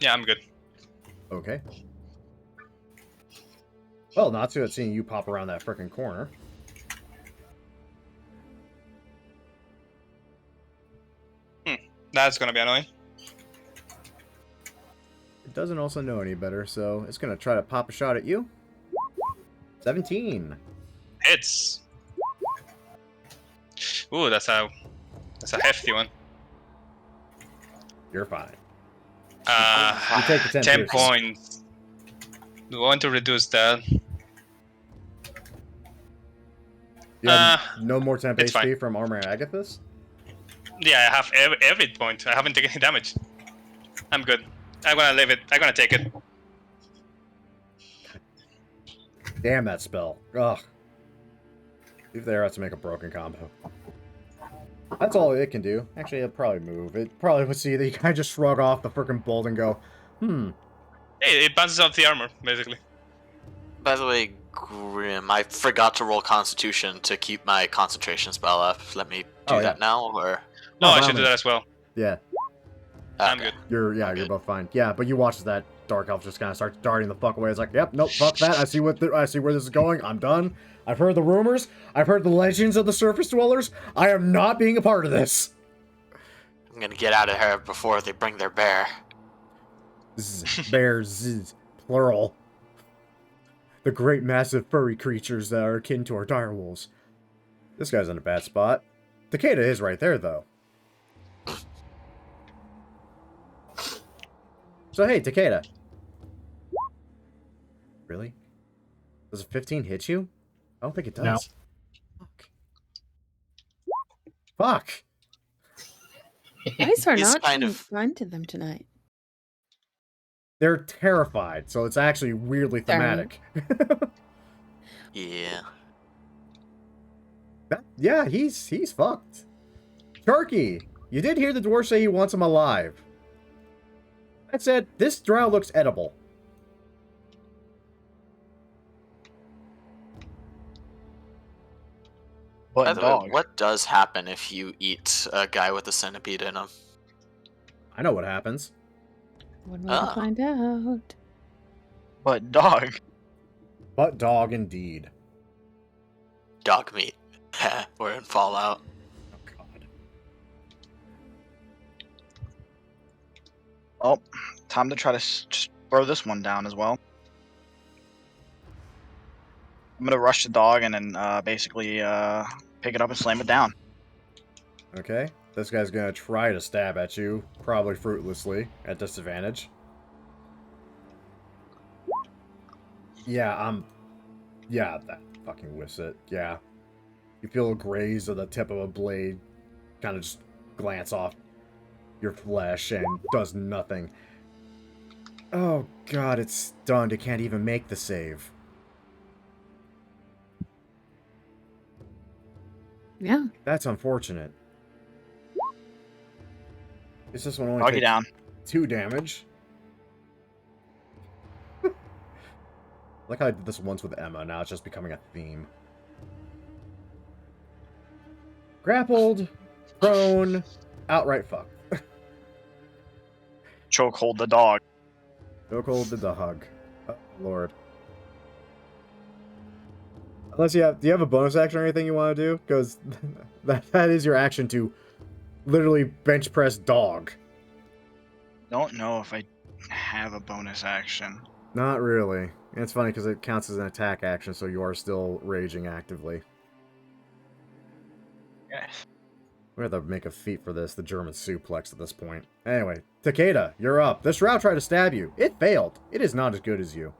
Yeah, I'm good. Okay. Well, Natsu had seen you pop around that frickin' corner. That's gonna be annoying. It doesn't also know any better, so it's gonna try to pop a shot at you. 17. Hits. Ooh, that's a hefty one. You're fine. You take the 10 10 pierces. points. We want to reduce that. You have no more temp it's HP fine. from Armor Agathis? Yeah, I have every point. I haven't taken any damage. I'm good. I'm gonna leave it. I'm gonna take it. Damn that spell. Ugh. Leave there has to make a broken combo. That's all it can do. Actually, it'll probably move. It probably would see that you kind of just shrug off the frickin' bolt and go, Hey, it bounces off the armor, basically. By the way, Grim, I forgot to roll Constitution to keep my concentration spell up. Let me do that now, or? No, I by should do all that as well. Yeah. I'm Okay. good. You're both fine. Yeah, but you watch as that dark elf just kind of starts darting the fuck away. It's like, yep, nope, fuck that. I see where this is going. I'm done. I've heard the rumors. I've heard the legends of the surface dwellers. I am not being a part of this. I'm gonna get out of here before they bring their bear. Bears, plural. The great massive furry creatures that are akin to our direwolves. This guy's in a bad spot. Takeda is right there, though. So hey, Takeda. Really? Does a 15 hit you? I don't think it does. No. Fuck. Mice are He's not kind being of- kind to them tonight. They're terrified, so it's actually weirdly Sorry. thematic. Yeah. Yeah, he's fucked. Sharky, you did hear the dwarf say he wants him alive. That said, this drow looks edible. But By the way, dog. what does happen if you eat a guy with a centipede in him? I know what happens. One way Ah. to find out. But dog. But dog indeed. Dog meat. We're in Fallout. Oh god. Oh, time to try to just throw this one down as well. I'm gonna rush the dog and then basically pick it up and slam it down. Okay. This guy's gonna try to stab at you, probably fruitlessly, at disadvantage. Yeah, yeah, that fucking whiffs it. Yeah. You feel a graze of the tip of a blade kind of just glance off your flesh and does nothing. Oh god, it's stunned. It can't even make the save. Yeah. That's unfortunate. Is this one only Doggy takes down. 2 damage? Like how I did this once with Emma, now it's just becoming a theme. Grappled, prone, outright fuck. Chokehold the dog. Chokehold the dog. Oh, Lord. Unless do you have a bonus action or anything you want to do? Because that is your action to literally bench press dog. Don't know if I have a bonus action. Not really. And it's funny because it counts as an attack action, so you are still raging actively. Yes. We have to make a feat for this, the German suplex at this point. Anyway, Takeda, you're up. This route tried to stab you. It failed. It is not as good as you.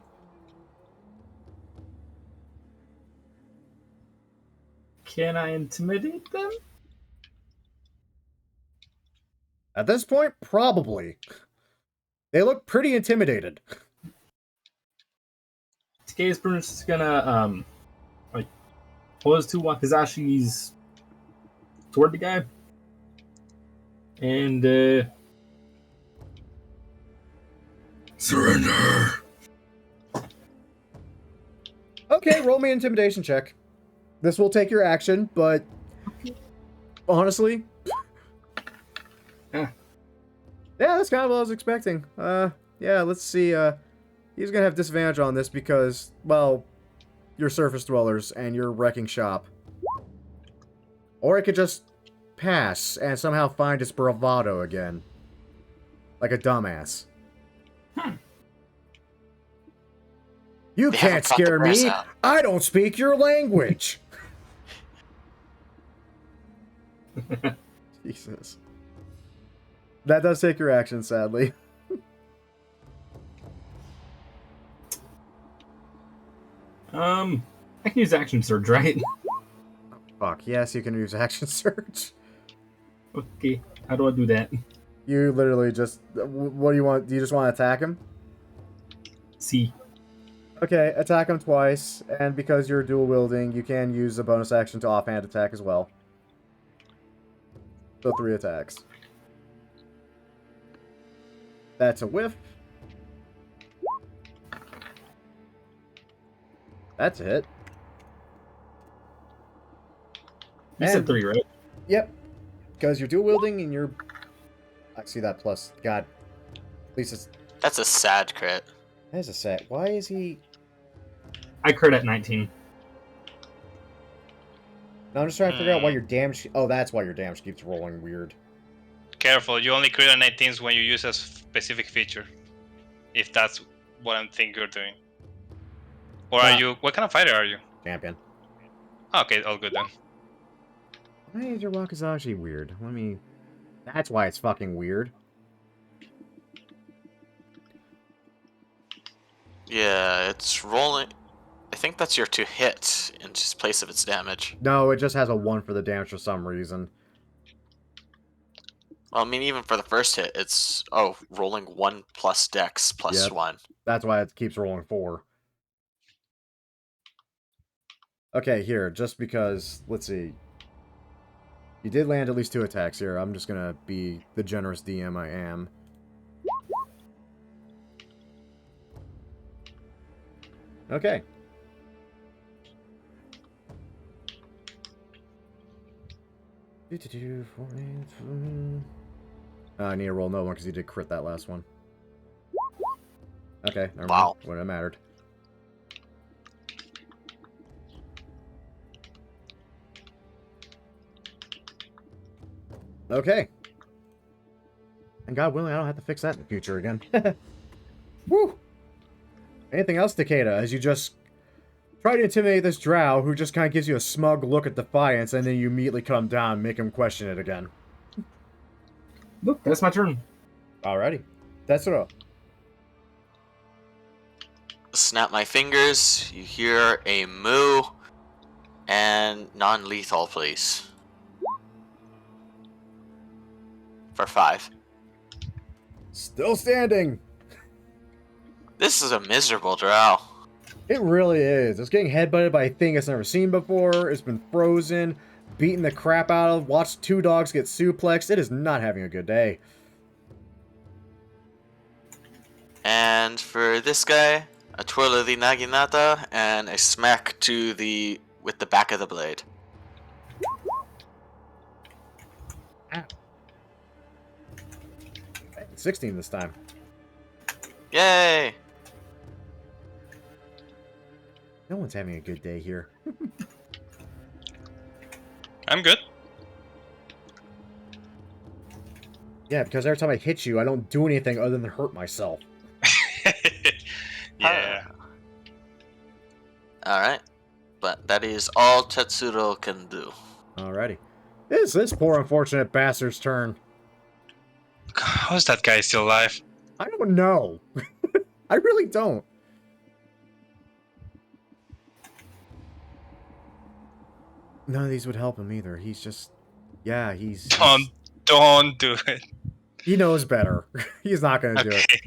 Can I intimidate them? At this point, probably. They look pretty intimidated. Taka's pretty much just gonna like pull his two wakizashis toward the guy. And surrender. Okay, roll me an intimidation check. This will take your action, but honestly, Yeah. yeah, that's kind of what I was expecting. Yeah, let's see. He's gonna have disadvantage on this because, well, you're surface dwellers and you're wrecking shop. Or it could just pass and somehow find its bravado again, like a dumbass. You They can't haven't brought the scare press me. out. I don't speak your language. Jesus. That does take your action, sadly. I can use action surge, right? Fuck, yes, you can use action surge. Okay, how do I do that? You literally just... What do you want? Do you just want to attack him? See. Okay, attack him twice, and because you're dual wielding, you can use a bonus action to offhand attack as well. So 3 attacks. That's a whiff. That's a hit. You said And- 3, right? Yep. Because you're dual wielding and you're... I see that plus. God. At least it's... That's a sad crit. That is a set. Why is he... I crit at 19. No, I'm just trying to figure out why your damage... Oh, that's why your damage keeps rolling weird. Careful, you only crit on 19s when you use a specific feature. If that's what I think you're doing. Or are you... What kind of fighter are you? Champion. Okay, all good then. Why is your Wakizashi weird? Let me... That's why it's fucking weird. Yeah, it's rolling. I think that's your to hit in just place of its damage. No, it just has a 1 for the damage for some reason. Well, I mean, even for the first hit, it's rolling 1 plus Dex plus Yep. 1. That's why it keeps rolling 4. Okay, here, just because, let's see. You did land at least 2 attacks here. I'm just gonna be the generous DM I am. Okay. I need to roll no one because he did crit that last one. Okay, never Wow. mind. Wouldn't have mattered. Okay. And God willing, I don't have to fix that in the future again. Woo! Anything else, Takeda, as you just try to intimidate this drow who just kind of gives you a smug look at defiance, and then you immediately come down and make him question it again. Look, that's my turn. Alrighty. That's it all. Snap my fingers. You hear a moo. And non-lethal, please. For 5. Still standing! This is a miserable drow. It really is. It's getting headbutted by a thing it's never seen before. It's been frozen, beaten the crap out of, watched 2 dogs get suplexed. It is not having a good day. And for this guy, a twirl of the naginata and a smack with the back of the blade. 16 this time. Yay! No one's having a good day here. I'm good. Yeah, because every time I hit you, I don't do anything other than hurt myself. Yeah. Alright. But that is all Tetsuro can do. Alrighty. It's this poor unfortunate bastard's turn. How's that guy still alive? I don't know. I really don't. None of these would help him either. He's just... Yeah, he's... Don't do it. He knows better. He's not going to do it.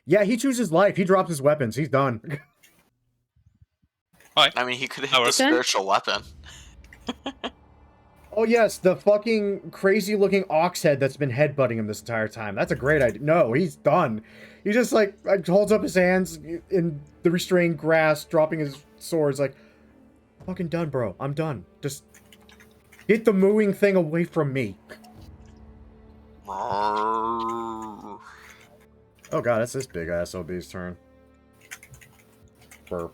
Yeah, he chooses life. He drops his weapons. He's done. I mean, he could hit the spiritual weapon. Oh, yes, the fucking crazy-looking ox head that's been headbutting him this entire time. That's a great idea. No, he's done. He just, like holds up his hands in the restrained grasp, dropping his swords, like, fucking done, bro. I'm done. Just get the mooing thing away from me. Oh, God, that's this big SOB's turn. What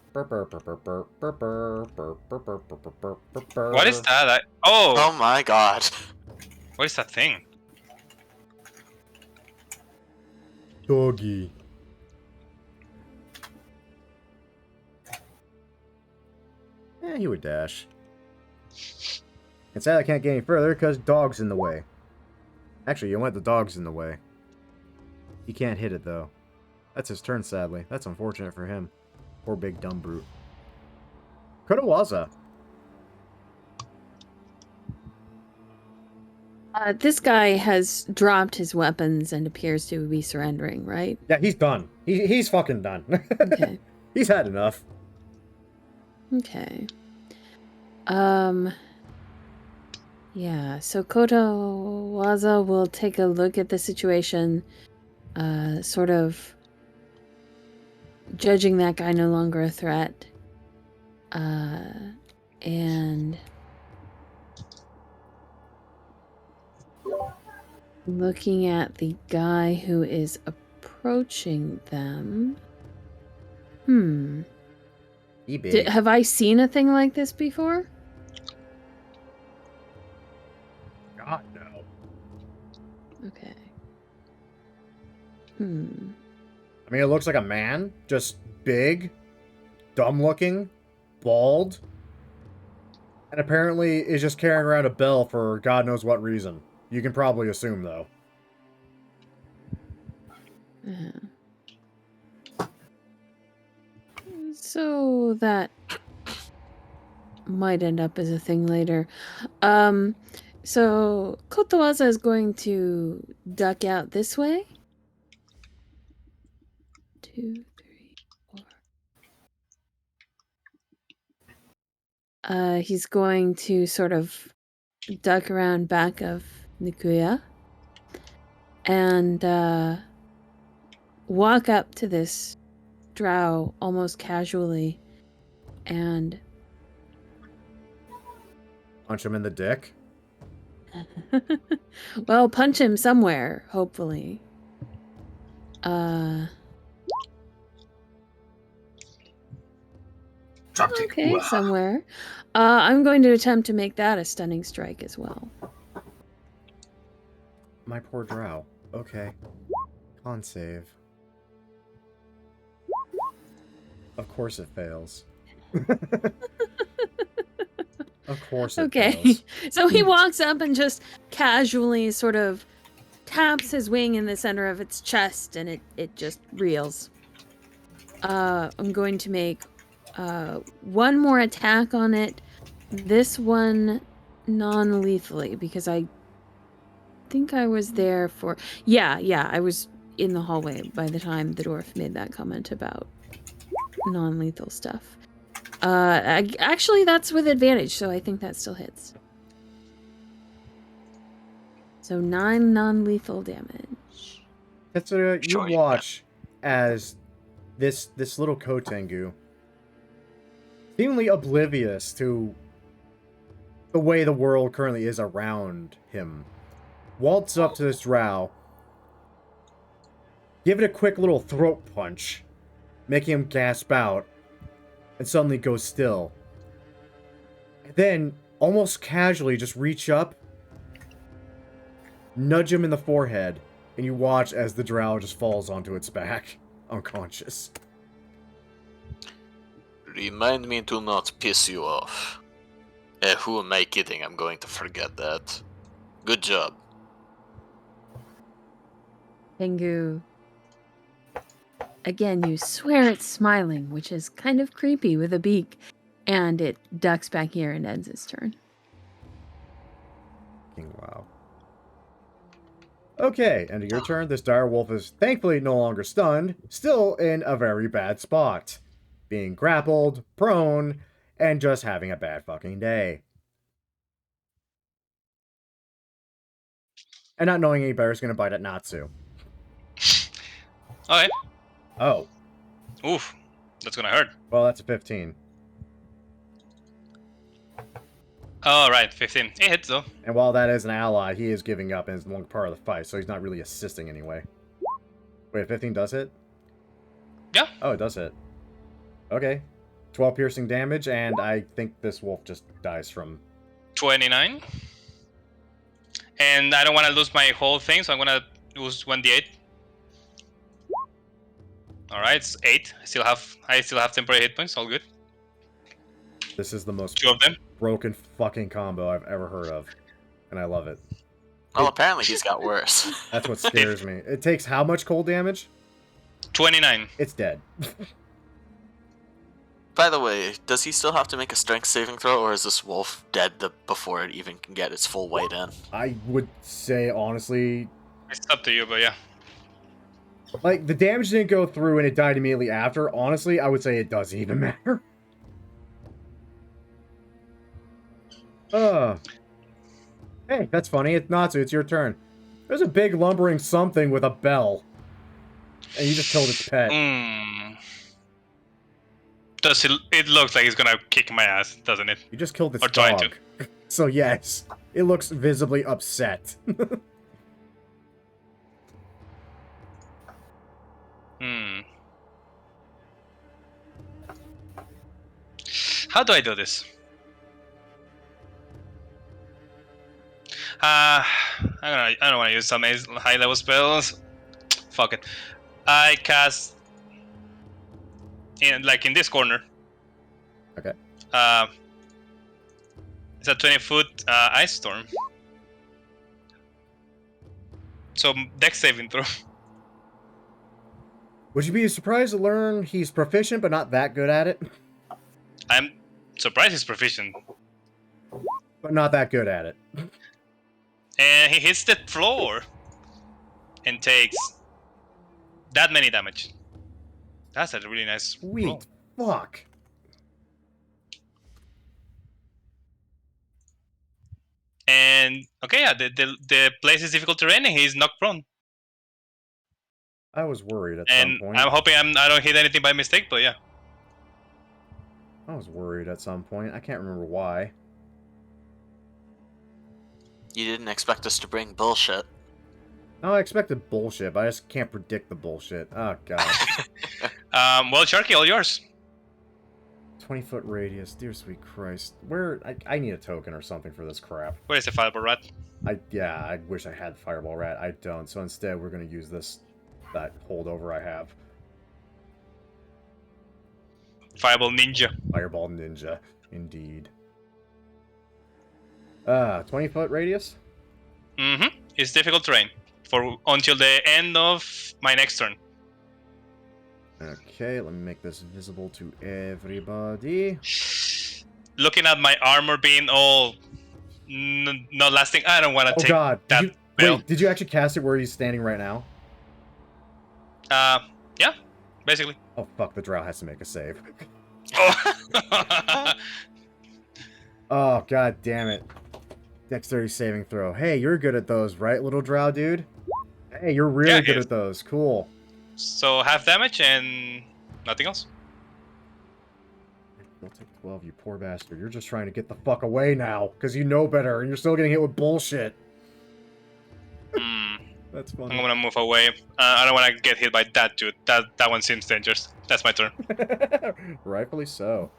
is that? Oh my god. What is that thing? Doggy. He would dash. It's sad I can't get any further because dog's in the way. Actually, you want the dog's in the way. He can't hit it, though. That's his turn, sadly. That's unfortunate for him. Poor big dumb brute. Kodawaza. This guy has dropped his weapons and appears to be surrendering, right? Yeah, he's done. He's fucking done. Okay. He's had enough. Okay. Yeah, so Kodawaza will take a look at the situation, sort of judging that guy no longer a threat, and looking at the guy who is approaching them. Have I seen a thing like this before? God, no. Okay. I mean, it looks like a man, just big, dumb-looking, bald, and apparently is just carrying around a bell for God knows what reason. You can probably assume, though. So that might end up as a thing later. So Kotowaza is going to duck out this way. 2, 3, 4. He's going to sort of duck around back of Nikuya and walk up to this drow almost casually and Punch him in the dick. well, punch him somewhere, hopefully. Dropkick. Okay, Wah. somewhere. I'm going to attempt to make that a stunning strike as well. My poor drow. Okay. Con save. Of course it fails. Of course it Okay, fails. so he walks up and just casually sort of taps his wing in the center of its chest, and it just reels. I'm going to make one more attack on it. This one non-lethally, because I think I was there for... Yeah, I was in the hallway by the time the dwarf made that comment about non-lethal stuff. Actually, that's with advantage, so I think that still hits. So 9 non-lethal damage. Tetsuya, you Sure, you watch as this little Kotengu, seemingly oblivious to the way the world currently is around him, waltz up to this drow, give it a quick little throat punch, making him gasp out, and suddenly go still. And then, almost casually, just reach up, nudge him in the forehead, and you watch as the drow just falls onto its back, unconscious. Remind me to not piss you off. Who am I kidding? I'm going to forget that. Good job. Tengu. Again, you swear it's smiling, which is kind of creepy with a beak. And it ducks back here and ends its turn. Wow. Okay, end of your turn. This dire wolf is thankfully no longer stunned, still in a very bad spot. Being grappled, prone, and just having a bad fucking day. And not knowing any better is going to bite at Natsu. Okay. Oh, Oof. That's gonna hurt. well, that's a 15. Oh, right. 15. It hits, though. And while that is an ally, he is giving up and is no longer part of the fight, so he's not really assisting anyway. Wait, 15 does hit? Yeah. Oh, it does hit. Okay. 12 piercing damage, and I think this wolf just dies from... 29. And I don't want to lose my whole thing, so I'm gonna lose 1d8. Alright, it's 8. I still have temporary hit points, all good. This is the most 2 of them. broken fucking combo I've ever heard of. And I love it. Well, apparently he's got worse. That's what scares me. It takes how much cold damage? 29. It's dead. By the way, does he still have to make a strength saving throw, or is this wolf dead before it even can get its full weight in? I would say, honestly, It's up to you, but yeah. like, the damage didn't go through and it died immediately after. Honestly, I would say it doesn't even matter. Hey, that's funny. It's Natsu. It's your turn. There's a big lumbering something with a bell. And you just killed its pet. It looks like it's gonna kick my ass, doesn't it? You just killed its Or trying dog. So yes, it looks visibly upset. How do I do this? I don't want to use some high level spells. Fuck it. I cast in this corner. Okay. It's a 20-foot ice storm. So dex saving throw. Would you be surprised to learn he's proficient but not that good at it? surprised he's proficient. But not that good at it. And he hits the floor and takes that many damage. That's a really nice roll. Sweet fuck. And okay, yeah, the place is difficult terrain and he's knocked prone. I was worried at some And point. I'm hoping I don't hit anything by mistake, but yeah. I was worried at some point. I can't remember why. You didn't expect us to bring bullshit. No, I expected bullshit, but I just can't predict the bullshit. Oh, God. Well, Sharky, all yours. 20-foot radius. Dear sweet Christ. Where... I need a token or something for this crap. Where is the fireball rat? Yeah, I wish I had Fireball Rat. I don't. So instead, we're going to use that holdover I have. Fireball ninja. Fireball Ninja. Indeed. 20-foot radius? Mm-hmm. It's difficult terrain for until the end of my next turn. Okay, let me make this visible to everybody. Looking at my armor being all not lasting, I don't want to Oh take God! that belt. Wait, did you actually cast it where he's standing right now? Yeah, basically. Oh fuck! The drow has to make a save. Oh. Oh God damn it! Dexterity saving throw. Hey, you're good at those, right, little drow dude? Hey, you're really good at those. Cool. So half damage and nothing else. You'll take 12, you poor bastard. You're just trying to get the fuck away now, because you know better, and you're still getting hit with bullshit. That's funny. I'm gonna move away. I don't want to get hit by that dude. That one seems dangerous. That's my turn. Rightfully so.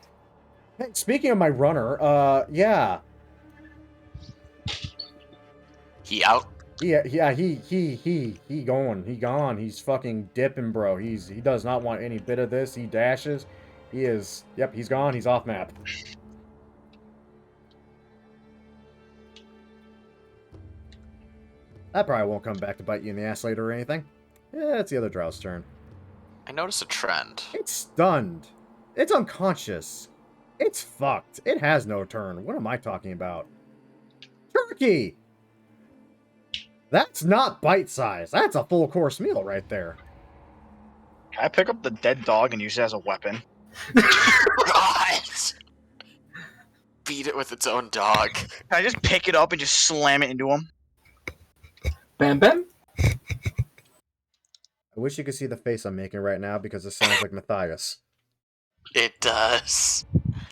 Hey, speaking of my runner, yeah. He out? Yeah, he gone. He's fucking dipping, bro. He does not want any bit of this. He dashes. He is, yep, he's gone. He's off map. That probably won't come back to bite you in the ass later or anything. Yeah, it's the other drow's turn. I notice a trend. It's stunned. It's unconscious. It's fucked. It has no turn. What am I talking about? Turkey! That's not bite size. That's a full course meal right there. Can I pick up the dead dog and use it as a weapon? Right! Beat it with its own dog. Can I just pick it up and just slam it into him? Bam Bam? I wish you could see the face I'm making right now because it sounds like Matthias. It does.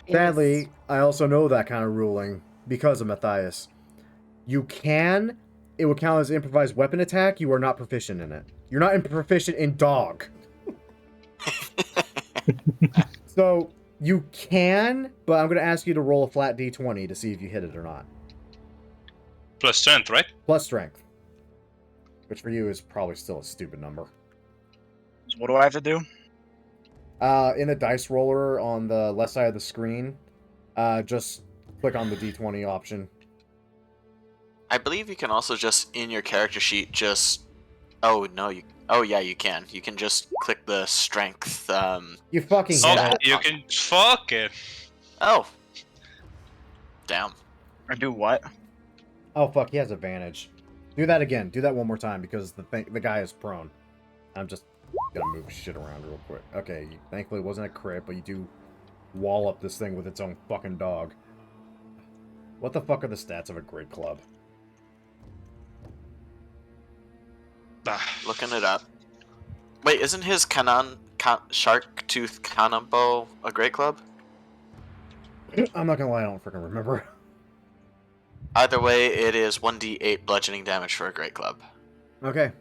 Sadly, I also know that kind of ruling because of Matthias. You can, it will count as improvised weapon attack. You are not proficient in it. You're not proficient in dog. So, you can, but I'm going to ask you to roll a flat d20 to see if you hit it or not. Plus strength, right? Plus strength. Which for you is probably still a stupid number. So what do I have to do? In the dice roller on the left side of the screen, just click on the d20 option. I believe you can also just, in your character sheet, just... Oh, no, you... Oh, yeah, you can. You can just click the strength, You fucking hit Oh, it. you can fuck it. Oh. Damn. I do what? Oh fuck, he has advantage. Do that again. Do that one more time because the guy is prone. I'm just gonna move shit around real quick. Okay, thankfully it wasn't a crit, but you do wall up this thing with its own fucking dog. What the fuck are the stats of a great club? Looking it up. Wait, isn't his shark tooth kanabo a great club? I'm not gonna lie, I don't freaking remember. Either way, it is 1d8 bludgeoning damage for a great club. Okay.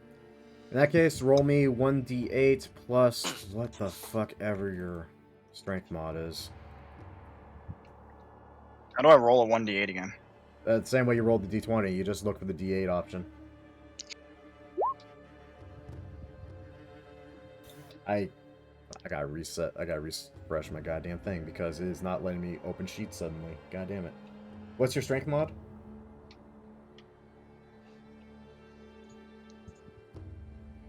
In that case, roll me 1d8 plus what the fuck ever your strength mod is. How do I roll a 1d8 again? The same way you rolled the d20, you just look for the d8 option. I gotta reset. I gotta refresh my goddamn thing because it is not letting me open sheets suddenly. God damn it. What's your strength mod?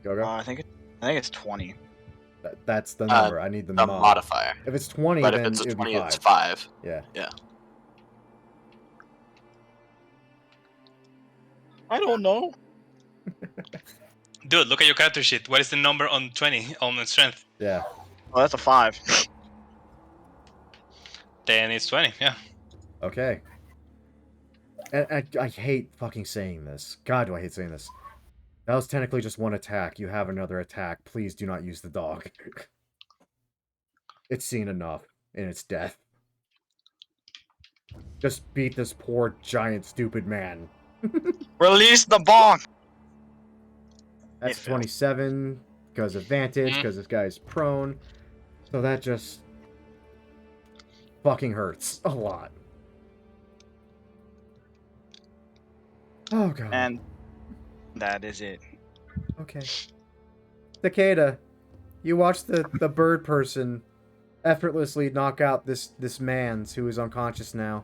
Go. I think it's 20. That's the number. I need the mod. modifier. If it's 20, But then if it's it a would 20, be 5. it's 5. Yeah. Yeah. I don't know. Dude, look at your character sheet. What is the number on 20 on the strength? Yeah. Oh, that's a 5. Then it's 20. Yeah. Okay. And I hate fucking saying this. God, do I hate saying this. That was technically just one attack. You have another attack. Please do not use the dog. It's seen enough in its death. Just beat this poor, giant, stupid man. Release the bonk. That's It failed. 27, because advantage, because this guy's prone. So that just fucking hurts a lot. Oh, God. And that is it. Okay. Takeda, you watch the bird person effortlessly knock out this man's who is unconscious now.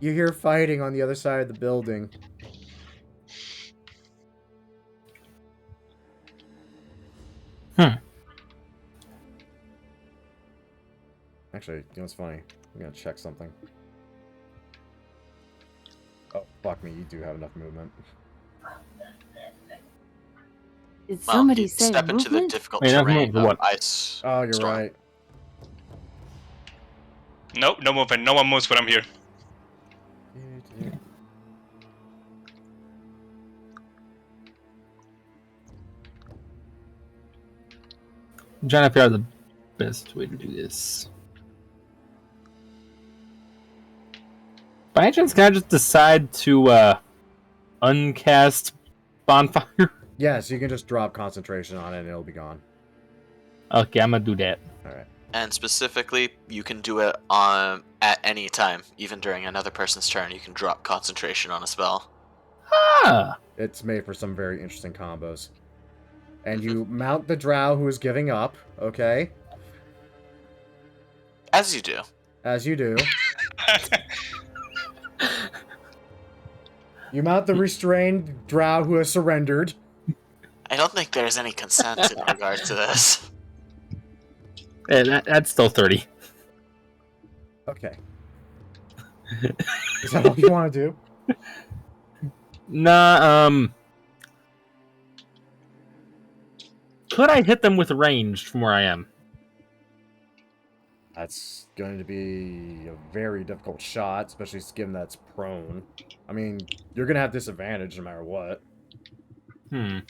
You hear fighting on the other side of the building. Actually, you know what's funny? I'm gonna check something. Oh, fuck me, you do have enough movement. Did Well, somebody you say step into the movement? difficult Wait, terrain movement of for what? ice. Oh, you're storm. right. Nope, no movement. No one moves when I'm here. I'm trying to figure out the best way to do this. By any chance, can I just decide to uncast bonfire? Yes, you can just drop concentration on it and it'll be gone. Okay, I'm gonna do that. Alright. And specifically, you can do it at any time, even during another person's turn. You can drop concentration on a spell. Ah! It's made for some very interesting combos. And you mount the drow who is giving up, okay? As you do. As you do. You mount the restrained drow who has surrendered. I don't think there's any consent in regard to this. Yeah, that's still 30. Okay. Is that all you want to do? Nah, could I hit them with ranged from where I am? That's going to be a very difficult shot, especially given that's prone. I mean, you're going to have disadvantage no matter what. You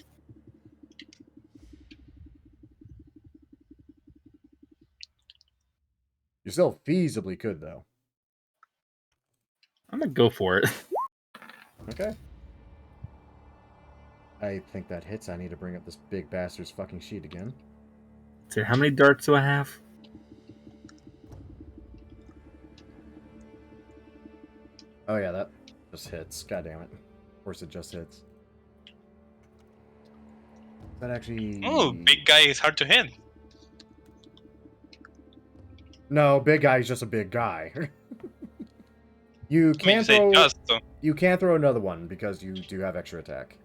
still feasibly could, though. I'm gonna go for it. Okay. I think that hits. I need to bring up this big bastard's fucking sheet again. So how many darts do I have? Oh yeah, that just hits. God damn it. Of course it just hits. That actually... Oh, big guy is hard to hit. No, big guy is just a big guy. You I mean, can you say throw... just, so. You can throw another one, because you do have extra attack.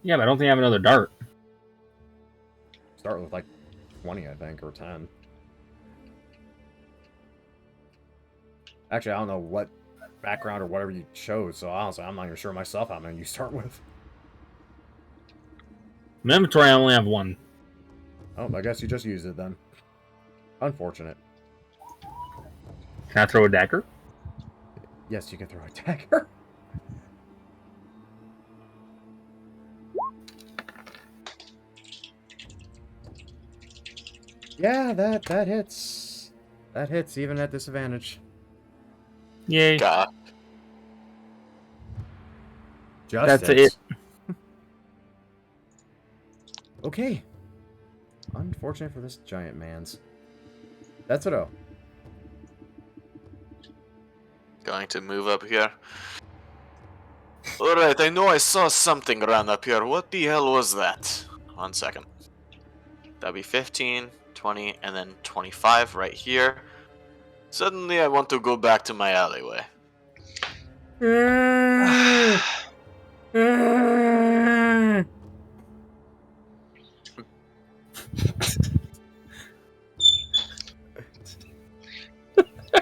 Yeah, but I don't think I have another dart. Start with like 20, I think, or 10. Actually, I don't know what background or whatever you chose, so honestly, I'm not even sure myself how many you start with. My inventory, I only have one. Oh, I guess you just used it then. Unfortunate. Can I throw a dagger? Yes, you can throw a dagger. Yeah, that hits. That hits, even at disadvantage. Yay. God. Just That's hits. Okay. Unfortunate for this giant man's. That's it. Going to move up here. Alright, I know I saw something around up here. What the hell was that? 1 second. That'd be 15, 20, and then 25 right here. Suddenly I want to go back to my alleyway.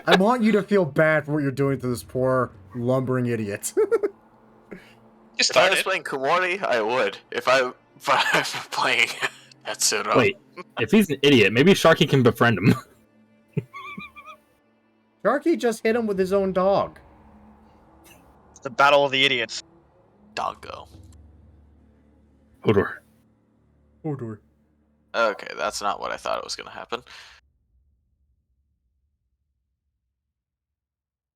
I want you to feel bad for what you're doing to this poor lumbering idiot. You If I was started. playing Kumori, I would. If I was playing Tatsuro. Wait, if he's an idiot, maybe Sharky can befriend him. Sharky just hit him with his own dog. It's the battle of the idiots. Doggo. Hodor. Hodor. Okay, that's not what I thought it was going to happen.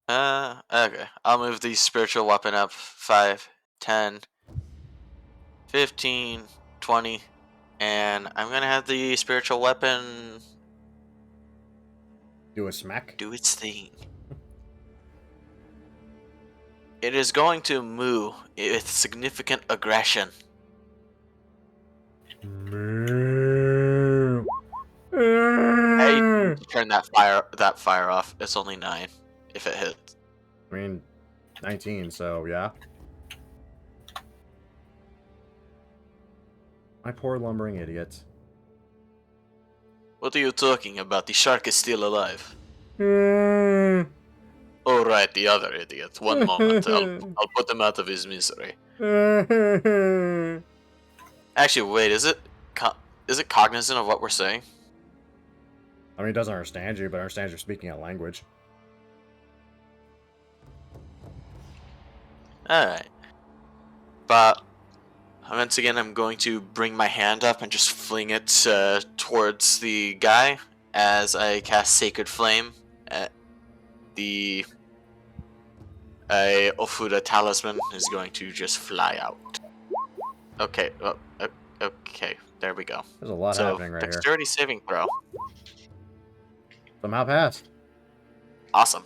Okay. I'll move the spiritual weapon up 5, 10, 15, 20, and I'm going to have the spiritual weapon Do a smack. do its thing. It is going to moo with significant aggression. Moo. I need to turn that fire off. It's only 9 if it hits. I mean, 19, so yeah. My poor lumbering idiot. What are you talking about? The shark is still alive. Mm. Oh right, the other idiot. One moment, I'll put him out of his misery. Actually, wait, is it cognizant of what we're saying? I mean, it doesn't understand you, but understands you're speaking a language. Alright. But once again, I'm going to bring my hand up and just fling it towards the guy as I cast Sacred Flame. The Ofuda talisman is going to just fly out. Okay, okay, there we go. There's a lot So, happening right here. dexterity saving throw. Somehow passed. Awesome.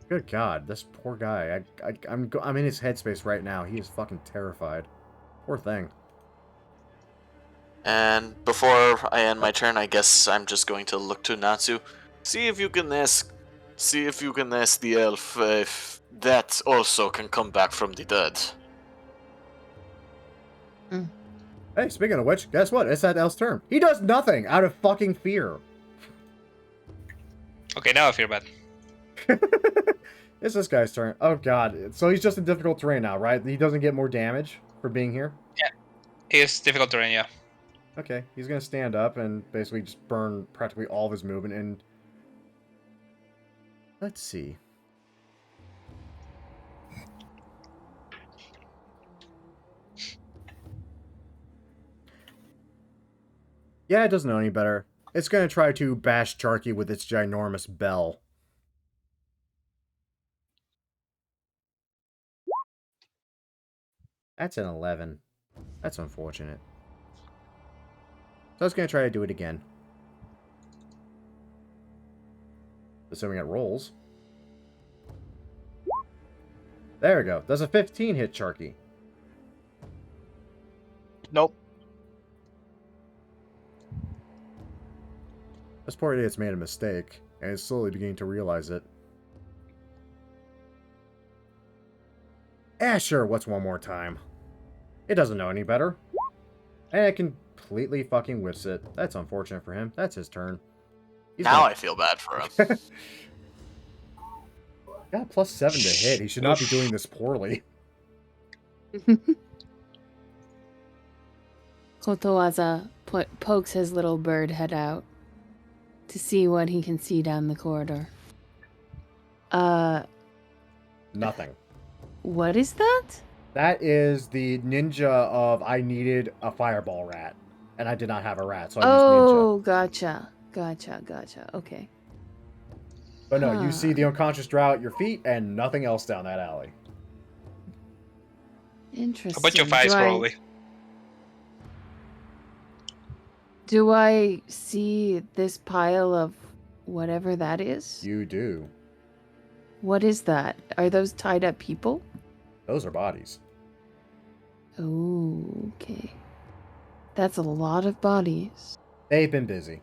Good God, this poor guy. I'm in his headspace right now. He is fucking terrified. Poor thing. And before I end my turn, I guess I'm just going to look to Natsu. See if you can ask the elf if that also can come back from the dead. Hey, speaking of which, guess what? It's that elf's turn. He does nothing out of fucking fear. Okay, now I feel bad. It's this guy's turn. Oh God. So he's just in difficult terrain now, right? He doesn't get more damage for being here? It's difficult terrain, yeah. Okay, he's gonna stand up and basically just burn practically all of his movement and... Let's see. Yeah, it doesn't know any better. It's gonna try to bash Charky with its ginormous bell. That's an 11. That's unfortunate. So it's gonna try to do it again. Assuming it rolls. There we go. Does a 15 hit Charky? Nope. This poor idiot's made a mistake, and is slowly beginning to realize it. Sure, what's one more time? It doesn't know any better. And it completely fucking whiffs it. That's unfortunate for him. That's his turn. Now I feel bad for him. Got plus 7 to hit. He should not be doing this poorly. Kotowaza pokes his little bird head out to see what he can see down the corridor. Nothing. What is that? That is the ninja of I needed a fireball rat. And I did not have a rat, so I used Oh, gotcha. Okay. But no, you Huh. see the unconscious drow at your feet and nothing else down that alley. Interesting. A bunch of eyes, probably. Do I see this pile of whatever that is? You do. What is that? Are those tied up people? Those are bodies. Oh, okay. That's a lot of bodies. They've been busy.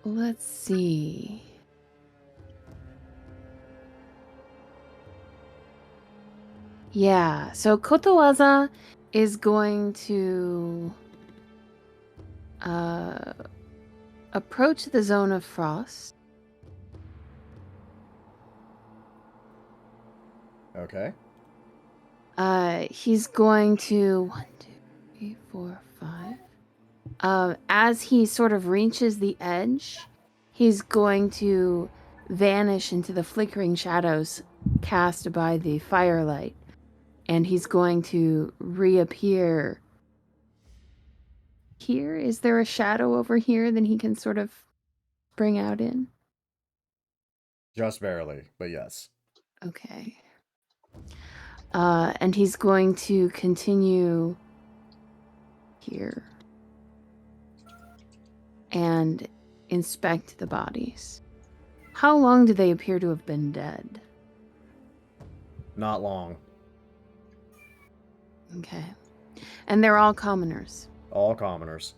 Let's see. Yeah, so Kotowaza is going to approach the zone of frost. Okay. He's going to 1, 2, 3, 4, 5. As he sort of reaches the edge, he's going to vanish into the flickering shadows cast by the firelight, and he's going to reappear here. Is there a shadow over here that he can sort of bring out in? Just barely, but yes. Okay. And he's going to continue here and inspect the bodies. How long do they appear to have been dead? Not long. Okay. And they're all commoners. All commoners.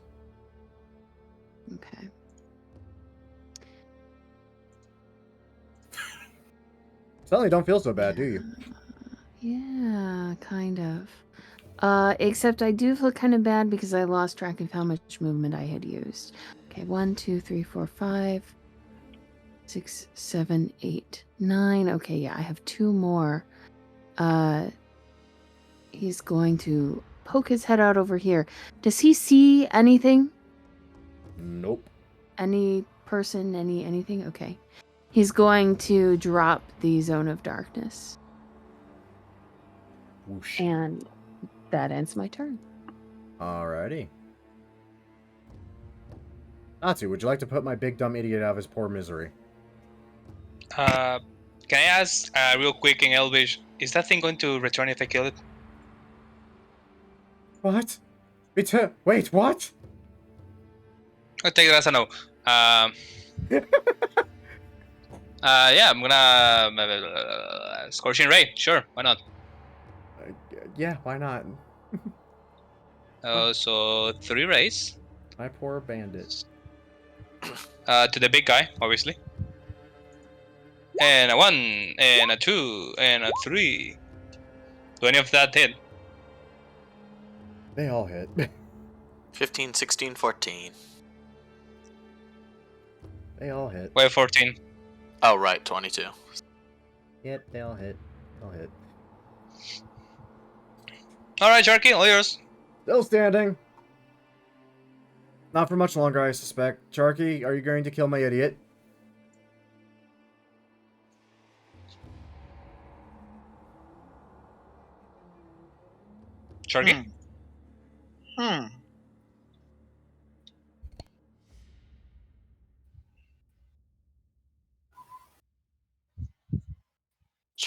Okay. Suddenly don't feel so bad, do you? Yeah, kind of. Except I do feel kind of bad because I lost track of how much movement I had used. Okay, 1, 2, 3, 4, 5, 6, 7, 8, 9. Okay, yeah, I have 2 more. He's going to poke his head out over here. Does he see anything? Nope. Any person, anything? Okay. He's going to drop the zone of darkness. Whoosh. And that ends my turn. Alrighty. Natsu, would you like to put my big dumb idiot out of his poor misery? Can I ask real quick in Elvish, is that thing going to return if I kill it? What? Wait, what? I'll take it as a no. Yeah, I'm gonna Scorching Ray. Sure, why not? Yeah, why not? So 3 rays. My poor bandit. To the big guy, obviously. And a 1, and a 2, and a 3. Do any of that hit? They all hit. 15, 16, 14. They all hit. Wait, 14. Oh, right, 22. Yep, they all hit. All hit. Alright, Sharky, all yours. Still standing. Not for much longer, I suspect. Sharky, are you going to kill my idiot? Sharky? Can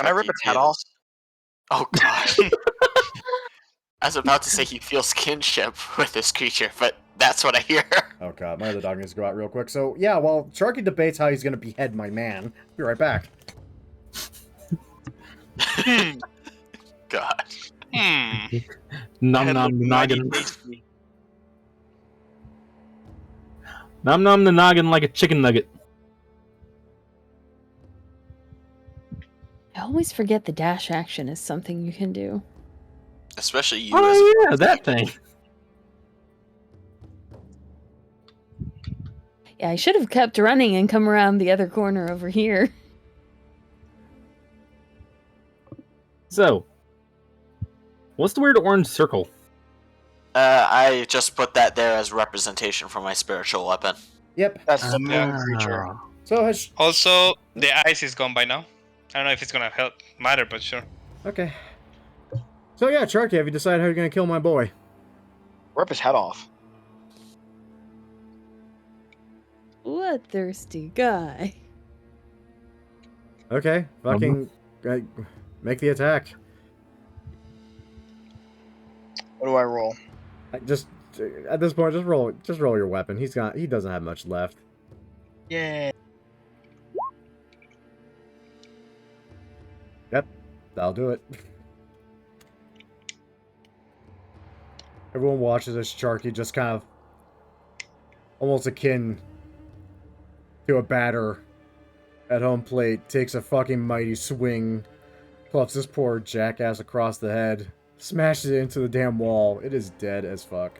I rip Sharky its head feels- off? Oh, God. I was about to say he feels kinship with this creature, but that's what I hear. Oh god, my other dog needs to go out real quick. So, yeah, while Sharky debates how he's going to behead my man, be right back. God. Nom Head nom looked the mighty noggin. tasty. Nom nom the noggin like a chicken nugget. I always forget the dash action is something you can do. Especially you as Oh yeah, that thing. Yeah, I should have kept running and come around the other corner over here. So, what's the weird orange circle? I just put that there as representation for my spiritual weapon. Yep. That's the Yeah. moon creature. So, has... Also, the ice is gone by now. I don't know if it's gonna matter, but sure. Okay. So, yeah, Sharky, have you decided how you're going to kill my boy? Rip his head off. What thirsty guy. Okay, fucking... make the attack. What do I roll? Just, at this point, just roll your weapon. He doesn't have much left. Yay. Yep, that'll do it. Everyone watches as Sharky just kind of almost akin to a batter at home plate takes a fucking mighty swing, clubs this poor jackass across the head, Smashes it into the damn wall. It is dead as fuck.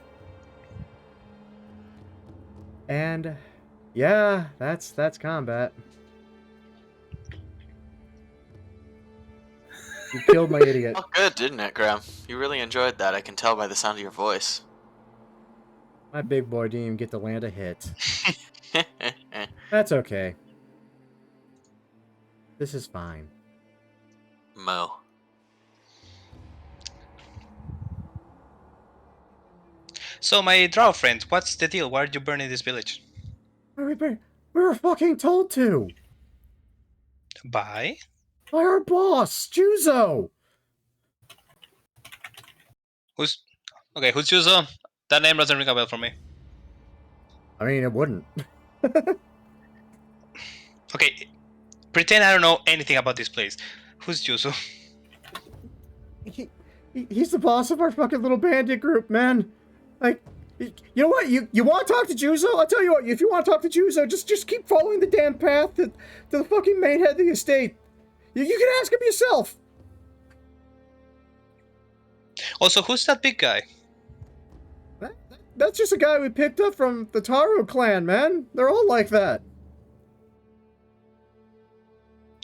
And yeah, that's combat. You killed my idiot. Oh, good, didn't it, Graham? You really enjoyed that. I can tell by the sound of your voice. My big boy didn't even get to land a hit. That's okay. This is fine. Mo. So, my drow friends, what's the deal? Why are you burning this village? We were fucking told to Bye. by our boss, Juzo. Who's Yuzo? That name doesn't ring a bell for me. I mean, it wouldn't. Okay, pretend I don't know anything about this place. Who's Yuzo? He's the boss of our fucking little bandit group, man. Like, you know what? You want to talk to Juzo? I'll tell you what. If you want to talk to Juzo, just keep following the damn path to the fucking main head of the estate. You can ask him yourself. Also, who's that big guy? That's just a guy we picked up from the Taro clan, man. They're all like that.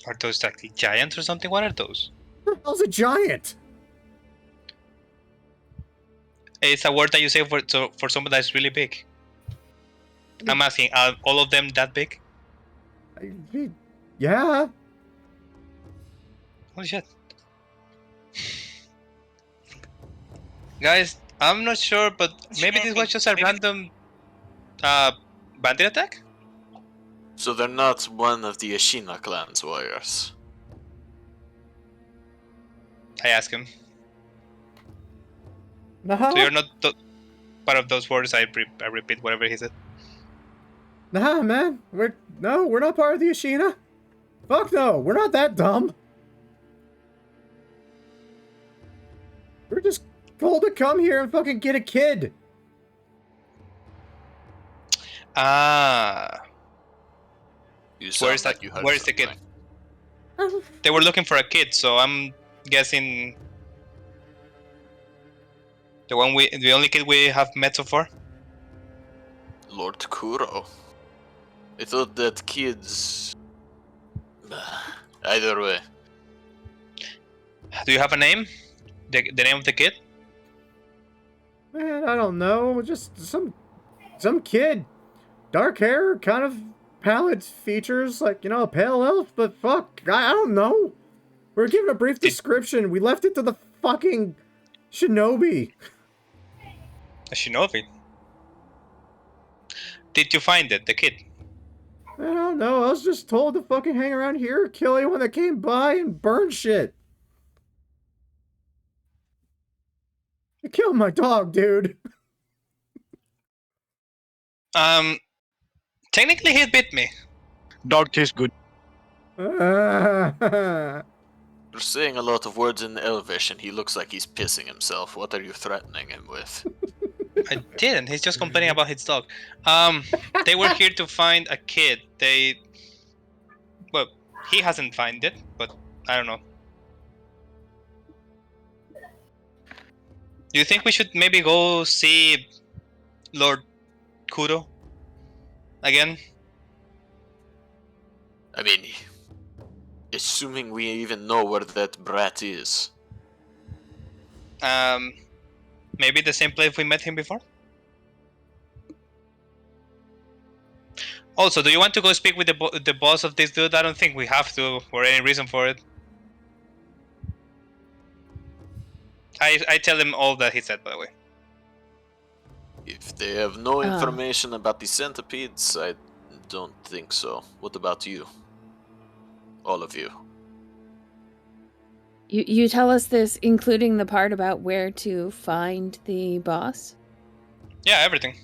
Are those like the giants or something? What are those? Who the hell's a giant? It's a word that you say for someone that's really big. I'm asking, are all of them that big? Yeah. Holy shit. Guys, I'm not sure, but maybe this was just a random bandit attack? So they're not one of the Ashina clan's warriors. I ask him. Nah. So you're not part of those words. I repeat whatever he said. Nah, man. We're not part of the Ashina. Fuck no. We're not that dumb. We're just told to come here and fucking get a kid. Ah. You sound Where's like that? you heard Where's the kid? something. They were looking for a kid, so I'm guessing the only kid we have met so far. Lord Kuro. I thought that kids... Either way. Do you have a name? The name of the kid? Man, I don't know. Just some kid. Dark hair, kind of pallid features, like, you know, a pale elf, but fuck, I don't know. We were given a brief description. We left it to the fucking shinobi. A shinobi. Did you find it, the kid? I don't know. I was just told to fucking hang around here, kill anyone that came by, and burn shit. You killed my dog, dude. Technically he bit me. Dog tastes good. You're saying a lot of words in Elvish and he looks like he's pissing himself. What are you threatening him with? I didn't. He's just complaining about his dog. They were here to find a kid. Well, he hasn't found it, but I don't know. Do you think we should maybe go see Lord Kuro again? I mean, assuming we even know where that brat is. Maybe the same place we met him before? Also, do you want to go speak with the boss of this dude? I don't think we have to, for any reason for it. I tell him all that he said, by the way. If they have no information about the centipedes, I don't think so. What about you? All of you. You tell us this, including the part about where to find the boss? Yeah, everything.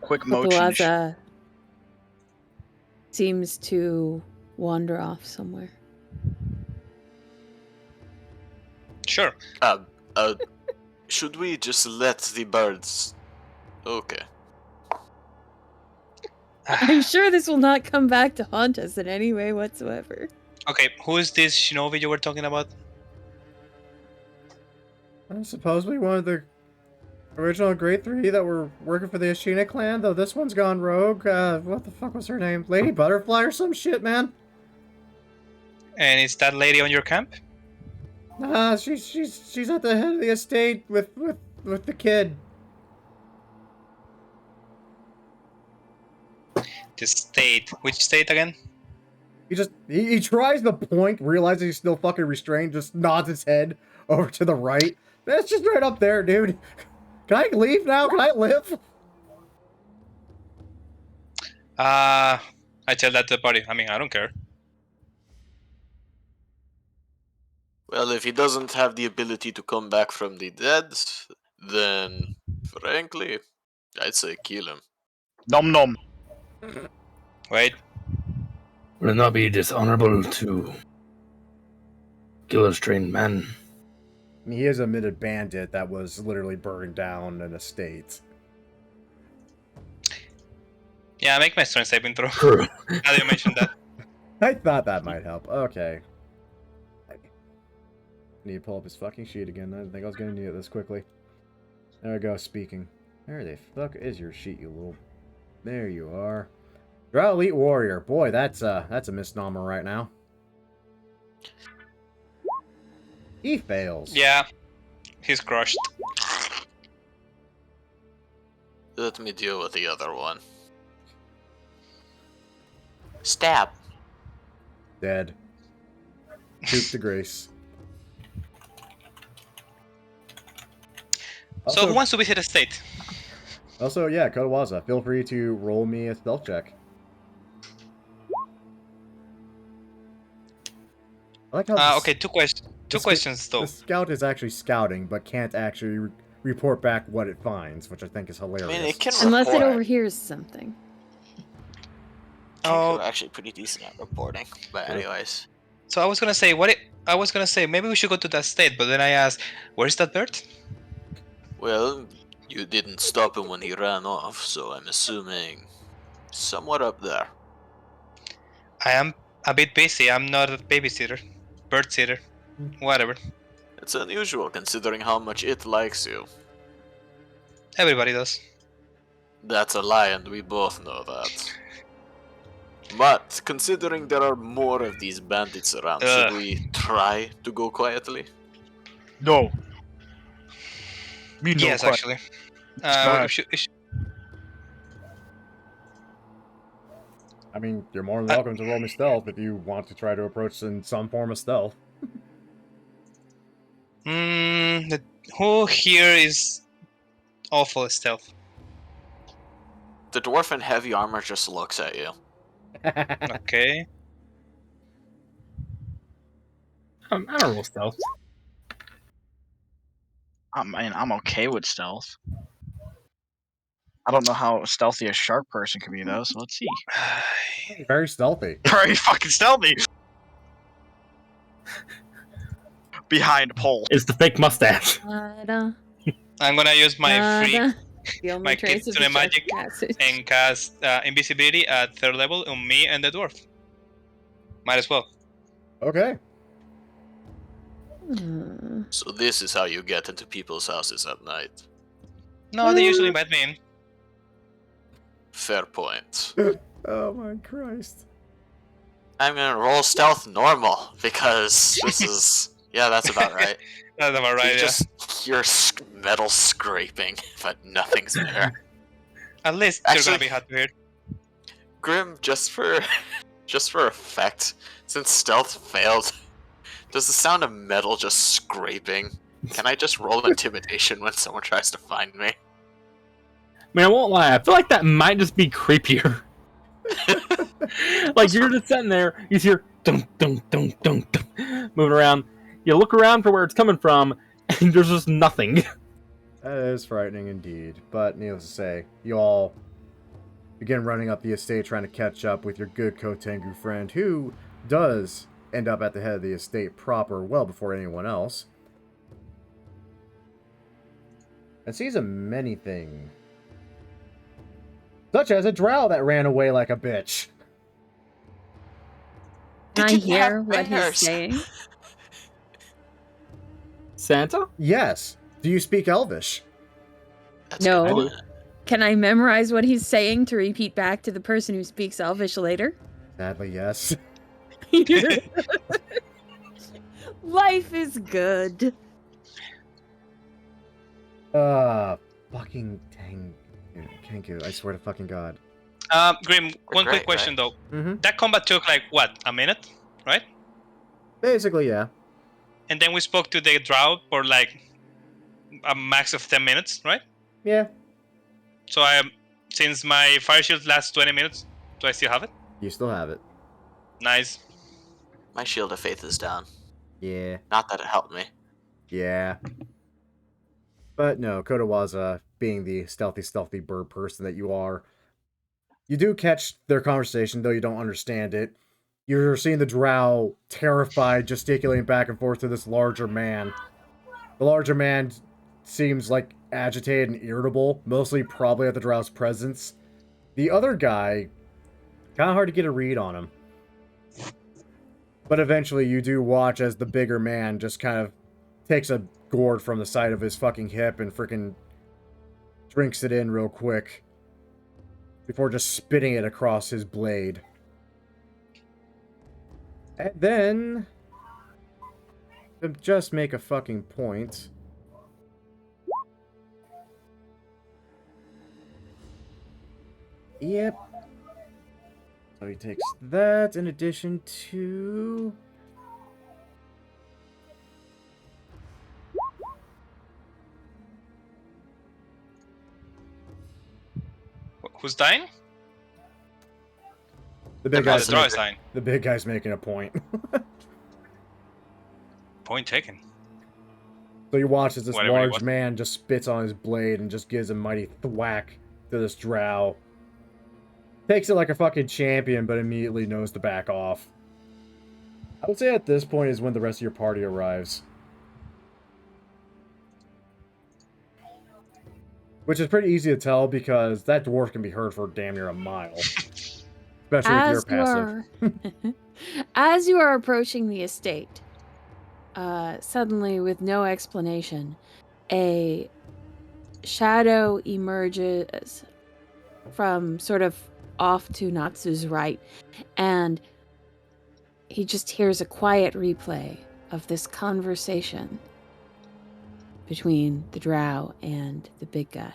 Quick motion. Plaza seems to wander off somewhere. Sure. Should we just let the birds... Okay. I'm sure this will not come back to haunt us in any way whatsoever. Okay, who is this shinobi you were talking about? Supposedly one of the original grade 3 that were working for the Ashina clan, though this one's gone rogue. What the fuck was her name? Lady Butterfly or some shit, man? And is that lady on your camp? Nah, she's at the head of the estate with the kid. The state. Which state again? He tries to point, realizes he's still fucking restrained, just nods his head over to the right. That's just right up there, dude. Can I leave now? Can I live? I tell that to the party. I mean, I don't care. Well, if he doesn't have the ability to come back from the dead, then, frankly, I'd say kill him. Nom nom. Wait. Would it not be dishonorable to kill a trained man? I mean, he is a admitted bandit that was literally burned down an estate. Yeah, make my strength saving throw. True. Now that you mentioned that. I thought that might help. Okay. Need to pull up his fucking sheet again. I didn't think I was gonna need it this quickly. There we go, speaking. Where the fuck is your sheet, you little... There you are. Drow Elite Warrior. Boy, that's a misnomer right now. He fails. Yeah. He's crushed. Let me deal with the other one. Stab. Dead. Coup de grace. So who wants to visit a state? Also, yeah, Kotawaza, feel free to roll me a stealth check. I like how Okay, two questions though. the scout is actually scouting, but can't actually report back what it finds, which I think is hilarious. I mean, it can Unless it report. overhears something. Kenko Oh. actually pretty decent at reporting. But Yeah. anyways, So I was gonna say maybe we should go to that state, but then I asked, where's that bird? well, you didn't stop him when he ran off, so I'm assuming somewhere up there. I am a bit busy. I'm not a babysitter, bird sitter, whatever. It's unusual considering how much it likes you. Everybody does. That's a lie, and we both know that. But considering there are more of these bandits around, should we try to go quietly? No. Me no Yes, quiet. actually. Alright. I mean, you're more than welcome to roll me stealth if you want to try to approach in some form of stealth. Who here is awful at stealth? The dwarf in heavy armor just looks at you. Okay. I don't roll stealth. I mean, I'm okay with stealth. I don't know how stealthy a sharp person can be, though, so let's see. Very stealthy. Very fucking stealthy! Behind a pole. It's the fake mustache. Ta-da, I'm gonna use my free ta-da. The only my trace of kitsune the magic message. and cast invisibility at 3rd level on me and the dwarf. Might as well. Okay. So this is how you get into people's houses at night. No, they usually invite me in. Fair point. Oh my Christ. I'm gonna roll stealth normal, because this is... Yeah, that's about right. That's about right, You yeah. just hear metal scraping, but nothing's there. At least you're Actually- gonna be hot to hear. Grim, just for effect, since stealth failed, does the sound of metal just scraping? Can I just roll intimidation when someone tries to find me? I mean, I won't lie. I feel like that might just be creepier. Like, you're just sitting there, you hear dunk, dunk, dunk, dunk, dunk, moving around. You look around for where it's coming from, and there's just nothing. That is frightening indeed. But needless to say, you all begin running up the estate trying to catch up with your good Kotengu friend, who does end up at the head of the estate proper well before anyone else. And sees a many thing. Such as a drow that ran away like a bitch. Can I didn't have hear what he's fingers. saying? Santa? Yes. Do you speak Elvish? That's a No. good I do. point. Can I memorize what he's saying to repeat back to the person who speaks Elvish later? Sadly, yes. Life is good. Fucking dang. Kenku, I swear to fucking God. Grim, We're one great, quick question though. Mm-hmm. That combat took like what, a minute, right? Basically, yeah. And then we spoke to the drow for like a max of 10 minutes, right? Yeah. So since my fire shield lasts 20 minutes, do I still have it? You still have it. Nice. My shield of faith is down. Yeah. Not that it helped me. Yeah. But no, Kotawaza, being the stealthy bird person that you are, you do catch their conversation, though you don't understand it. You're seeing the drow terrified, gesticulating back and forth to this larger man. The larger man seems like agitated and irritable, mostly probably at the drow's presence. The other guy, kind of hard to get a read on him. But eventually you do watch as the bigger man just kind of takes a gourd from the side of his fucking hip and freaking drinks it in real quick before just spitting it across his blade. And then, to just make a fucking point, yep. So he takes that in addition to... Who's dying? The big Oh, guy's the drow is dying. The big guy's making a point. Point taken. So you watch as this Whatever he large was. man just spits on his blade and just gives a mighty thwack to this drow. Takes it like a fucking champion, but immediately knows to back off. I would say at this point is when the rest of your party arrives. Which is pretty easy to tell because that dwarf can be heard for damn near a mile. Especially if you're passive. As you are approaching the estate, suddenly, with no explanation, a shadow emerges from sort of off to Natsu's right, and he just hears a quiet replay of this conversation between the drow and the big guy.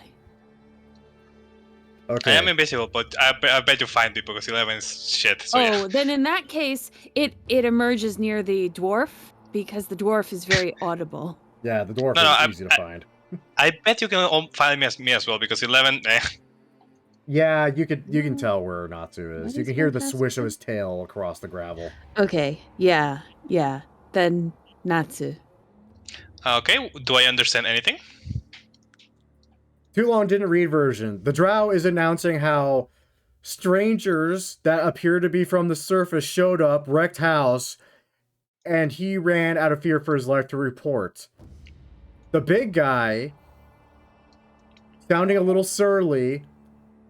Okay. I am invisible, but I bet you find people because 11 is shit. So yeah. Then in that case, it emerges near the dwarf, because the dwarf is very audible. Yeah, the dwarf is easy to find. I bet you can find me as well because 11. Yeah, you can tell where Natsu is. What You is can hear the fantastic? swish of his tail across the gravel. Okay, yeah. Then Natsu. Okay, do I understand anything? Too long didn't read version. The drow is announcing how strangers that appear to be from the surface showed up, wrecked house, and he ran out of fear for his life to report. The big guy, sounding a little surly,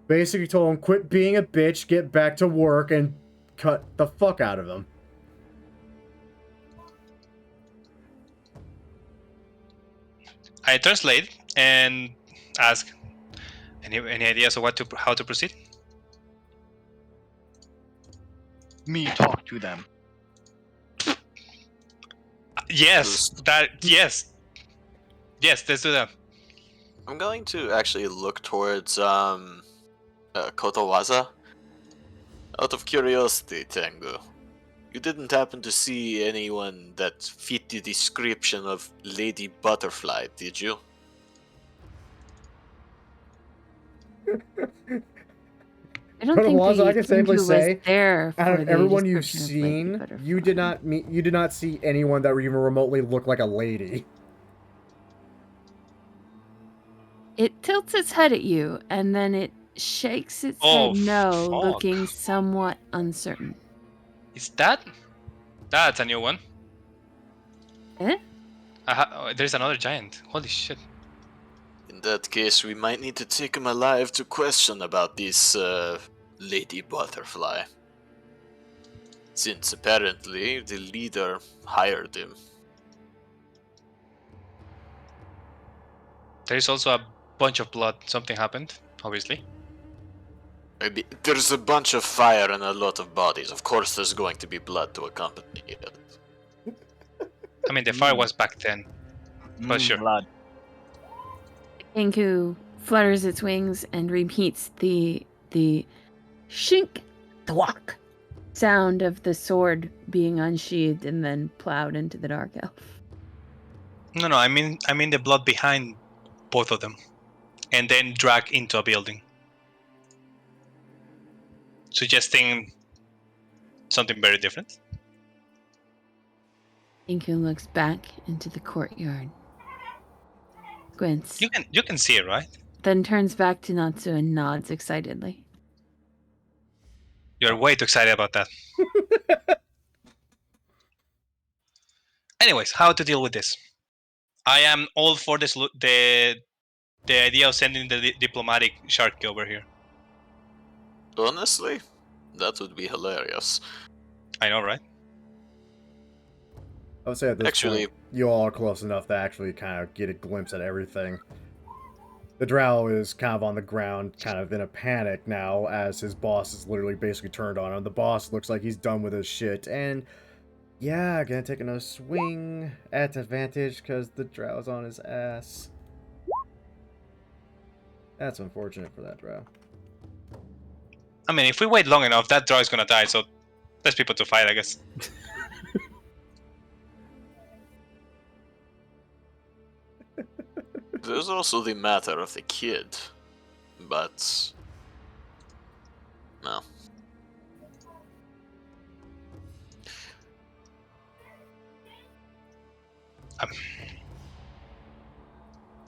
basically told him, quit being a bitch, get back to work, and cut the fuck out of him. I translate and ask, any ideas of how to proceed? Me talk to them. Yes, yes, let's do that. I'm going to actually look towards Kotawaza. Out of curiosity, Tengu, you didn't happen to see anyone that fit the description of Lady Butterfly, did you? I don't think Kotawaza, I can safely was say, there out for of the everyone you've description of Lady seen, Butterfly. you did not see anyone that even remotely looked like a lady. It tilts its head at you, and then it shakes its Oh, head no, fuck. looking somewhat uncertain. Is that's a new one? Eh? There's another giant. Holy shit. In that case, we might need to take him alive to question about this Lady Butterfly. since apparently the leader hired him. There's also a bunch of blood. Something happened, obviously. Maybe there's a bunch of fire and a lot of bodies. Of course, there's going to be blood to accompany it. I mean, the fire was back then. But sure. Blood. Inku flutters its wings and repeats the shink thwack sound of the sword being unsheathed and then plowed into the dark elf. No, I mean the blood behind both of them, and then dragged into a building, suggesting something very different. Inku looks back into the courtyard, squints, You can see it, right? then turns back to Natsu and nods excitedly. You're way too excited about that. Anyways, how to deal with this? I am all for this. The idea of sending the diplomatic shark over here. Honestly, that would be hilarious. I know, right? I would say at this Actually- point, you all are close enough to actually kind of get a glimpse at everything. The drow is kind of on the ground, kind of in a panic now, as his boss is literally basically turned on him. The boss looks like he's done with his shit, and yeah, gonna take another swing at advantage because the drow's on his ass. That's unfortunate for that drow. I mean, if we wait long enough, that drow is gonna die. So there's people to fight, I guess. There's also the matter of the kid, but no.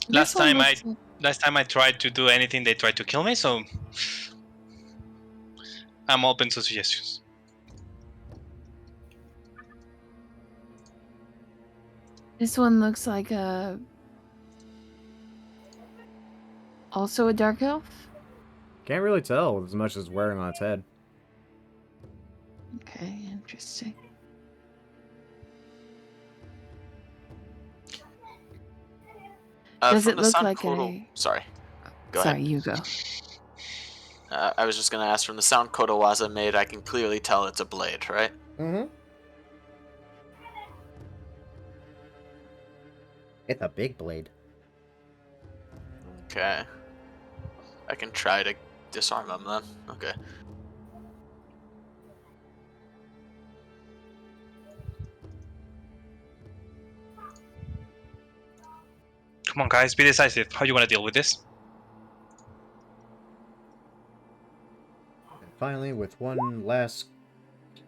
Last This one time looks Last time I tried to do anything, they tried to kill me. So I'm open to suggestions. This one looks like a... Also a dark elf? Can't really tell as much as wearing on its head. Okay, interesting. Does From it the look sound like Kodo- a... Sorry. Go Sorry, ahead. you go. I was just gonna ask, from the sound Kodowaza made, I can clearly tell it's a blade, right? Mm-hmm. It's a big blade. Okay. I can try to disarm them then. Okay. Come on, guys, be decisive. How you want to deal with this? And finally, with one last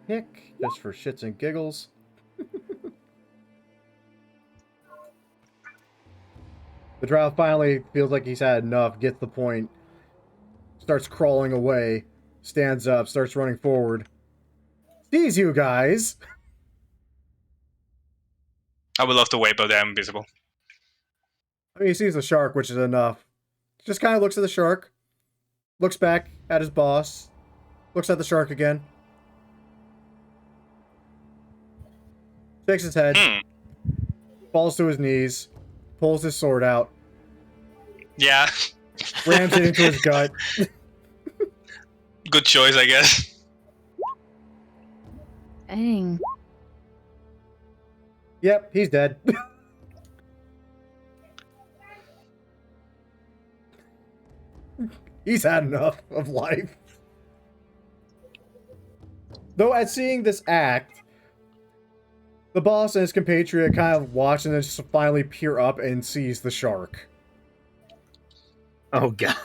kick, just for shits and giggles. The drow finally feels like he's had enough, gets the point, starts crawling away, stands up, starts running forward. Sees you guys! I would love to wait, but I'm invisible. I mean, he sees the shark, which is enough. Just kind of looks at the shark, looks back at his boss, looks at the shark again, shakes his head, falls to his knees, pulls his sword out, Yeah, rams it into his gut. good choice, I guess. Dang. Yep, he's dead. He's had enough of life. Though at seeing this act, the boss and his compatriot kind of watch and then just finally peer up and sees the shark. Oh god.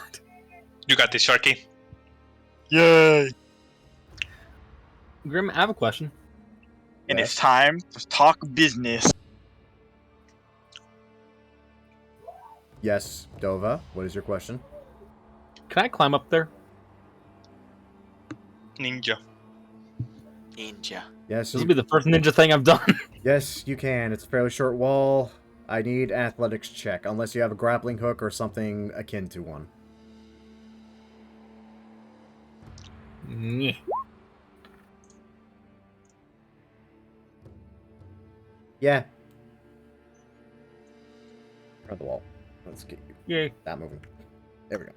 You got this, Sharky. Yay! Grim, I have a question. And Yes. it's time to talk business. Yes, Dova, what is your question? Can I climb up there? Ninja. Ninja. Yes, This will be the first ninja thing I've done. yes, you can. It's a fairly short wall. I need an athletics check, unless you have a grappling hook or something akin to one. Nyeh. Yeah. Around the wall. Let's get you Yay. that moving. There we go.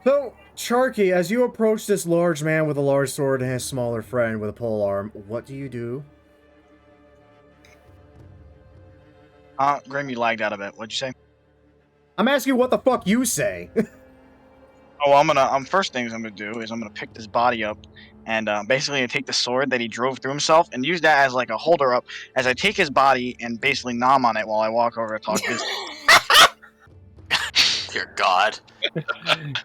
So, Charky, as you approach this large man with a large sword and his smaller friend with a pole arm, what do you do? Grim, you lagged out a bit. What'd you say? I'm asking you what the fuck you say. Oh, first things I'm gonna do is I'm gonna pick this body up and basically take the sword that he drove through himself and use that as like a holder up as I take his body and basically nom on it while I walk over to talk business. Dear God.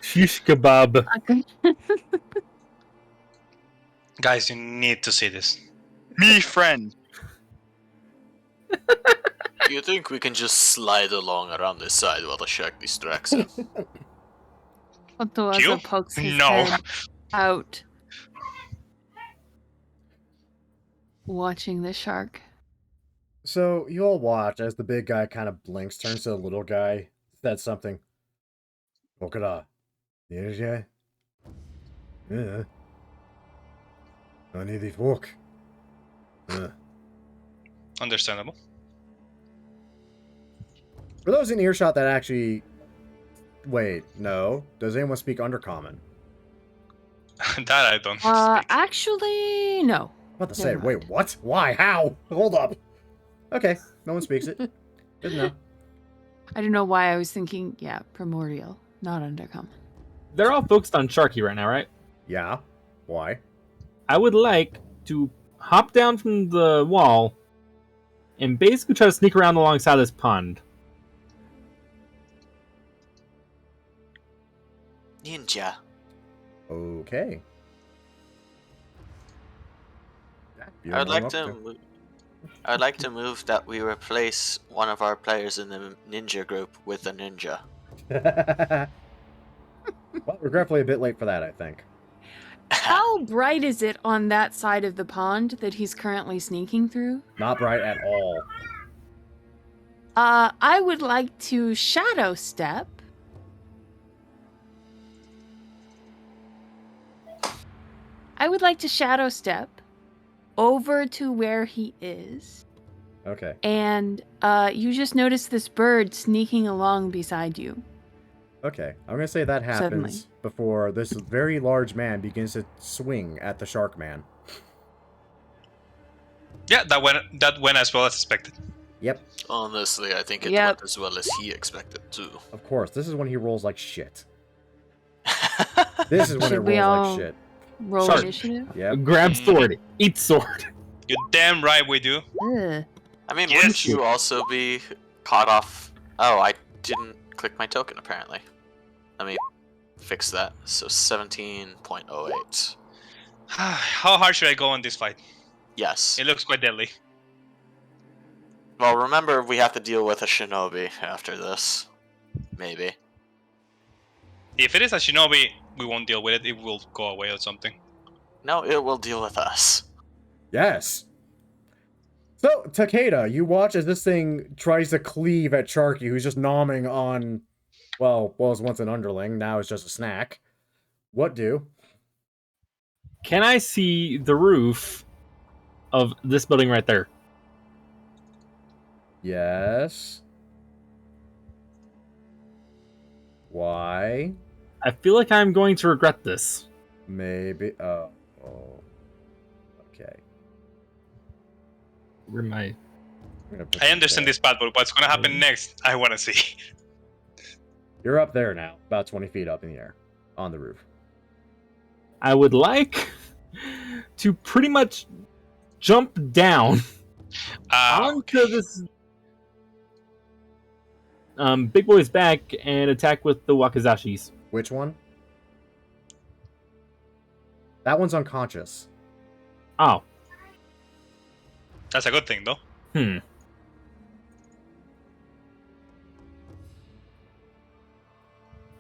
Shish kebab. Guys, you need to see this. Me, friend. You think we can just slide along around this side while the shark distracts him? Otto You? also pokes his No. head out, watching the shark. So, you all watch as the big guy kind of blinks, turns to the little guy, says something. Okada. Yeah. I need to walk. Understandable. For those in earshot that actually... Wait, no. Does anyone speak Undercommon? That I don't speak. Actually, no. I'm about to say, Never wait, what? Why? How? Hold up. Okay, no one speaks it. Good to know. I don't know why I was thinking, yeah, primordial, not undercommon. They're all focused on Sharky right now, right? Yeah. Why? I would like to hop down from the wall and basically try to sneak around alongside this pond. Ninja. Okay. I would like to move that we replace one of our players in the ninja group with a ninja. Well, regretfully a bit late for that, I think. How bright is it on that side of the pond that he's currently sneaking through? Not bright at all. I would like to shadow step. Over to where he is. Okay. And you just notice this bird sneaking along beside you. Okay. I'm going to say that happens Suddenly. before this very large man begins to swing at the shark man. Yeah, that went as well as expected. Yep. Honestly, I think it Yep. went as well as he expected too. Of course. This is when he rolls like shit. This is when it Should we rolls all like shit. roll Shark. initiative? Yep. Grab sword. Eat sword. You're damn right we do. Ugh. I mean, Yes. wouldn't you also be caught off? Oh, I didn't click my token apparently. Let me fix that. So 17.08. How hard should I go on this fight? Yes. It looks quite deadly. Well, remember we have to deal with a shinobi after this. Maybe. If it is a shinobi, we won't deal with it. It will go away or something. No, it will deal with us. Yes. So, Takeda, you watch as this thing tries to cleave at Sharky, who's just nomming on, well, was once an underling, now it's just a snack. What do? Can I see the roof of this building right there? Yes. Why? I feel like I'm going to regret this. Maybe. Oh. Okay. Where am I? I'm gonna put I you understand there. this path, but what's gonna happen next, I wanna see. You're up there now, about 20 feet up in the air, on the roof. I would like to pretty much jump down onto this big boy's back and attack with the wakizashis. Which one? That one's unconscious. Oh. That's a good thing, though.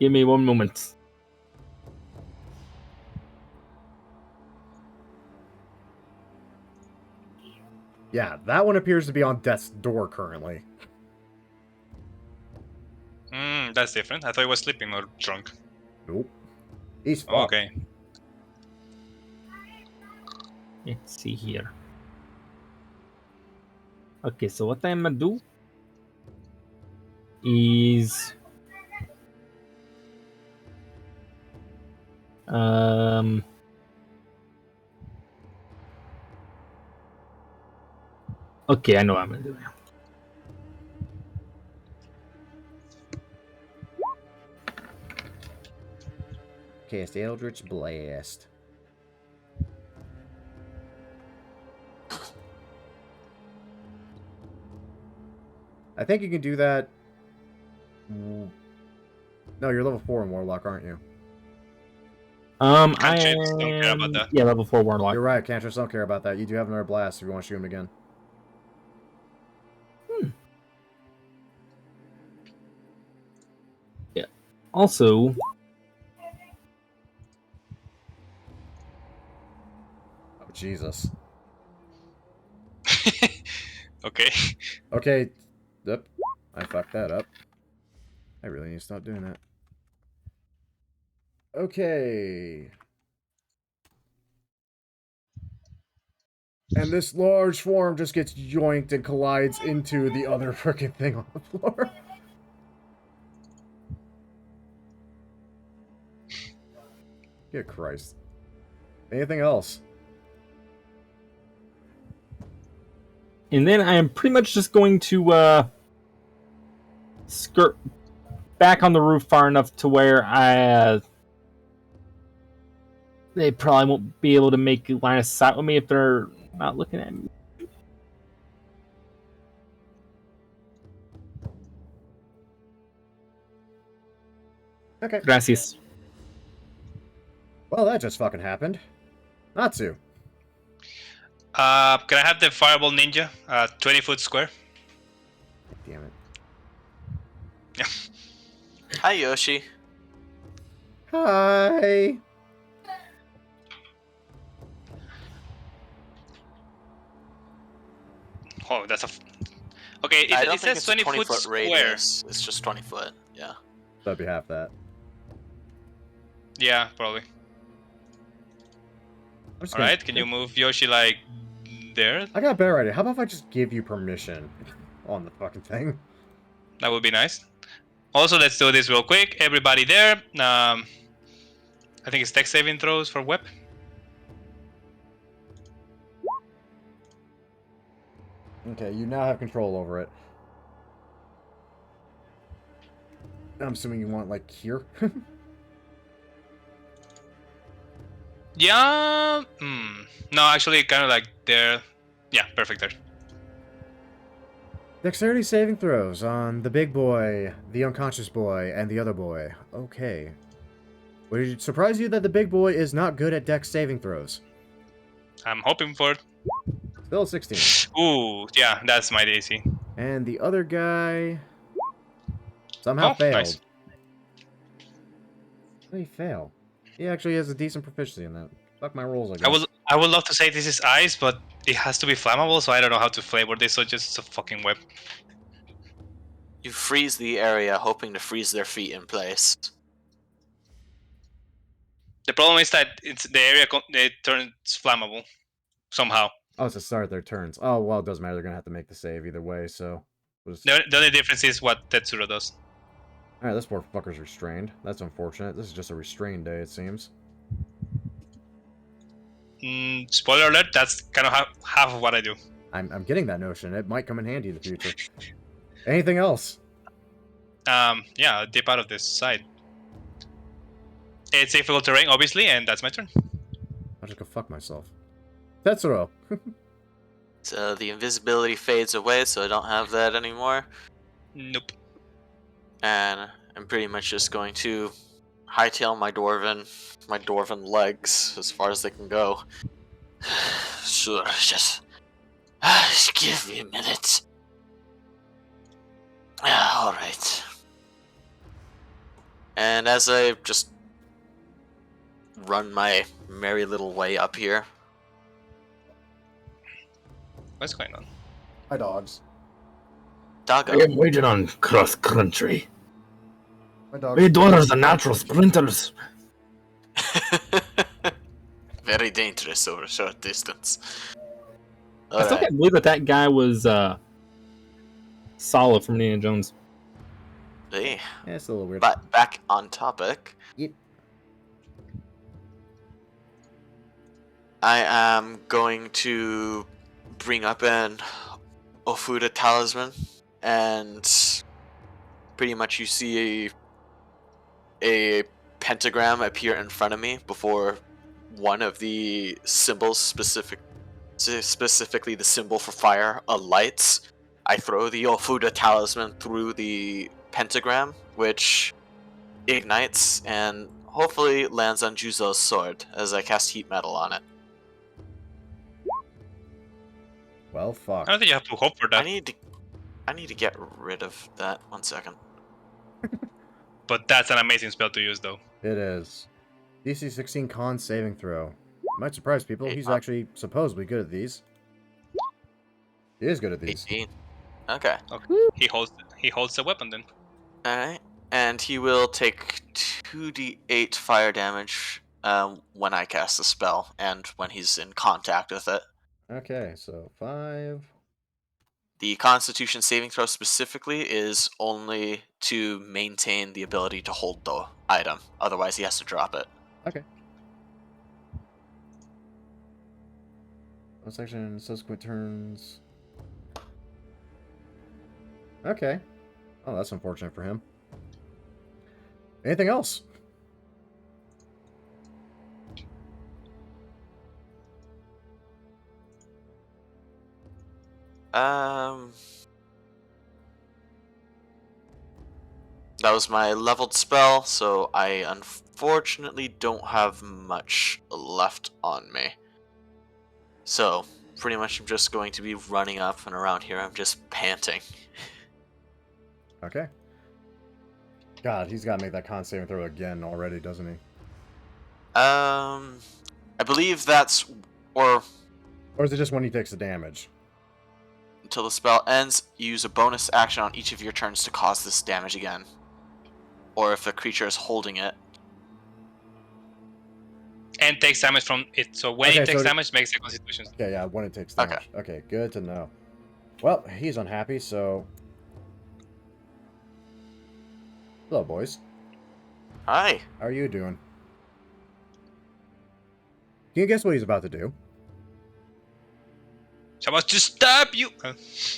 Give me one moment. Yeah, that one appears to be on death's door currently. That's different. I thought he was sleeping or drunk. Nope. He's fucked. Okay. Let's see here. Okay, so what I'm gonna do is okay, I know what I'm gonna do now. Cast Eldritch Blast. I think you can do that. No, you're level 4 in Warlock, aren't you? I Cantrips don't care about am that. yeah, level 4 warlock. You're right, cantrips don't care about that. You do have another blast if you want to shoot him again. Yeah. Also, Oh, Jesus. Okay. Okay. Yep. I fucked that up. I really need to stop doing that. Okay. And this large form just gets yoinked and collides into the other freaking thing on the floor. Good Christ. Anything else? and then I am pretty much just going to skirt back on the roof far enough to where they probably won't be able to make line of sight with me if they're not looking at me. Okay. Gracias. Well, that just fucking happened. Natsu. Can I have the fireball ninja? 20-foot square. Damn it. Hi, Yoshi. Hi. Oh, that's a. Okay, I don't it think says it's a 20-foot 20-foot square. radius. It's just 20 foot. Yeah. That'd be half that. Yeah, probably. I'm just All gonna- right, can you move Yoshi like there? I got a better idea. How about if I just give you permission on the fucking thing? That would be nice. Also, let's do this real quick. Everybody there. I think it's dex saving throws for whip. Okay, you now have control over it. I'm assuming you want, like, here? Yeah. No, actually, kind of like there. Yeah, perfect there. Dexterity saving throws on the big boy, the unconscious boy, and the other boy. Okay. Would it surprise you that the big boy is not good at dex saving throws? I'm hoping for it. Still 16. Ooh, yeah, that's my DC. And the other guy somehow failed. Nice. How did he fail? He actually has a decent proficiency in that. Fuck my rolls, I guess. I would love to say this is ice, but it has to be flammable, so I don't know how to flavor this. So just a fucking whip. You freeze the area, hoping to freeze their feet in place. The problem is that it's the area it turns flammable somehow. Oh, it's to start their turns. Oh, well, it doesn't matter. They're going to have to make the save either way, so... The only difference is what Tetsuro does. Alright, this poor fucker's restrained. That's unfortunate. This is just a restrained day, it seems. Spoiler alert, that's kind of half of what I do. I'm getting that notion. It might come in handy in the future. Anything else? Yeah, I'll dip out of this side. It's difficult terrain, obviously, and that's my turn. I'll just go fuck myself. Tetsuro! So the invisibility fades away, so I don't have that anymore. Nope. And I'm pretty much just going to hightail my dwarven legs as far as they can go. Sure, just give me a minute. Alright. And as I just run my merry little way up here. What's going on? Hi, dogs. Doggo. I am waiting on cross country. My dogs. We dwarves are natural sprinters. Very dangerous over a short distance. I still Alright. can't believe that guy was Solid from Indiana Jones. Hey, Yeah, it's a little weird. but back on topic. Yep. I am going to bring up an Ofuda talisman, and pretty much you see a pentagram appear in front of me before one of the symbols, specifically the symbol for fire, alights. I throw the Ofuda talisman through the pentagram, which ignites and hopefully lands on Juzo's sword as I cast heat metal on it. Well, fuck. I don't think you have to hope for I that, need to get rid of that. 1 second. but that's an amazing spell to use, though. It is. DC 16 con saving throw. Might surprise people. Hey, He's actually supposedly good at these. He is good at these. 18. Okay. He holds the weapon then. Alright. And he will take 2d8 fire damage when I cast the spell and when he's in contact with it. Okay, so 5. The Constitution saving throw specifically is only to maintain the ability to hold the item. Otherwise, he has to drop it. Okay. Bonus action, subsequent turns. Okay. Oh, that's unfortunate for him. Anything else? That was my leveled spell, so I unfortunately don't have much left on me. So, pretty much I'm just going to be running up and around here. I'm just panting. Okay. God, he's got to make that con saving throw again already, doesn't he? I believe that's... Or Or is it just when he takes the damage? until the spell ends, use a bonus action on each of your turns to cause this damage again. Or if the creature is holding it. And takes damage from it. So when Okay, it takes so damage, makes a Constitution. Okay, yeah, when it takes Okay. damage. Okay, good to know. Well, he's unhappy, so... Hello, boys. Hi. How are you doing? Can you guess what he's about to do? Someone to stab you!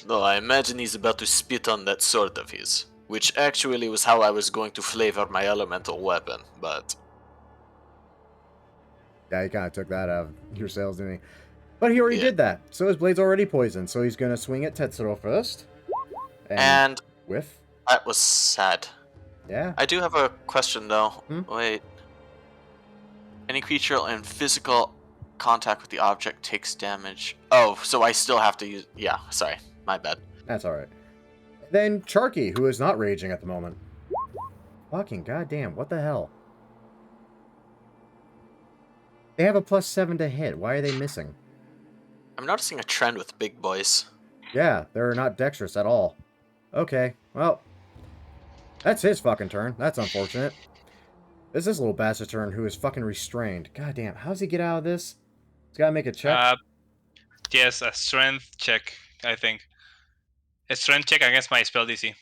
No, I imagine he's about to spit on that sword of his. Which actually was how I was going to flavor my elemental weapon, but... Yeah, he kind of took that out of your sales, didn't he? But he already Yeah. did that. So his blade's already poisoned, so he's going to swing at Tetsuro first. And Whiff. that was sad. Yeah. I do have a question though. Hmm? Wait. Any creature in physical contact with the object takes damage. Oh, so I still have to use... Yeah, sorry. My bad. That's alright. Then Charky, who is not raging at the moment. Fucking goddamn, what the hell? They have a +7 to hit. Why are they missing? I'm noticing a trend with big boys. Yeah, they're not dexterous at all. Okay, well... That's his fucking turn. That's unfortunate. This is this little bastard's turn who is fucking restrained. Goddamn, how does he get out of this? He's gotta make a check. Yes, a strength check, I think. A strength check against my spell DC.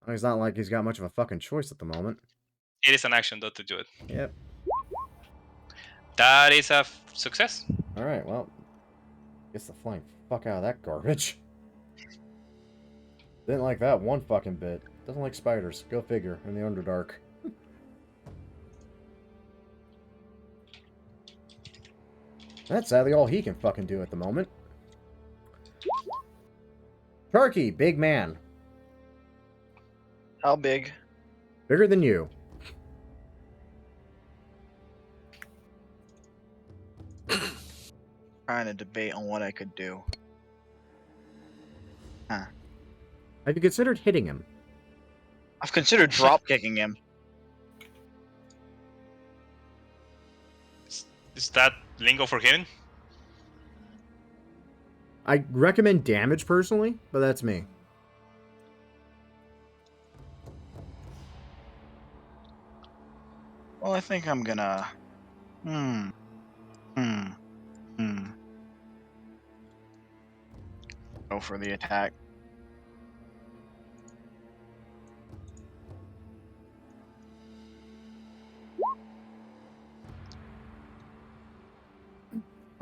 He's not like he's got much of a fucking choice at the moment. It is an action, though, to do it. Yep. That is a success. Alright, well... Gets the flying fuck out of that garbage. Didn't like that one fucking bit. Doesn't like spiders. Go figure, in the Underdark. That's sadly all he can fucking do at the moment. Charky, big man. How big? Bigger than you. Trying to debate on what I could do. Have you considered hitting him? I've considered drop kicking him. Is that lingo for hitting? I recommend damage personally, but that's me. Well, I think I'm gonna... Go for the attack.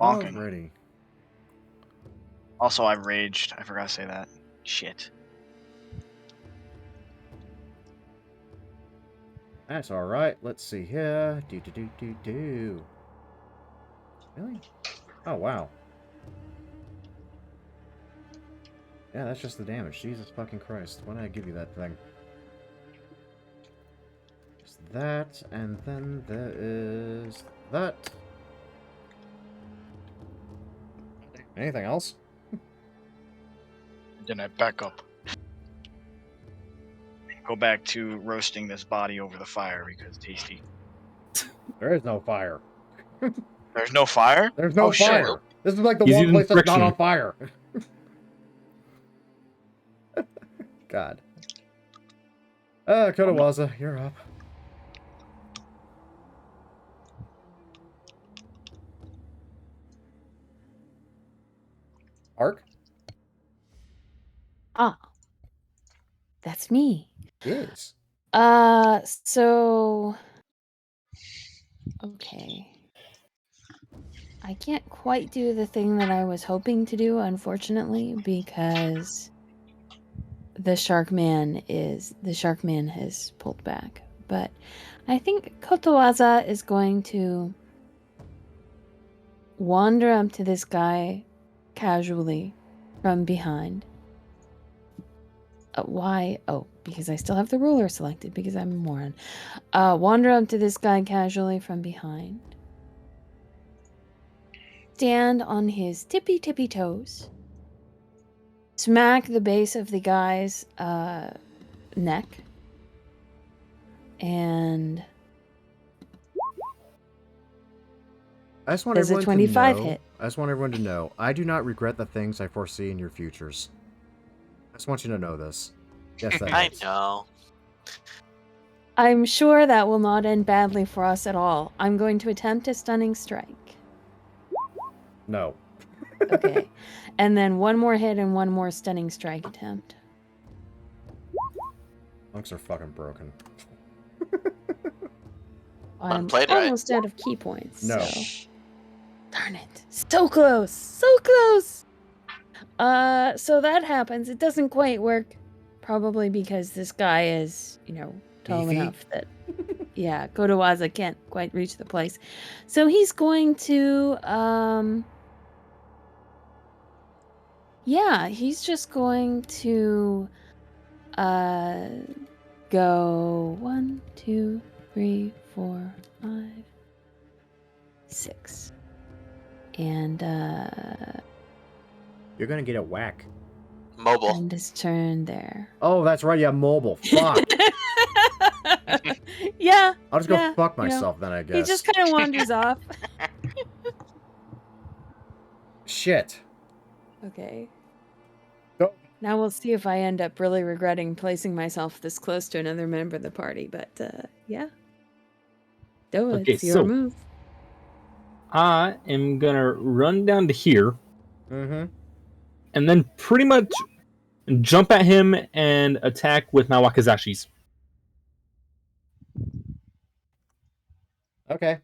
bonking. Alrighty. Also, I raged. I forgot to say that. Shit. That's alright. Let's see here. Do. Really? Oh, wow. Yeah, that's just the damage. Jesus fucking Christ. Why did I give you that thing? Just that, and then there is that. Anything else? Then I back up. Go back to roasting this body over the fire because tasty. There is no fire. There's no fire? There's no Oh, shit. fire. This is like the He's one using place that's not friction. on fire. God. Kotawaza, you're up. Ark? Ah, that's me. Yes. So okay. I can't quite do the thing that I was hoping to do, unfortunately, because the Sharkman has pulled back. But I think Kotowaza is going to wander up to this guy casually from behind. Why? Oh, because I still have the ruler selected because I'm a moron. Wander up to this guy casually from behind. Stand on his tippy toes. Smack the base of the guy's neck. And I just want does a everyone to 25 know. hit? I just want everyone to know. I do not regret the things I foresee in your futures. I just want you to know this. Yes, that I hits. know. I'm sure that will not end badly for us at all. I'm going to attempt a stunning strike. No. Okay. And then one more hit and one more stunning strike attempt. Monks are fucking broken. I'm played right. almost out of key points. No. So. Darn it. So close. So close. So that happens. It doesn't quite work. Probably because this guy is, tall Beefy? enough that yeah, Kotowaza can't quite reach the place. So he's going to he's just going to go 1, 2, 3, 4, 5, 6. And You're gonna get a whack. Mobile. end his turn there. Oh, that's right. Yeah, mobile. Fuck. Yeah. I'll just go yeah, fuck you know, myself then, I guess. He just kind of wanders off. Shit. Okay. Oh. Now we'll see if I end up really regretting placing myself this close to another member of the party, but yeah. Do it. Okay, It's your so- move. I am gonna run down to here Mm-hmm. and then pretty much jump at him and attack with my wakizashis. Okay.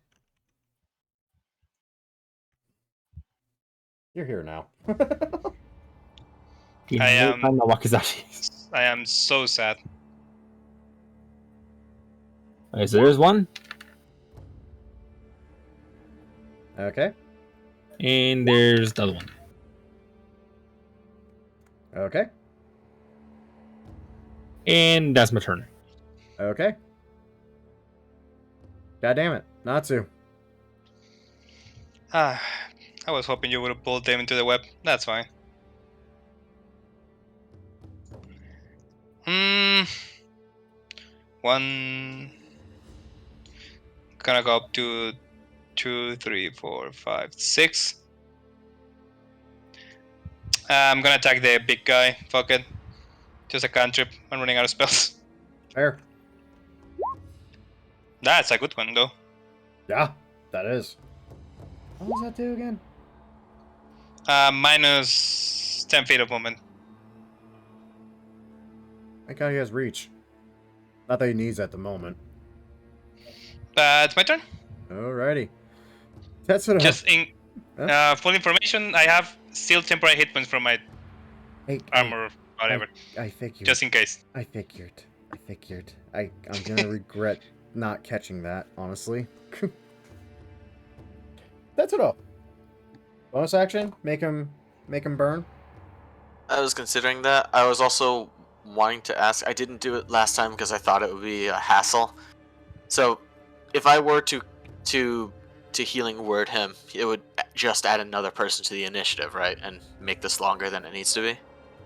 You're here now. You I know am- I'm my wakizashis. I am so sad. Okay, so there's one, Okay. and there's the other one. Okay. And that's my turn. Okay. God damn it. Natsu. I was hoping you would have pulled them into the web. That's fine. One. Gonna go up to 2, 3, 4, 5, 6. I'm gonna attack the big guy. Fuck it. Just a cantrip. I'm running out of spells. Fair. That's a good one, though. Yeah, that is. What does that do again? Minus 10 feet of movement. Thank God he has reach. Not that he needs at the moment. It's my turn. Alrighty. That's what Just Full information. I have still temporary hit points from my armor, or whatever, I figured. just in case. I figured. I'm gonna regret not catching that, honestly. That's it all. Bonus action? Make him burn? I was considering that. I was also wanting to ask. I didn't do it last time because I thought it would be a hassle. So, if I were to healing word him, it would just add another person to the initiative, right? And make this longer than it needs to be.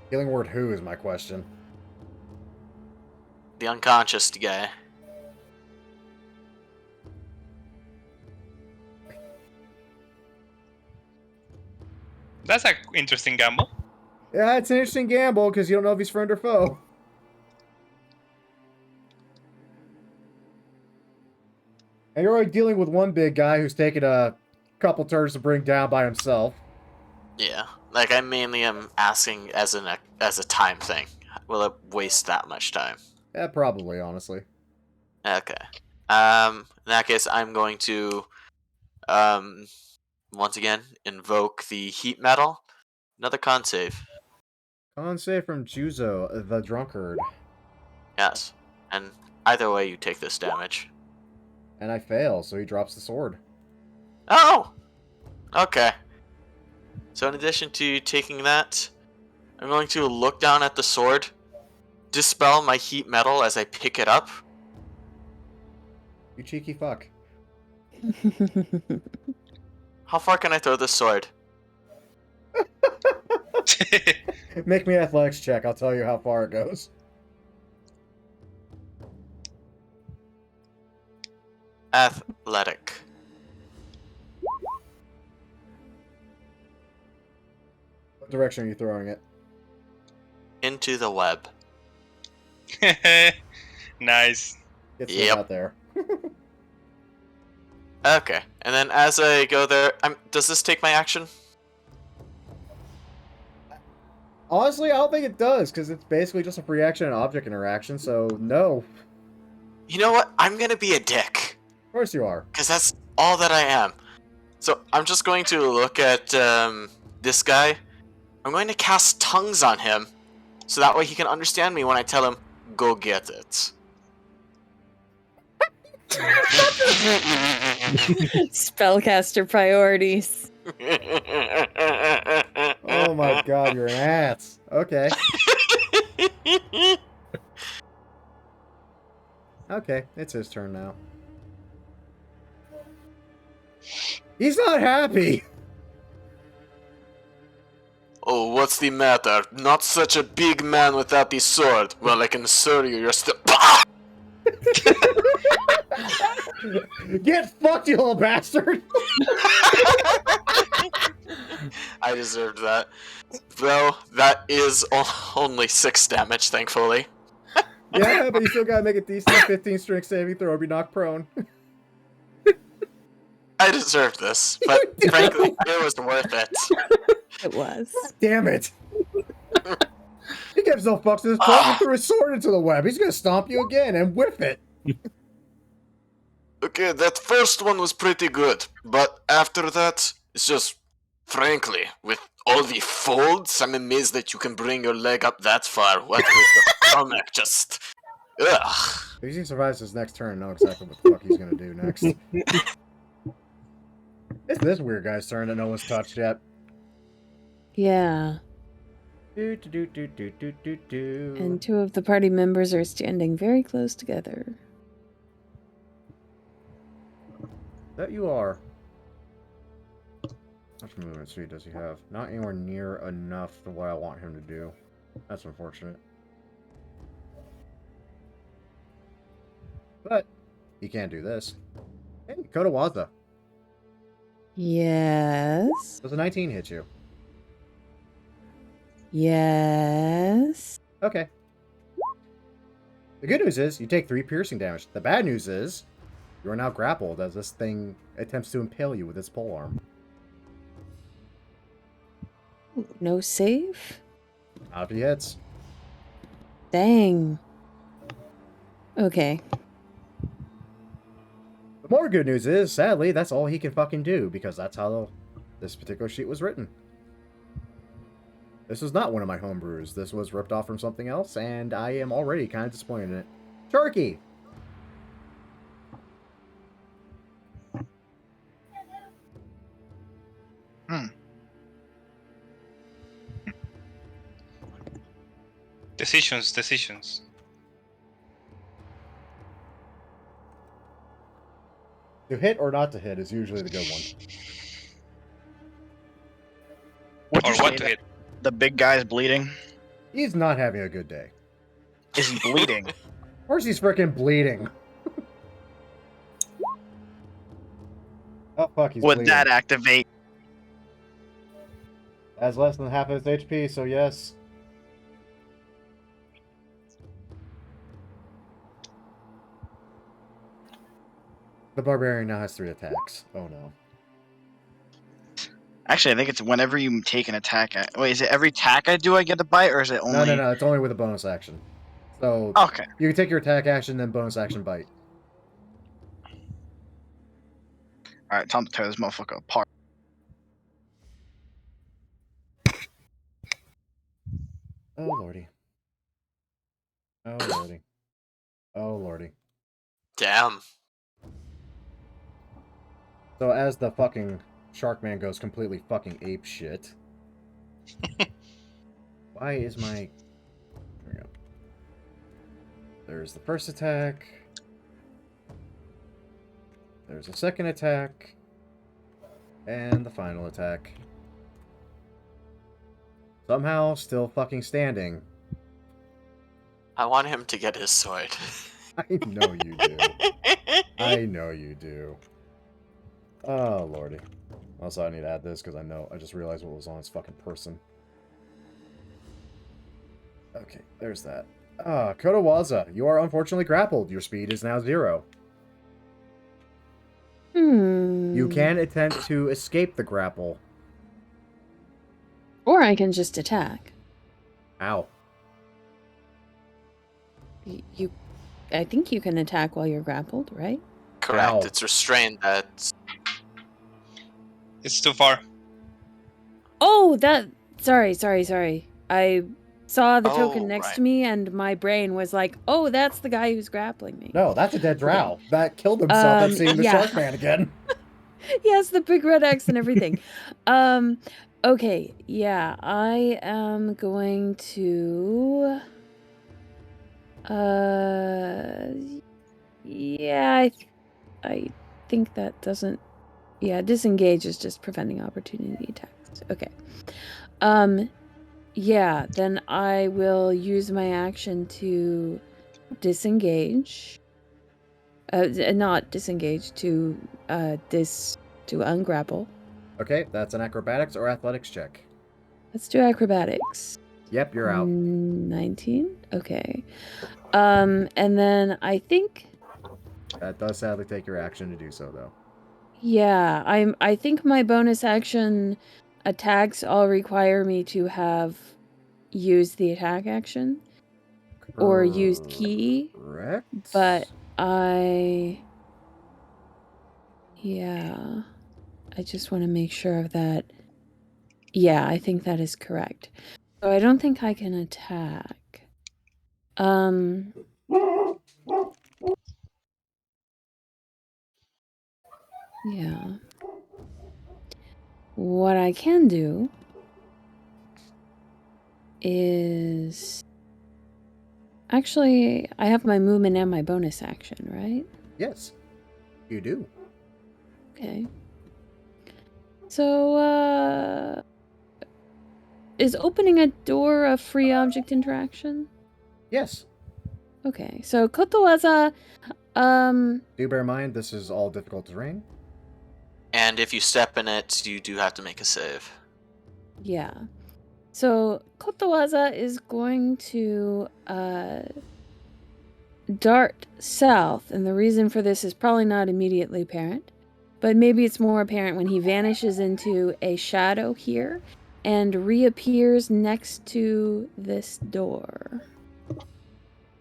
Healing word who is my question. The unconscious guy. That's an interesting gamble. Yeah, it's an interesting gamble because you don't know if he's friend or foe. And you're already dealing with one big guy who's taken a couple turns to bring down by himself. Yeah, like I mainly am asking as a time thing. Will it waste that much time? Yeah, probably, honestly. Okay. In that case, I'm going to, once again, invoke the heat metal. Another con save. Con save from Juzo, the drunkard. Yes. And either way, you take this damage. And I fail, so he drops the sword. Oh! Okay. So in addition to taking that, I'm going to look down at the sword, dispel my heat metal as I pick it up. You cheeky fuck. How far can I throw this sword? Make me an athletics check, I'll tell you how far it goes. Athletic. What direction are you throwing it? Into the web. Nice. Get Yep. out there. Okay, and then as I go there, does this take my action? Honestly, I don't think it does, because it's basically just a free action and object interaction, so no. You know what? I'm gonna be a dick. Of course you are. Because that's all that I am. So I'm just going to look at this guy. I'm going to cast tongues on him, so that way he can understand me when I tell him, go get it. Spellcaster priorities. Oh my god, you're an ass. Okay. Okay, it's his turn now. He's not happy! Oh, what's the matter? Not such a big man without the sword. Well, I can assure you, you're still. Get fucked, you little bastard! I deserved that. Though, that is only 6 damage, thankfully. Yeah, but you still gotta make a DC 15 strength saving throw or be knocked prone. I deserved this, but frankly, it was worth it. It was. Damn it! He gives no fucks to this point and threw his sword into the web. He's gonna stomp you again and whip it. Okay, that first one was pretty good, but after that, it's just, frankly, with all the folds, I'm amazed that you can bring your leg up that far. What with the stomach, just... Ugh. If he survives his next turn, know exactly what the fuck he's gonna do next. It's this weird guy's turn that no one's touched yet. Yeah. Do, do, do, do, do, do, do. And 2 of the party members are standing very close together. That you are. How much movement speed does he have? Not anywhere near enough for what I want him to do. That's unfortunate. But he can't do this. Hey, Kotawaza. Yes. Does a 19 hit you? Yes. Okay. The good news is you take 3 piercing damage. The bad news is you are now grappled as this thing attempts to impale you with its polearm. No save? Not if he hits. Dang. Okay. The more good news is, sadly, that's all he can fucking do, because that's how this particular sheet was written. This was not one of my homebrews. This was ripped off from something else, and I am already kind of disappointed in it. Turkey! Decisions. To hit or not to hit is usually the good one. Would Or you say what to that hit? the big guy's bleeding? He's not having a good day. Is he bleeding? Of course he's freaking bleeding. Oh, fuck, he's Would bleeding. that activate? Has less than half of his HP, so yes. The barbarian now has 3 attacks. Oh no. Actually, I think it's whenever you take an attack. Wait, is it every attack I do I get a bite, or is it only? No, it's only with a bonus action. So, Okay. you can take your attack action, then bonus action bite. All right, time to tear this motherfucker apart. Oh lordy. Oh lordy. Oh lordy. Damn. So as the fucking Sharkman goes completely fucking ape shit. Why is my... There we go. There's the first attack. There's a second attack. And the final attack. Somehow still fucking standing. I want him to get his sword. I know you do. I know you do. Oh, lordy. Also, I need to add this because I just realized what was on his fucking person. Okay, there's that. Kotowaza, you are unfortunately grappled. Your speed is now 0. You can attempt to escape the grapple. Or I can just attack. Ow. I think you can attack while you're grappled, right? Correct. Ow. It's restrained. That's It's too far. Oh, sorry. I saw the token Oh, next right. to me and my brain was like, oh, that's the guy who's grappling me. No, that's a dead drow. That killed himself at seeing the yeah. Sharkman again. Yes, the big red X and everything. Okay, yeah, I am going to yeah, I think that doesn't, yeah, disengage is just preventing opportunity attacks. Okay. Yeah, then I will use my action to disengage. Not disengage, to ungrapple. Okay, that's an acrobatics or athletics check. Let's do acrobatics. Yep, you're out. 19? Okay. And then I think, That does sadly take your action to do so, though. yeah, I think my bonus action attacks all require me to have used the attack action or used key. Correct. But I just want to make sure of that. Yeah, I think that is correct. So I don't think I can attack. Yeah. What I can do is... Actually, I have my movement and my bonus action, right? Yes, you do. Okay. So, is opening a door a free object interaction? Yes. Okay, so Kotowaza, Do bear in mind, this is all difficult terrain. and if you step in it, you do have to make a save. yeah. So Kotowaza is going to dart south, and the reason for this is probably not immediately apparent, but maybe it's more apparent when he vanishes into a shadow here and reappears next to this door.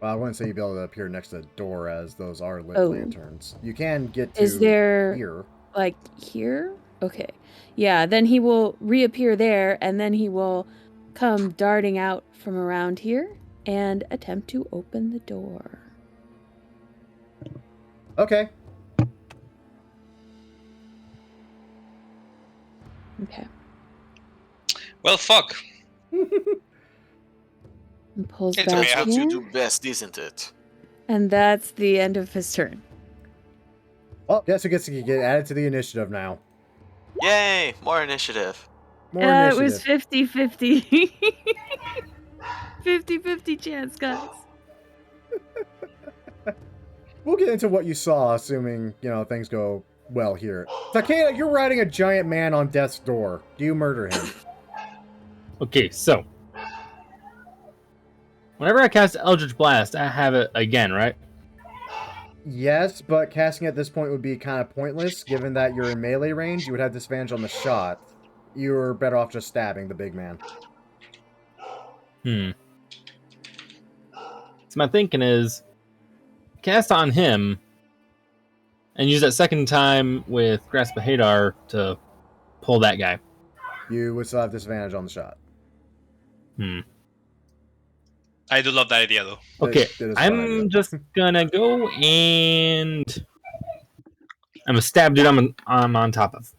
Well, I wouldn't say you'd be able to appear next to the door, as those are lit Oh. lanterns. You can get to Is there here. like here? Okay. Yeah, then he will reappear there, and then he will come darting out from around here and attempt to open the door. Okay. Okay. Well, fuck. And pulls It's back okay, That's what here. you do best, isn't it? And that's the end of his turn. Well, guess who gets to get added to the initiative now? Yay! More initiative. More It was initiative. 50-50. 50-50 chance, guys. We'll get into what you saw, assuming, things go well here. Takeda, you're riding a giant man on death's door. Do you murder him? Okay, so whenever I cast Eldritch Blast, I have it again, right? Yes, but casting at this point would be kind of pointless, given that you're in melee range. You would have disadvantage on the shot. You're better off just stabbing the big man. So my thinking is cast on him and use that second time with Grasp of Hadar to pull that guy. You would still have disadvantage on the shot. I do love that idea, though. Okay, It is a fun idea. I'm just gonna go and I'm a stab dude I'm on top of.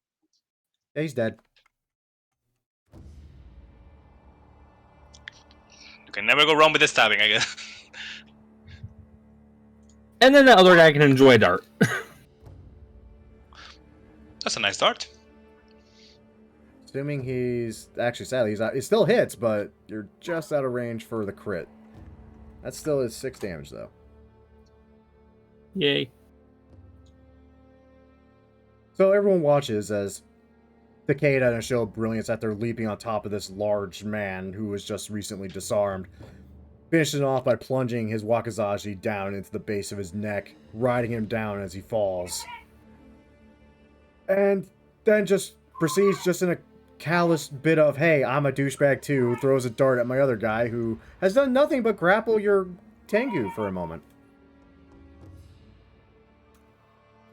Yeah, he's dead. You can never go wrong with the stabbing, I guess. And then the other guy can enjoy a dart. That's a nice dart. Assuming he's... Actually, sadly, he still hits, but you're just out of range for the crit. That still is 6 damage, though. Yay. So everyone watches as Takeda and a show of brilliance after leaping on top of this large man who was just recently disarmed, finishing off by plunging his wakizashi down into the base of his neck, riding him down as he falls. And then just proceeds just in a callous bit of, hey, I'm a douchebag too, throws a dart at my other guy who has done nothing but grapple your Tengu for a moment.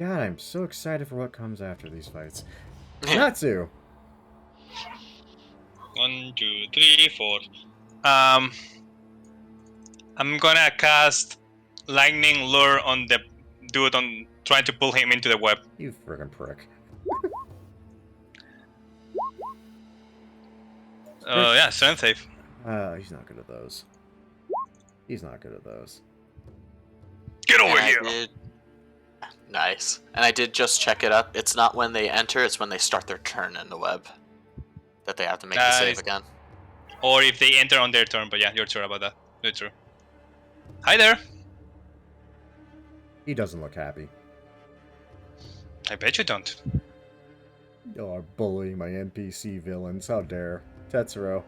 God, I'm so excited for what comes after these fights. Natsu! 1, 2, 3, 4. I'm gonna cast Lightning Lure on the dude on trying to pull him into the web. You friggin' prick. Yeah, strength save. He's not good at those. He's not good at those. Get over And here! I did... Nice. And I did just check it up. It's not when they enter, it's when they start their turn in the web that they have to make the save again. Or if they enter on their turn, but yeah, you're true about that. You're true. Hi there! He doesn't look happy. I bet you don't. Y'all are bullying my NPC villains. How dare. Tetsuro.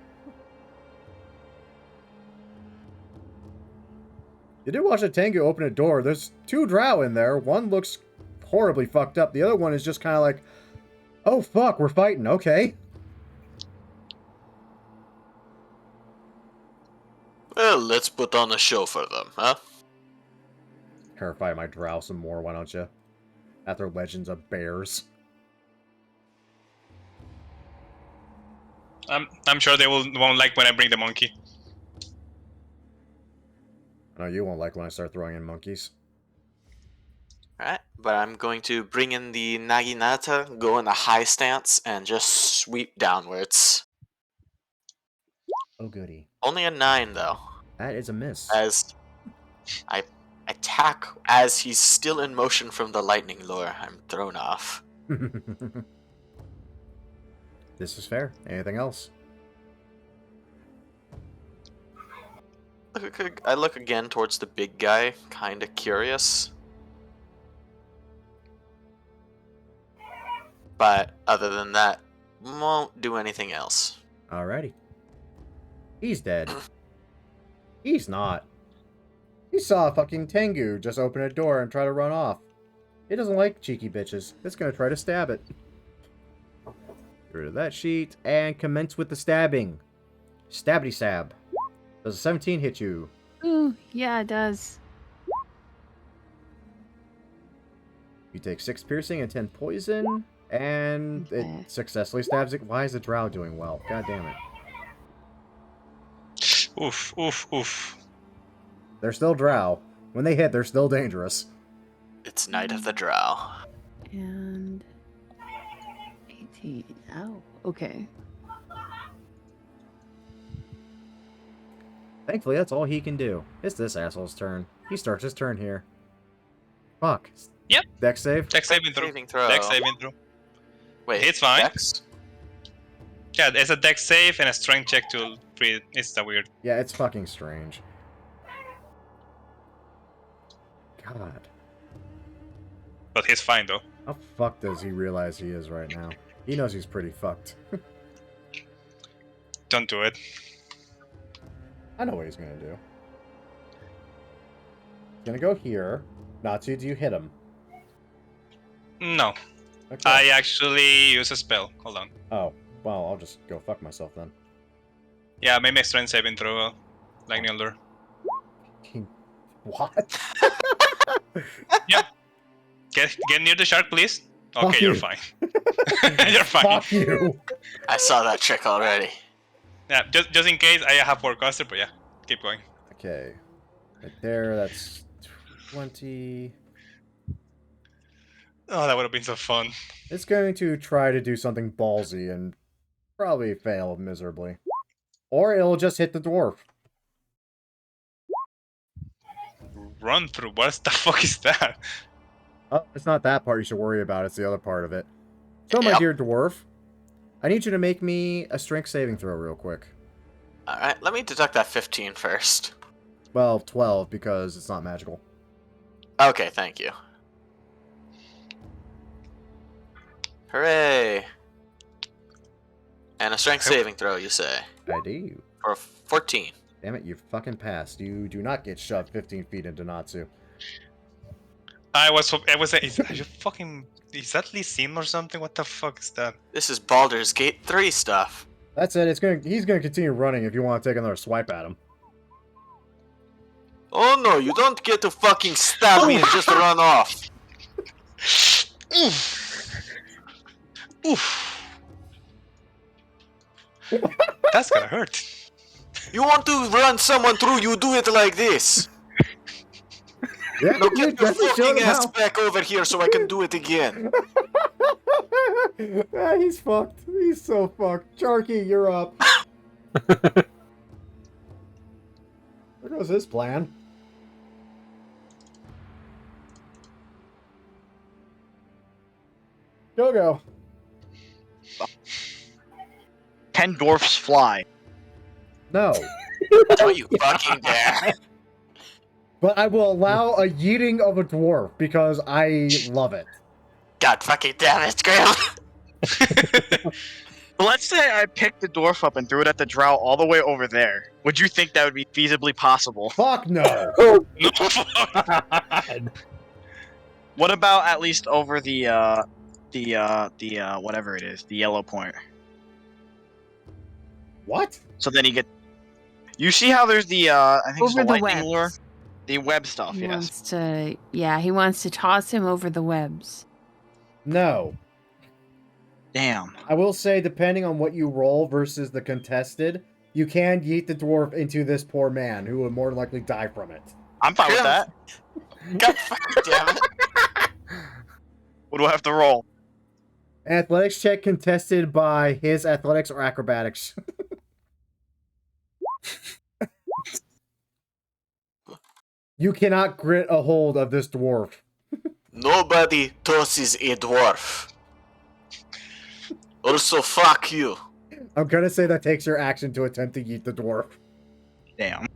You did watch a Tengu open a door. There's 2 drow in there. One looks horribly fucked up. The other one is just kind of like, oh fuck, we're fighting. Okay. Well, let's put on a show for them, huh? Terrify my drow some more, why don't you? After Legends of Bears. I'm sure they won't like when I bring the monkey. I know you won't like when I start throwing in monkeys. Alright, but I'm going to bring in the Naginata, go in a high stance, and just sweep downwards. Oh goody. Only a 9, though. That is a miss. As I attack as he's still in motion from the lightning lure, I'm thrown off. This is fair. Anything else? I look again towards the big guy, kinda curious. But other than that, won't do anything else. Alrighty. He's dead. He's not. He saw a fucking Tengu just open a door and try to run off. It doesn't like cheeky bitches. It's gonna try to stab it. Get rid of that sheet and commence with the stabbing. Stabbity stab. Does a 17 hit you? Ooh, yeah, it does. You take 6 piercing and 10 poison. And Okay. it successfully stabs it. Why is the drow doing well? God damn it. Oof, oof, oof. They're still drow. When they hit, they're still dangerous. It's Night of the Drow. And 18. Ow. Okay. Thankfully, that's all he can do. It's this asshole's turn. He starts his turn here. Fuck. Yep. Dex save? Dex saving throw. Saving throw. Dex saving throw. Wait, It's fine. Dex? Yeah, it's a dex save and a strength check to read. It's that weird. Yeah, it's fucking strange. God. But he's fine though. How fucked does he realize he is right now? He knows he's pretty fucked. Don't do it. I know what he's gonna do. He's gonna go here. Natsu, do you hit him? No. Okay. I actually use a spell. Hold on. Oh, well, I'll just go fuck myself then. Yeah, maybe a strength saving throw. Like Nildur. What? Get near the shark, please. Fuck Okay, you're you. fine. You're fine. Fuck you! I saw that trick already. Yeah, just in case I have forecaster, but yeah, keep going. Okay. Right there, that's 20. Oh, that would have been so fun. It's going to try to do something ballsy and probably fail miserably. Or it'll just hit the dwarf. Run through. What the fuck is that? Oh, it's not that part you should worry about, it's the other part of it. So, my Yep. dear dwarf, I need you to make me a strength saving throw real quick. Alright, let me deduct that 15 first. Well, 12, because it's not magical. Okay, thank you. Hooray! And a strength saving throw, you say? I do. For 14. Damn it, you fucking passed. You do not get shoved 15 feet into Natsu. I was is that Lysim or something? What the fuck is that? This is Baldur's Gate 3 stuff. That's it, he's gonna continue running if you want to take another swipe at him. Oh no, you don't get to fucking stab me and just run off. Oof. Oof. That's gonna hurt. You want to run someone through, you do it like this. Yeah, Now get your that's what showed fucking him ass how. back over here so I can do it again. Ah, he's fucked. He's so fucked. Charky, you're up. There goes his plan. Go. 10 dwarfs fly. No. Don't you fucking dare. But I will allow a yeeting of a dwarf because I love it. God fucking damn it, Graham. Let's say I picked the dwarf up and threw it at the drow all the way over there. Would you think that would be feasibly possible? Fuck no. No fuck. What about at least over the whatever it is, the yellow point? What? So then you get. You see how there's the I think it's Over the the lightning lure, webs. the web stuff. He Yes. wants to. Yeah, he wants to toss him over the webs. No. Damn. I will say, depending on what you roll versus the contested, you can yeet the dwarf into this poor man, who would more than likely die from it. I'm fine with Yeah. that. God fucking damn it. What do I have to roll? Athletics check contested by his athletics or acrobatics. You cannot grit a hold of this dwarf. Nobody tosses a dwarf. Also, fuck you. I'm gonna say that takes your action to attempt to yeet the dwarf. Damn.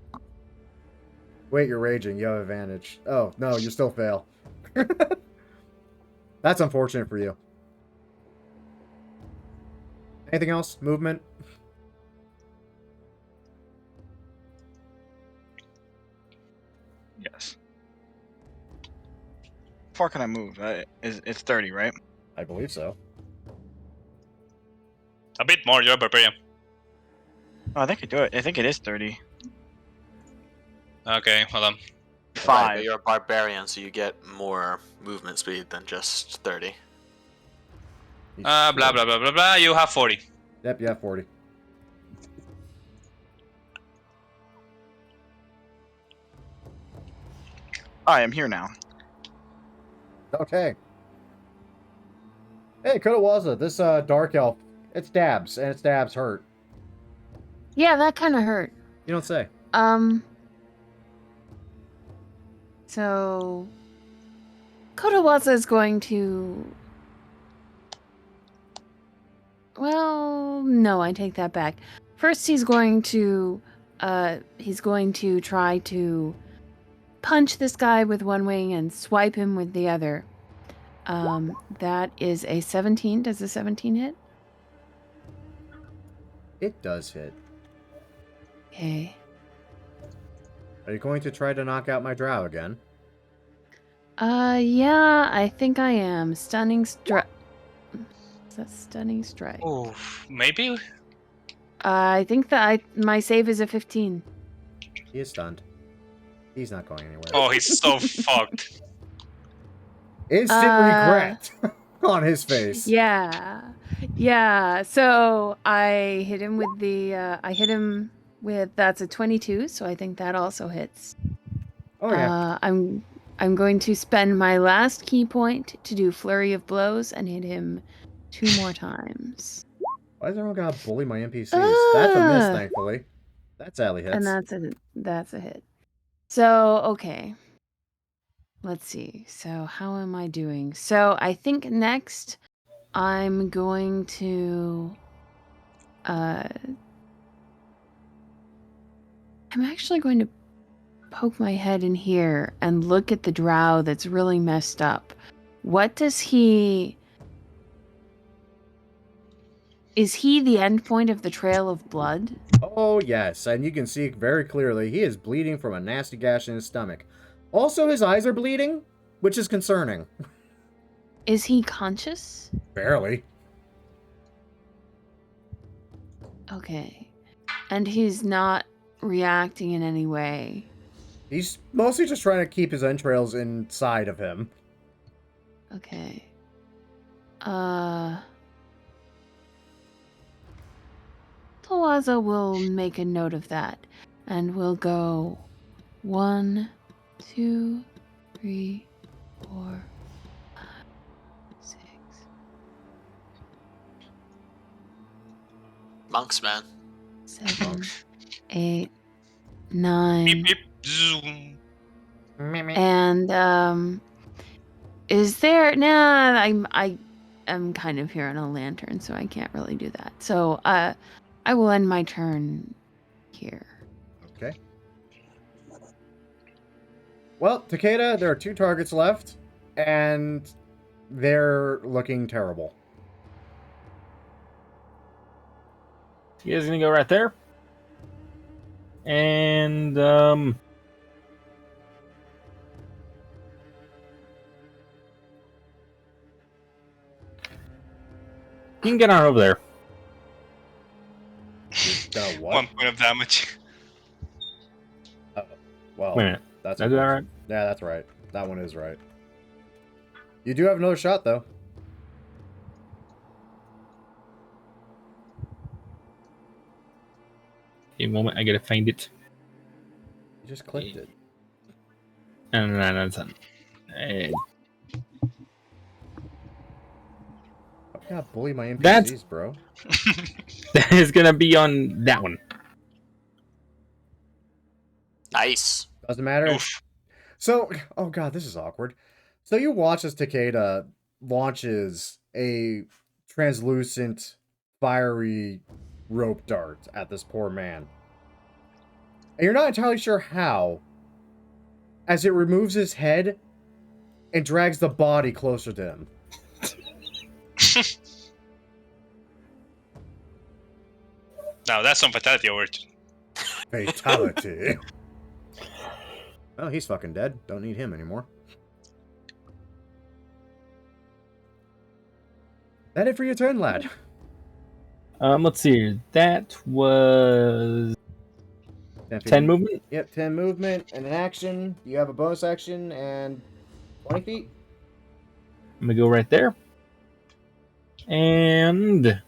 Wait, you're raging. You have advantage. Oh, no, you still fail. That's unfortunate for you. Anything else? Movement? Yes. How far can I move? It's 30, right? I believe so. A bit more, you're a barbarian. Oh, I think I do it. I think it is 30. Okay, hold on. Right, but 5. you're a barbarian, so you get more movement speed than just 30. Blah blah blah blah blah. You have 40. Yep, you have 40. I am here now. Okay. Hey, Kodawaza, this dark elf, it stabs, and it stabs hurt. Yeah, that kind of hurt. You don't say. So Kodawaza is going to. Well, no, I take that back. First, he's going to try to punch this guy with one wing and swipe him with the other. That is a 17. Does a 17 hit? It does hit. Okay. Are you going to try to knock out my drow again? Yeah, I think I am. Stunning strike. Is that stunning strike? Oh, maybe. I think that my save is a 15. He is stunned. He's not going anywhere. Oh, he's so fucked. Instant regret on his face. Yeah. So I hit him with that's a 22, so I think that also hits. Oh yeah. I'm going to spend my last key point to do flurry of blows and hit him 2 more times. Why does everyone gotta bully my NPCs? That's a miss, thankfully. That sadly hits. And that's a hit. So, okay. Let's see. So, how am I doing? So, I think next I'm going to I'm actually going to poke my head in here and look at the drow that's really messed up. What does he... Is he the end point of the trail of blood? Oh yes, and you can see very clearly he is bleeding from a nasty gash in his stomach. Also, his eyes are bleeding, which is concerning. Is he conscious? Barely. Okay. And he's not reacting in any way. He's mostly just trying to keep his entrails inside of him. Okay. Tawaza will make a note of that, and we'll go 1, 2, 3, 4, 5, 6. Monks, man. 7, 8, 9. Beep, beep, zoom. And is there? Nah, I'm kind of here on a lantern, so I can't really do that. So I will end my turn here. Okay. Well, Takeda, there are 2 targets left, and they're looking terrible. You guys gonna go right there? And you can get on over there. What? 1 point of damage. Well, Wait a minute. that's Did I do that right? Yeah, that's right. That one is right. You do have another shot, though. A moment, I gotta find it. You just clicked it. No, that's not. I gotta bully my NPCs, That's- bro. That is gonna be on that one. Nice. Doesn't matter. Oof. So, oh god, this is awkward. So you watch as Takeda launches a translucent, fiery rope dart at this poor man. And you're not entirely sure how, as it removes his head and drags the body closer to him. Now that's some fatality over it. Fatality. Oh, he's fucking dead. Don't need him anymore. That it for your turn, lad. Let's see here. That was 10 movement. Yep, 10 movement and an action. You have a bonus action and 20 feet. I'm gonna go right there. And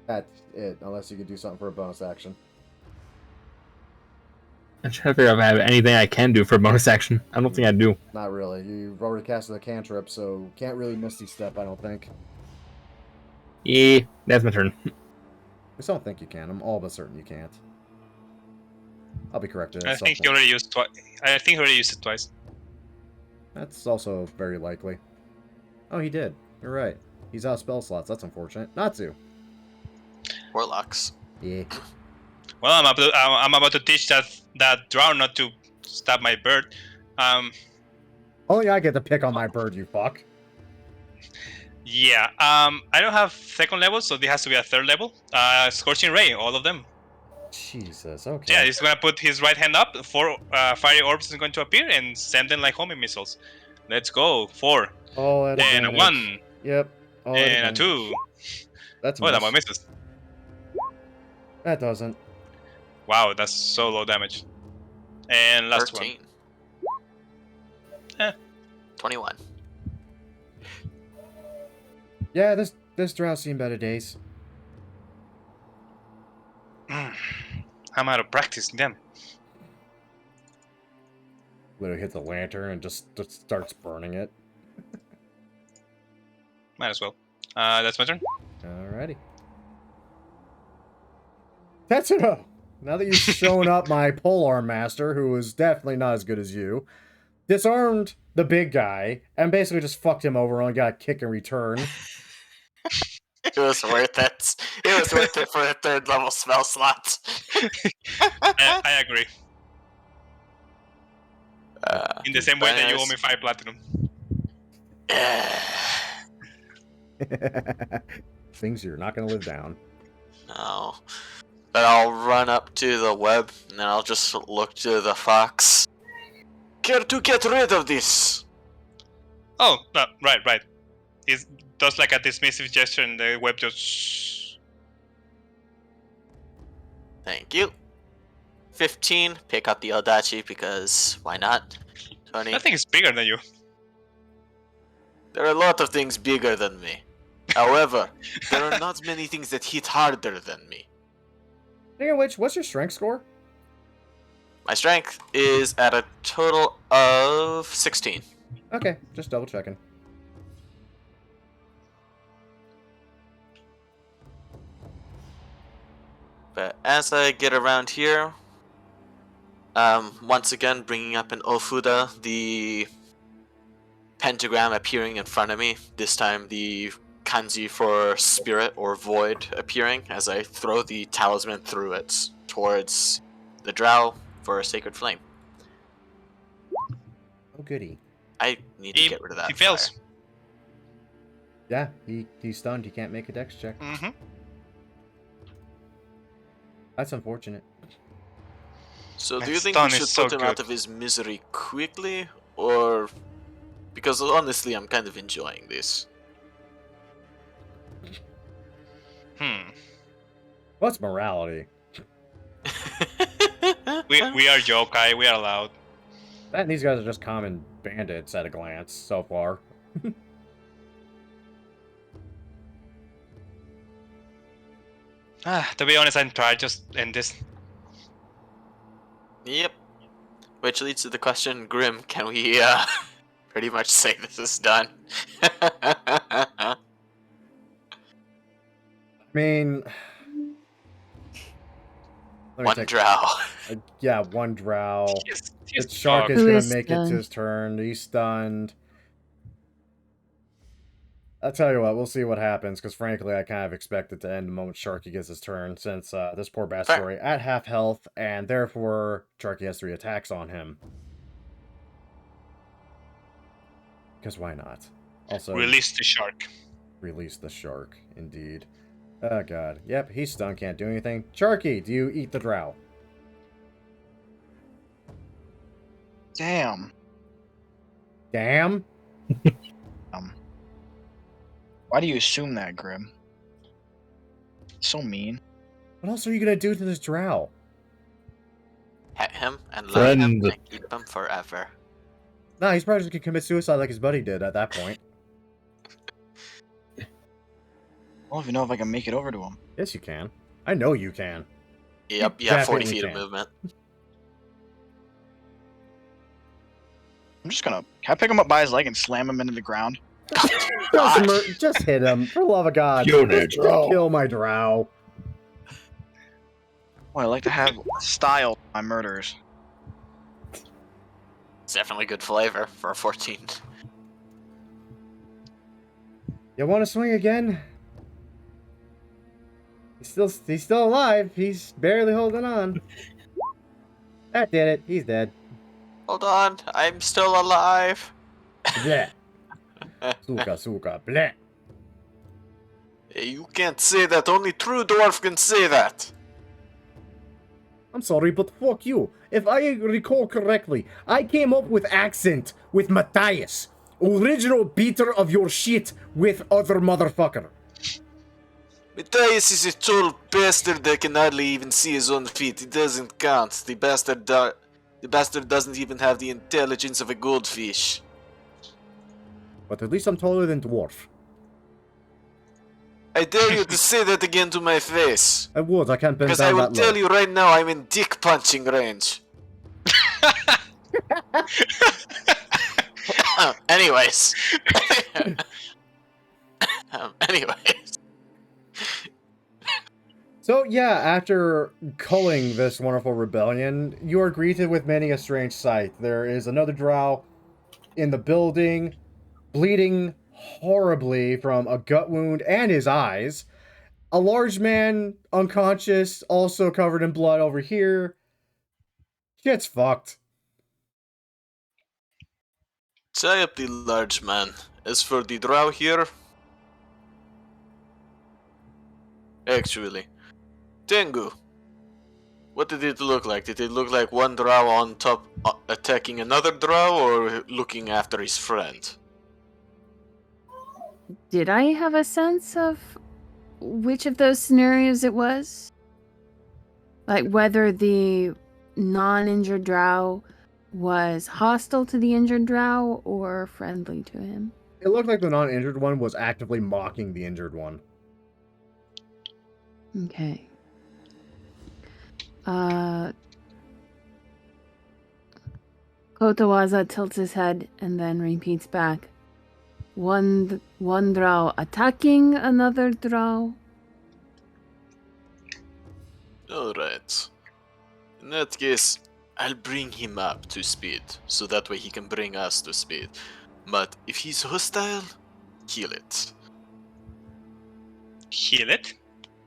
That's it, unless you could do something for a bonus action. I'm trying to figure out if I have anything I can do for a bonus action. I don't think I do. Not really. You've already casted a cantrip, so can't really Misty Step, I don't think. Yeah, that's my turn. I just don't think you can. I'm all but certain you can't. I'll be corrected at I some think he point. already used twice. I think he already used it twice. That's also very likely. Oh, he did. You're right. He's out of spell slots. That's unfortunate. Not to. Warlocks. Yeah. Well, I'm about to teach that drow not to stab my bird. Only I get to pick on my bird, you fuck. Yeah. I don't have second level, so this has to be a third level. Scorching Ray, all of them. Jesus, okay. Yeah, he's gonna put his right hand up. 4 fiery orbs is going to appear and send them like homing missiles. Let's go. 4 All at and a advantage. 1 Yep. All at and a advantage. 2. That's a Oh, that miss. one misses. That doesn't. Wow, that's so low damage. And last 13. Eh. 21. Yeah, this drought seen better days. one. I'm out of practice. Damn. Literally hits a lantern and just starts burning it. Might as well. That's my turn. Alrighty. Tetsuno! Now that you've shown up my polearm master, who is definitely not as good as you, disarmed the big guy, and basically just fucked him over and got a kick in return. It was worth it. It was worth it for a 3rd level spell slot. I agree. In the same way that you owe bonus. me 5 platinum. Things you're not gonna live down. No. But I'll run up to the web, and then I'll just look to the fox. Care to get rid of this? Oh, no, right. He does like a dismissive gesture and the web just... Thank you. 15, pick up the Odachi because why not? 20. I think it's bigger than you. There are a lot of things bigger than me. However, there are not many things that hit harder than me. Speaking of which, what's your strength score? My strength is at a total of 16. Okay, just double checking. But as I get around here, once again bringing up an Ofuda, the pentagram appearing in front of me, this time the kanji for spirit or void appearing as I throw the talisman through it towards the drow for a sacred flame. Oh goody. I need to get rid of that. He fails. fire. Yeah, he's stunned. He can't make a dex check. Mm-hmm. That's unfortunate. So do My you think we stun is should so put him out good. of his misery quickly, or... Because honestly, I'm kind of enjoying this. What's morality? We are yokai, we are allowed. That and these guys are just common bandits at a glance so far. To be honest, I'm tired. Just end this. Yep. Which leads to the question, Grim, can we pretty much say this is done? I mean... Let me One take- drow. Yeah, one drow. He's The shark fucked. is Who gonna is make it to stunned? his turn. He's stunned. I'll tell you what, we'll see what happens, because frankly, I kind of expect it to end the moment Sharky gets his turn, since this poor bastard's Fair. already at half health, and therefore, Sharky has 3 attacks on him. Because why not? Also, Release the shark. release the shark, indeed. Oh god. Yep, he's stunned, can't do anything. Sharky, do you eat the drow? Damn. Damn! Why do you assume that, Grim? So mean. What else are you gonna do to this drow? Pet him and love him Friend. and keep him forever. Nah, he's probably just gonna commit suicide like his buddy did at that point. don't even know if I can make it over to him. Yes, you can. I know you can. Yep, you have 40 definitely feet of can. movement. I'm just gonna. Can I pick him up by his leg and slam him into the ground? Just hit him. For the love of God. Kill that Just drow. Kill my drow. Well, I like to have style to my murders. It's definitely good flavor for a 14. You want to swing again? He's still alive. He's barely holding on. That did it. He's dead. Hold on, I'm still alive. Bleh. Suka, bleh. Hey, you can't say that. Only true dwarf can say that. I'm sorry, but fuck you. If I recall correctly, I came up with accent with Matthias. Original beater of your shit with other motherfucker. Matthias is a tall bastard that can hardly even see his own feet. It doesn't count. The bastard doesn't even have the intelligence of a goldfish. But at least I'm taller than dwarf. I dare you to say that again to my face. I would. I can't bend Because I down will that tell low. you right now, I'm in dick punching range. Anyways. Anyways. So yeah, after culling this wonderful rebellion, you are greeted with many a strange sight. There is another drow in the building, bleeding horribly from a gut wound and his eyes. A large man, unconscious, also covered in blood over here. Shit's fucked. Tie up the large man. As for the drow here... Actually, Tengu. What did it look like? Did it look like one drow on top attacking another drow, or looking after his friend? Did I have a sense of which of those scenarios it was? Like whether the non-injured drow was hostile to the injured drow or friendly to him? It looked like the non-injured one was actively mocking the injured one. Okay. Kotawaza tilts his head and then repeats back. One drow attacking another drow. Alright. In that case, I'll bring him up to speed, so that way he can bring us to speed. But if he's hostile, kill it. Heal it?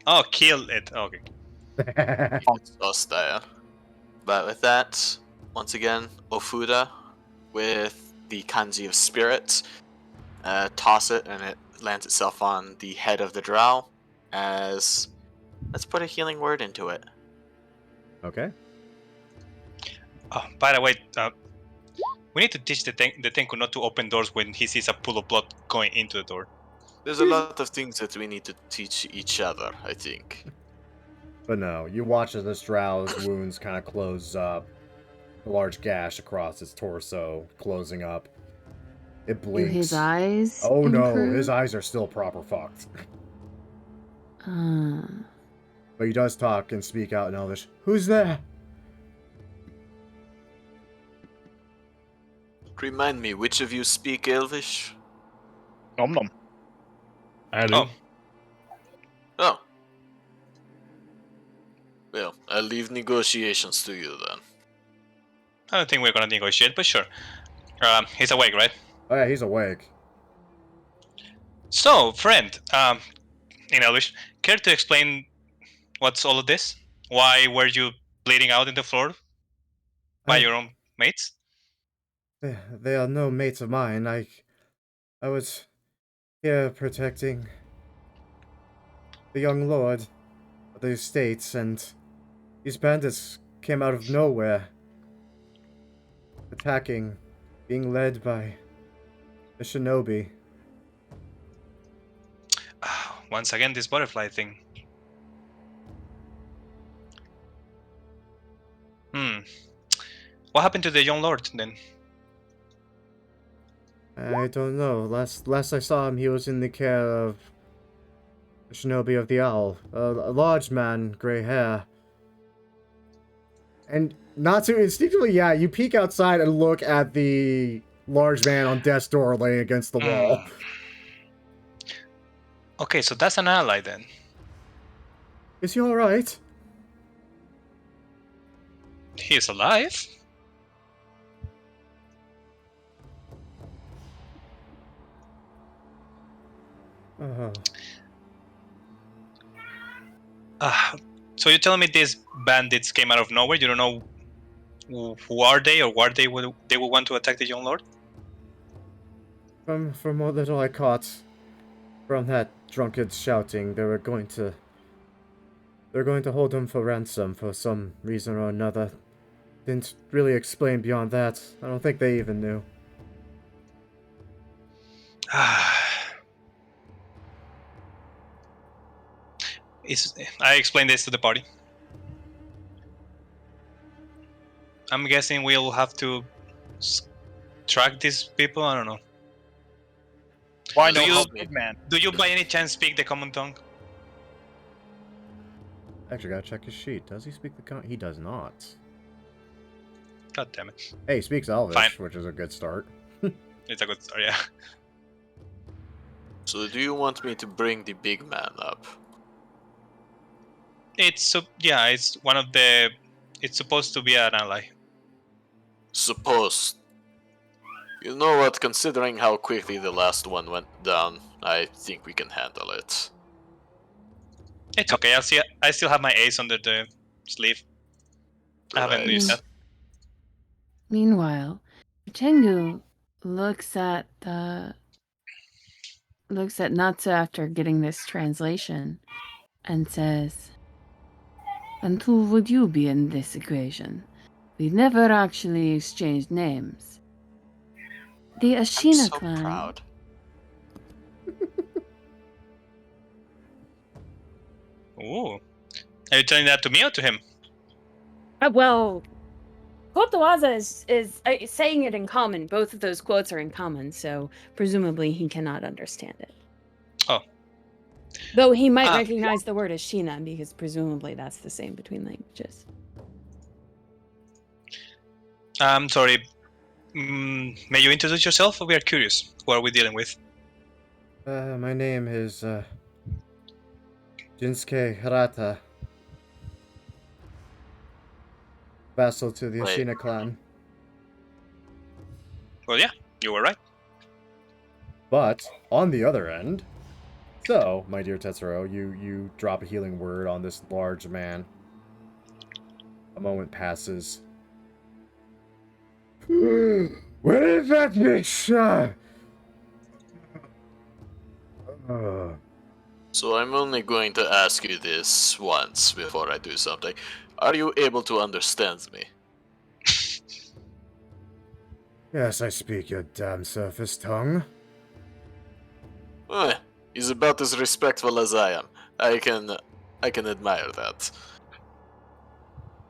Oh, kill it. Okay. If it's hostile. But with that, once again, Ofuda, with the kanji of spirit, toss it and it lands itself on the head of the drow, as... Let's put a healing word into it. Okay. Oh, by the way, we need to teach the Tenku not to open doors when he sees a pool of blood going into the door. There's a lot of things that we need to teach each other, I think. But no, you watch as this drow's wounds kind of close up. A large gash across his torso, closing up. It Do blinks. his eyes Oh no, improve? his eyes are still proper fucked. But he does talk and speak out in Elvish. Who's there? Remind me, which of you speak Elvish? Nom nom. I do. Oh. Oh. Well, I'll leave negotiations to you then. I don't think we're gonna negotiate, but sure. He's awake, right? Oh yeah, he's awake. So, friend, in Elvish, care to explain what's all of this? Why were you bleeding out in the floor by your own mates? They are no mates of mine. I was here protecting the young lord of the estates, and these bandits came out of nowhere, attacking, being led by a shinobi. Once again, this butterfly thing. What happened to the young lord then? I don't know. Last I saw him, he was in the care of Shinobi of the Owl. A large man, gray hair. And not too instinctively, yeah, you peek outside and look at the large man on death's door laying against the wall. Okay, so that's an ally then. Is he alright? He's alive. So you're telling me these bandits came out of nowhere? You don't know who are they or why they would want to attack the young lord? From what little I caught from that drunkard's shouting, they're going to hold him for ransom for some reason or another. Didn't really explain beyond that. I don't think they even knew. I explained this to the party. I'm guessing we'll have to track these people. I don't know. Why Do no you- help, big man? Do you by any chance speak the common tongue? Actually, gotta check his sheet. Does he speak the he does not. God damn it. Hey, he speaks Elvish, Fine. which is a good start. It's a good story, yeah. So do you want me to bring the big man up? It's one of the. It's supposed to be an ally. Suppose. You know what, considering how quickly the last one went down, I think we can handle it. It's okay. I still have my ace under the sleeve. I haven't Right. used that. Meanwhile, Tengu looks at Natsu after getting this translation and says, "And who would you be in this equation? We never actually exchanged names. The I'm Ashina so clan." proud. Ooh. Are you telling that to me or to him? Well, Kotowaza is saying it in common. Both of those quotes are in common, so presumably he cannot understand it. Oh. Though he might Ah. recognize the word Ashina, because presumably that's the same between languages. I'm sorry. May you introduce yourself? We are curious. Who are we dealing with? My name is, Jinsuke Hirata. Vassal to the Wait. Ashina clan. Well, yeah, you were right. But, on the other end... So, my dear Tetsuro, you drop a healing word on this large man. A moment passes. What is that bitch? So I'm only going to ask you this once before I do something. Are you able to understand me? Yes, I speak your damn surface tongue. He's about as respectful as I am. I can admire that.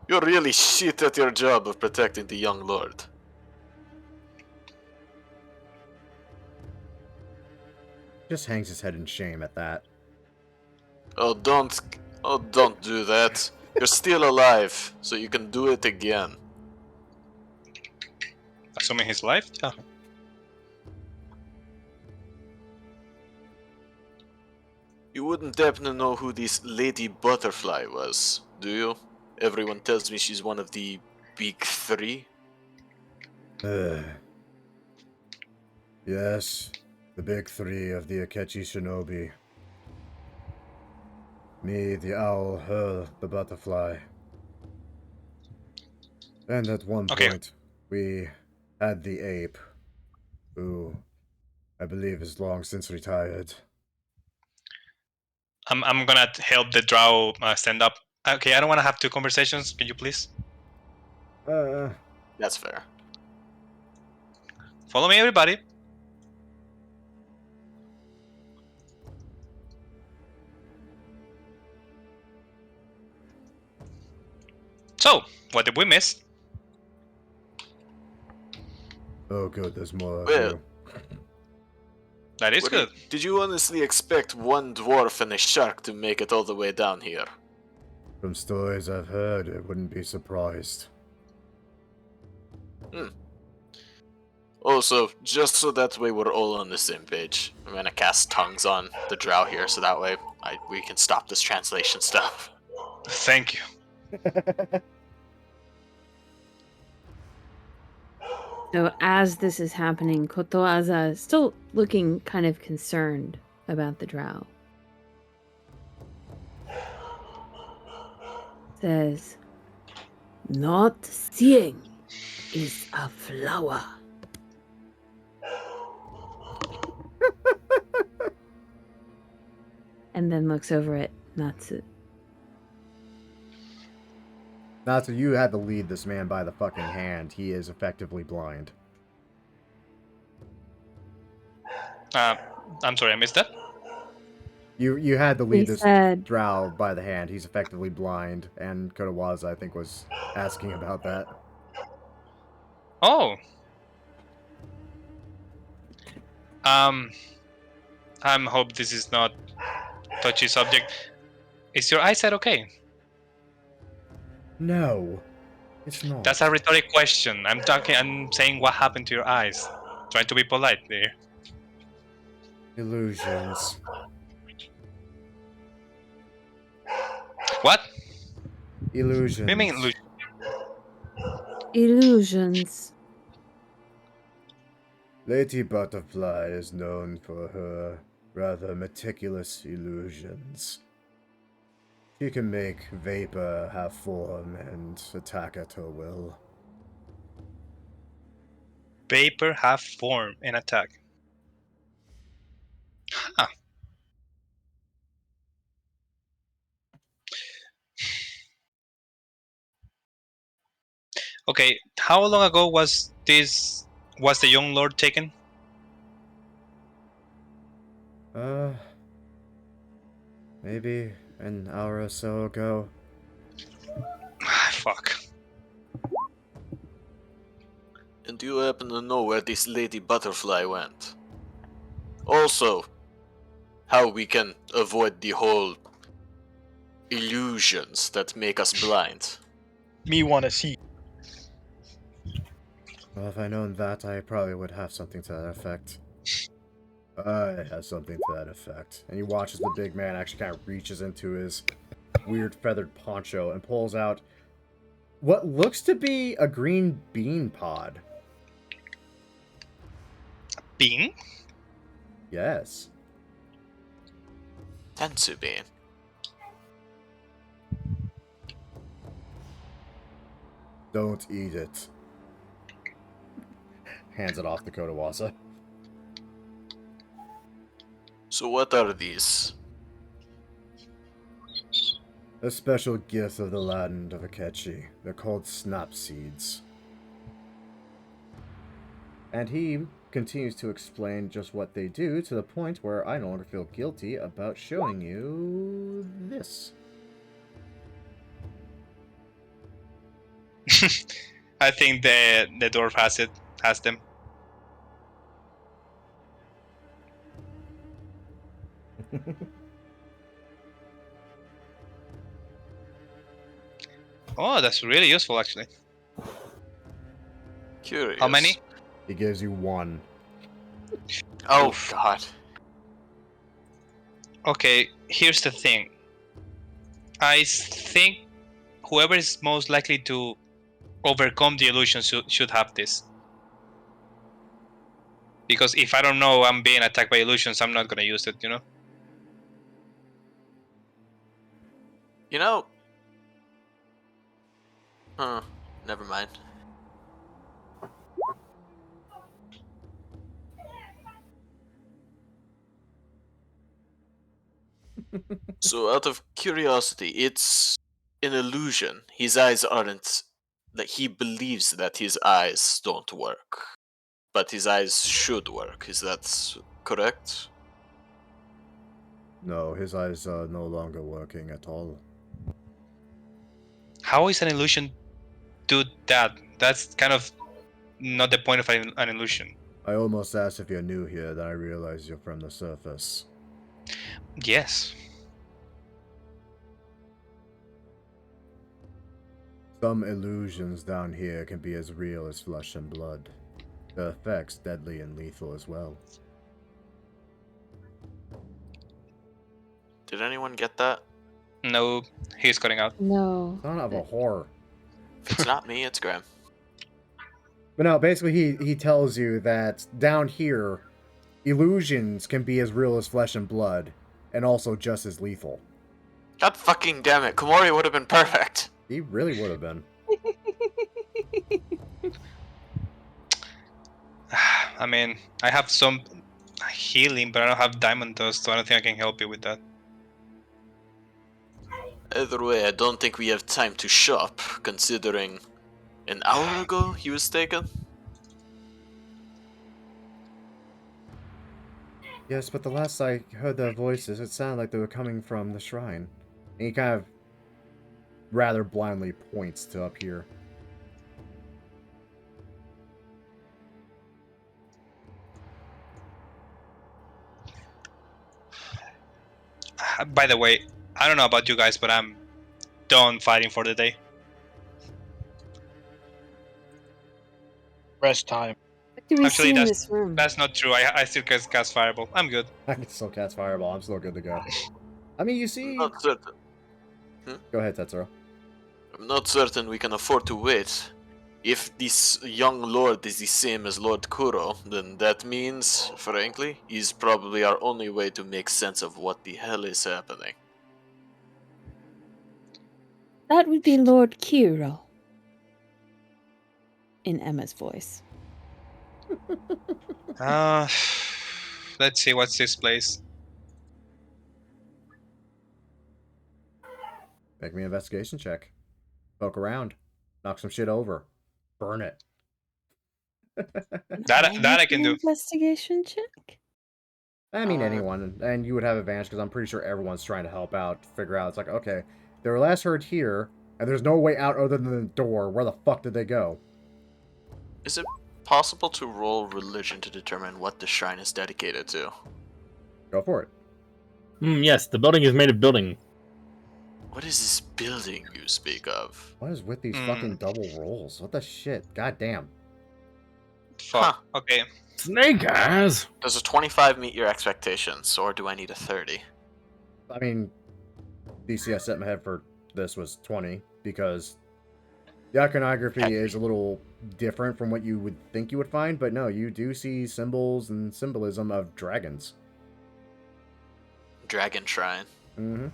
You're really shit at your job of protecting the young lord. Just hangs his head in shame at that. Oh, don't do that. You're still alive, so you can do it again. Assuming his life? Yeah. You wouldn't happen to know who this Lady Butterfly was, do you? Everyone tells me she's one of the big three. Yes, the big three of the Akechi Shinobi. Me, the owl, her, the butterfly. And at one Okay. point, we had the ape, who I believe is long since retired. I'm gonna help the drow stand up. Okay, I don't want to have two conversations. Can you please That's fair. follow me, everybody? So, what did we miss? Oh good, there's more of Well, you. That is good. Did you honestly expect one dwarf and a shark to make it all the way down here? From stories I've heard, I wouldn't be surprised. Also, just so that way we're all on the same page, I'm gonna cast tongues on the drow here, so that way we can stop this translation stuff. Thank you. So as this is happening, Kotoaza is still looking kind of concerned about the drow. Says, "Not seeing is a flower." And then looks over at Natsu. Natsu, you had to lead this man by the fucking hand. He is effectively blind. I'm sorry, I missed that. You had to He lead this said, drow by the hand. He's effectively blind, and Kotowaza, I think, was asking about that. Oh. I hope this is not touchy subject. Is your eyesight okay? No, it's not. That's a rhetoric question. I'm saying what happened to your eyes. Trying to be polite there. Illusions. What? Illusions. What do you mean illusion? "Illusions." Lady Butterfly is known for her rather meticulous illusions. She can make vapor have form and attack at her will. Vapor have form and attack. Huh. Okay, how long ago was the young lord taken? Maybe an hour or so ago. Fuck. And do you happen to know where this Lady Butterfly went? Also, how we can avoid the whole illusions that make us blind. Me wanna see. Well, if I known that, I probably would have something to that effect. I have something to that effect. And he watches the big man actually kind of reaches into his weird feathered poncho and pulls out what looks to be a green bean pod. Bean? Yes. Tensubin. Don't eat it. Hands it off to Kotowaza. So what are these? A special gift of the land of Akechi. They're called snap seeds. And he continues to explain just what they do to the point where I no longer feel guilty about showing you this. I think the dwarf has them. Oh, that's really useful actually. Curious. How many? He gives you one. Oh Oof. god. Okay, here's the thing. I think whoever is most likely to overcome the illusion should have this. Because if I don't know I'm being attacked by illusions, I'm not gonna use it, you know? You know... never mind. So out of curiosity, it's an illusion. His eyes aren't... Like, he believes that his eyes don't work. But his eyes should work, is that correct? No, his eyes are no longer working at all. How is an illusion do that? That's kind of not the point of an illusion. I almost asked if you're new here, then I realized you're from the surface. Yes. Some illusions down here can be as real as flesh and blood. The effects deadly and lethal as well. Did anyone get that? No, he's cutting out. No. Son of a but- whore. If it's not me, it's Graham. But no, basically he tells you that down here, illusions can be as real as flesh and blood, and also just as lethal. God fucking damn it, Komori would have been perfect. He really would have been. I mean, I have some healing, but I don't have diamond dust, so I don't think I can help you with that. Either way, I don't think we have time to shop, considering an hour ago he was taken. Yes, but the last I heard their voices, it sounded like they were coming from the shrine. And he kind of rather blindly points to up here. By the way, I don't know about you guys, but I'm done fighting for the day. Rest time. What do we Actually, see in that's- this room? That's not true. I still can cast Fireball. I'm good. I can still cast Fireball. I'm still good to go. I mean, you see... I'm not certain. Go ahead, Tetsuro. I'm not certain we can afford to wait. If this young lord is the same as Lord Kuro, then that means, frankly, he's probably our only way to make sense of what the hell is happening. That would be Lord Kiro. In Emma's voice. Let's see, what's this place? Make me an investigation check. Poke around. Knock some shit over. Burn it. That I can do. Investigation check. I mean, Uh, anyone. And you would have advantage because I'm pretty sure everyone's trying to help out, figure out. It's like, okay, they were last heard here, and there's no way out other than the door. Where the fuck did they go? Is it possible to roll religion to determine what the shrine is dedicated to? Go for it. Yes, the building is made of building. What is this building you speak of? What is with these Hmm. fucking double rolls? What the shit? God damn. Fuck. Okay. Snake eyes. Does a 25 meet your expectations, or do I need a 30? I mean, DC I set in my head for this was 20, because the iconography is a little different from what you would think you would find, but no, you do see symbols and symbolism of dragons. Dragon Shrine. Mm-hmm.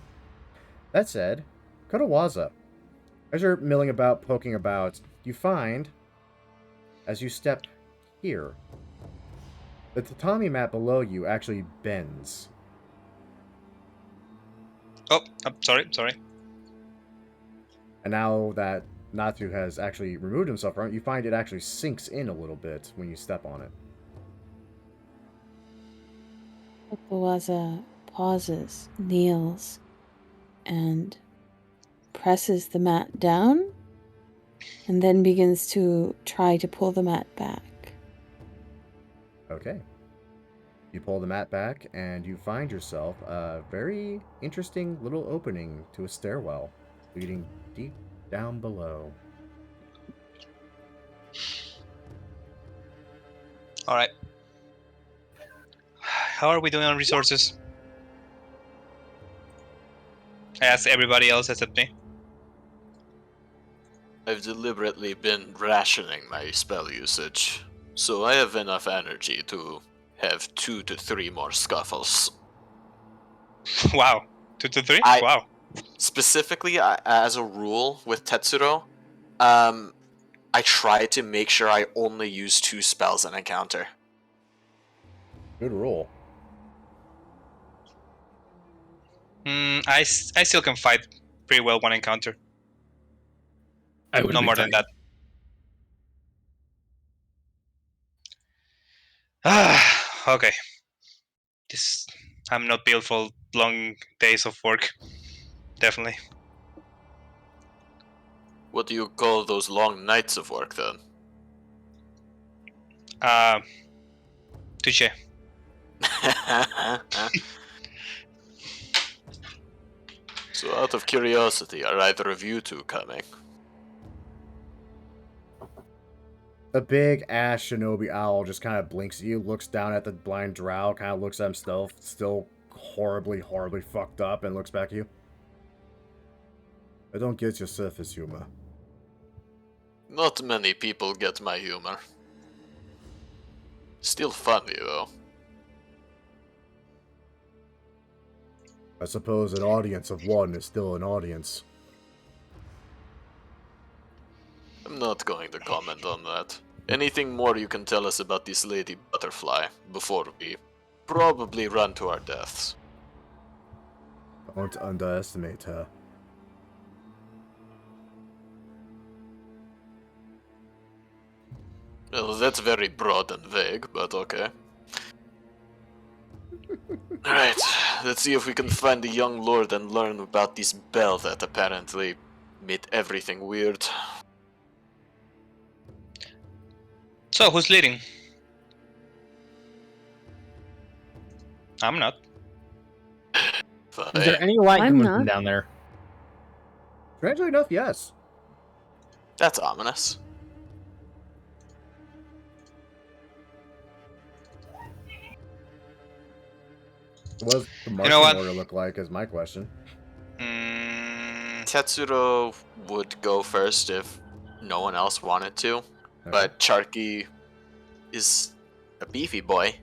That said, Kotowaza, as you're milling about, poking about, you find, as you step here, the tatami mat below you actually bends. Oh, I'm sorry. And now that Natsu has actually removed himself from it, you find it actually sinks in a little bit when you step on it. Okawaza pauses, kneels, and presses the mat down, and then begins to try to pull the mat back. Okay. You pull the mat back, and you find yourself a very interesting little opening to a stairwell leading deep down below. All right. How are we doing on resources? I asked everybody else except me. I've deliberately been rationing my spell usage, so I have enough energy to have 2 to 3 more scuffles. Wow. 2 to 3? I- Wow. Specifically, as a rule with Tetsuro, I try to make sure I only use 2 spells an encounter. Good rule. I still can fight pretty well one encounter. I would No more than that. Okay. I'm not built for long days of work. Definitely. What do you call those long nights of work then? Touche. So, out of curiosity, are either of you two coming? The big ass shinobi owl just kind of blinks at you, looks down at the blind drow, kind of looks at himself, still horribly, horribly fucked up, and looks back at you. I don't get your surface humor. Not many people get my humor. Still funny, though. I suppose an audience of one is still an audience. I'm not going to comment on that. Anything more you can tell us about this lady butterfly before we probably run to our deaths? Don't underestimate her. Well, that's very broad and vague, but okay. Alright, let's see if we can find the young lord and learn about this bell that apparently made everything weird. So, who's leading? I'm not. Is there any light I'm coming not. from down there? Strangely enough, yes. That's ominous. What does the marching know what? order look like is my question. Tetsuro would go first if no one else wanted to, but Charky is a beefy boy.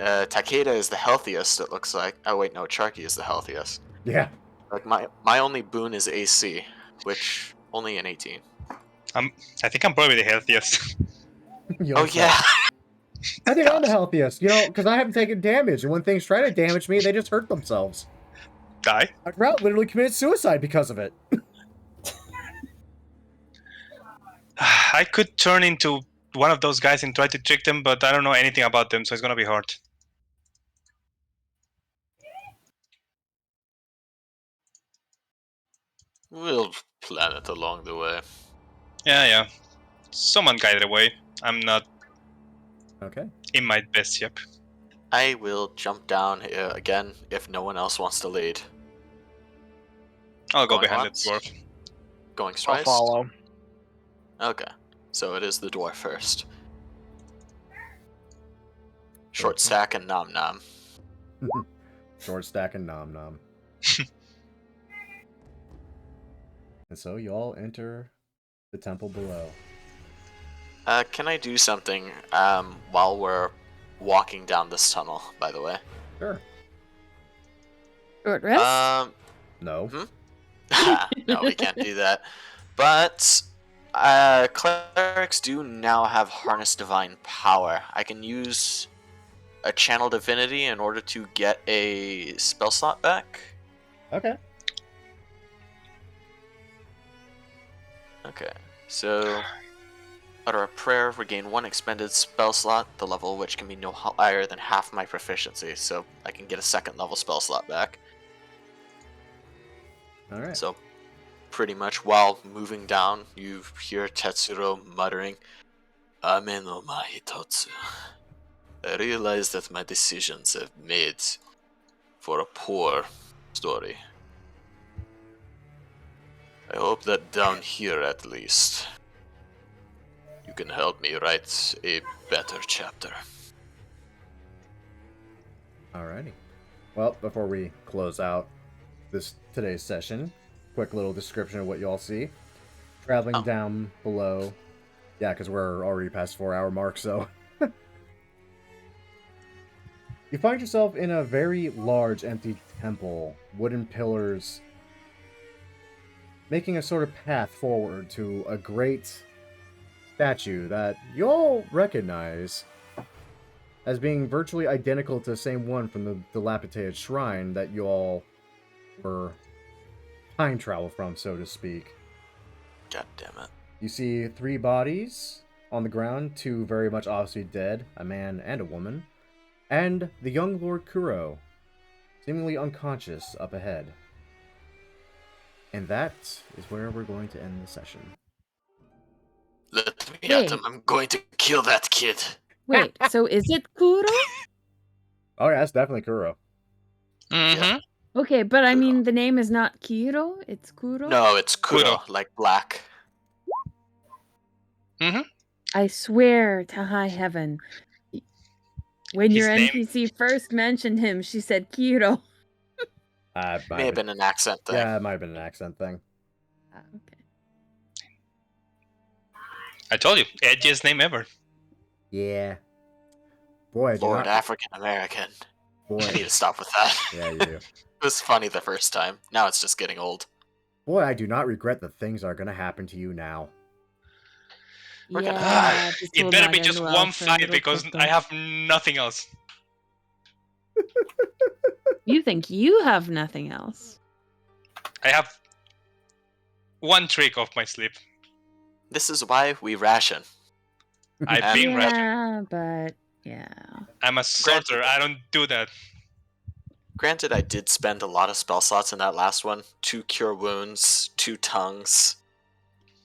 Takeda is the healthiest, it looks like. Oh wait, no, Charky is the healthiest. Yeah. Like my only boon is AC, which only an 18. I think I'm probably the healthiest. Oh yeah. I think I'm the healthiest, you know, because I haven't taken damage, and when things try to damage me, they just hurt themselves. Die? A drow literally committed suicide because of it. I could turn into one of those guys and try to trick them, but I don't know anything about them, so it's gonna be hard. We'll plan it along the way. Yeah. Someone guide the way. I'm not Okay. in my best shape. I will jump down here again if no one else wants to lead. I'll go Going behind once? the dwarf. Going I'll twice? follow. Okay, so it is the dwarf first. Short stack and nom nom. Short stack and nom nom. And so you all enter the temple below. Can I do something while we're walking down this tunnel, by the way? Sure. Short rest? No. No, we can't do that. But clerics do now have harness divine power. I can use a channel divinity in order to get a spell slot back. Okay. Okay, so utter a prayer, regain one expended spell slot, the level of which can be no higher than half my proficiency, so I can get a second level spell slot back. Alright. So, pretty much while moving down, you hear Tetsuro muttering, Amen o mahitotsu. I realize that my decisions have made for a poor story. I hope that down here at least, you can help me write a better chapter. Alrighty. Well, before we close out today's session, quick little description of what you all see. Traveling down below. Yeah, because we're already past 4-hour mark, so. You find yourself in a very large empty temple. Wooden pillars making a sort of path forward to a great statue that you all recognize as being virtually identical to the same one from the dilapidated shrine that you all were time travel from, so to speak. God damn it. You see 3 bodies on the ground, 2 very much obviously dead, a man and a woman, and the young Lord Kuro, seemingly unconscious up ahead. And that is where we're going to end the session. Let me at him. I'm going to kill that kid. Wait, so is it Kuro? Oh yeah, that's definitely Kuro. Mm-hmm. Okay, but I Kuro. mean, the name is not Kiro, it's Kuro? No, it's Kuro, Kuro. like black. I swear to high heaven, when His your name- NPC first mentioned him, she said Kiro. May have been an accent thing. Yeah, it might have been an accent thing. Okay. I told you, edgiest name ever. Yeah. Boy, I do Lord not. African American. Boy, I need to stop with that. yeah, you do. It was funny the first time. Now it's just getting old. Boy, I do not regret the things that are gonna happen to you now. We're gonna Yeah, this It will better not be end just well one for fight little because Toto. I have nothing else. You think you have nothing else? I have one trick off my sleeve. This is why we ration. I've And- been rat- Yeah, but yeah. I'm a sorcerer. I don't do that. Granted, I did spend a lot of spell slots in that last one. 2 cure wounds, 2 tongues.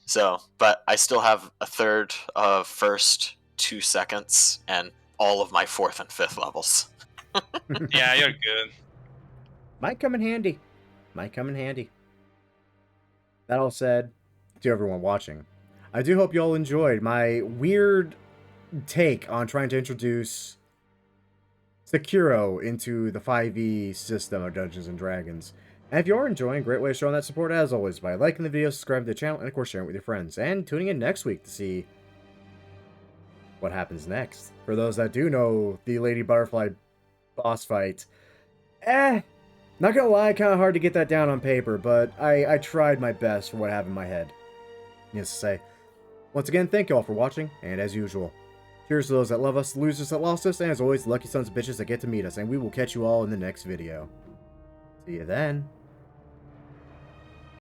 So, but I still have a third of first, 2 seconds, and all of my 4th and 5th levels. Yeah, you're good. Might come in handy. Might come in handy. That all said, to everyone watching, I do hope you all enjoyed my weird take on trying to introduce Sekiro into the 5e system of Dungeons & Dragons. And if you are enjoying, great way of showing that support as always by liking the video, subscribing to the channel, and of course sharing it with your friends. And tuning in next week to see what happens next. For those that do know the Lady Butterfly boss fight, not gonna lie, kind of hard to get that down on paper, but I tried my best for what I have in my head. Needless to say, once again, thank you all for watching, and as usual, cheers to those that love us, losers that lost us, and as always, lucky sons of bitches that get to meet us, and we will catch you all in the next video. See you then.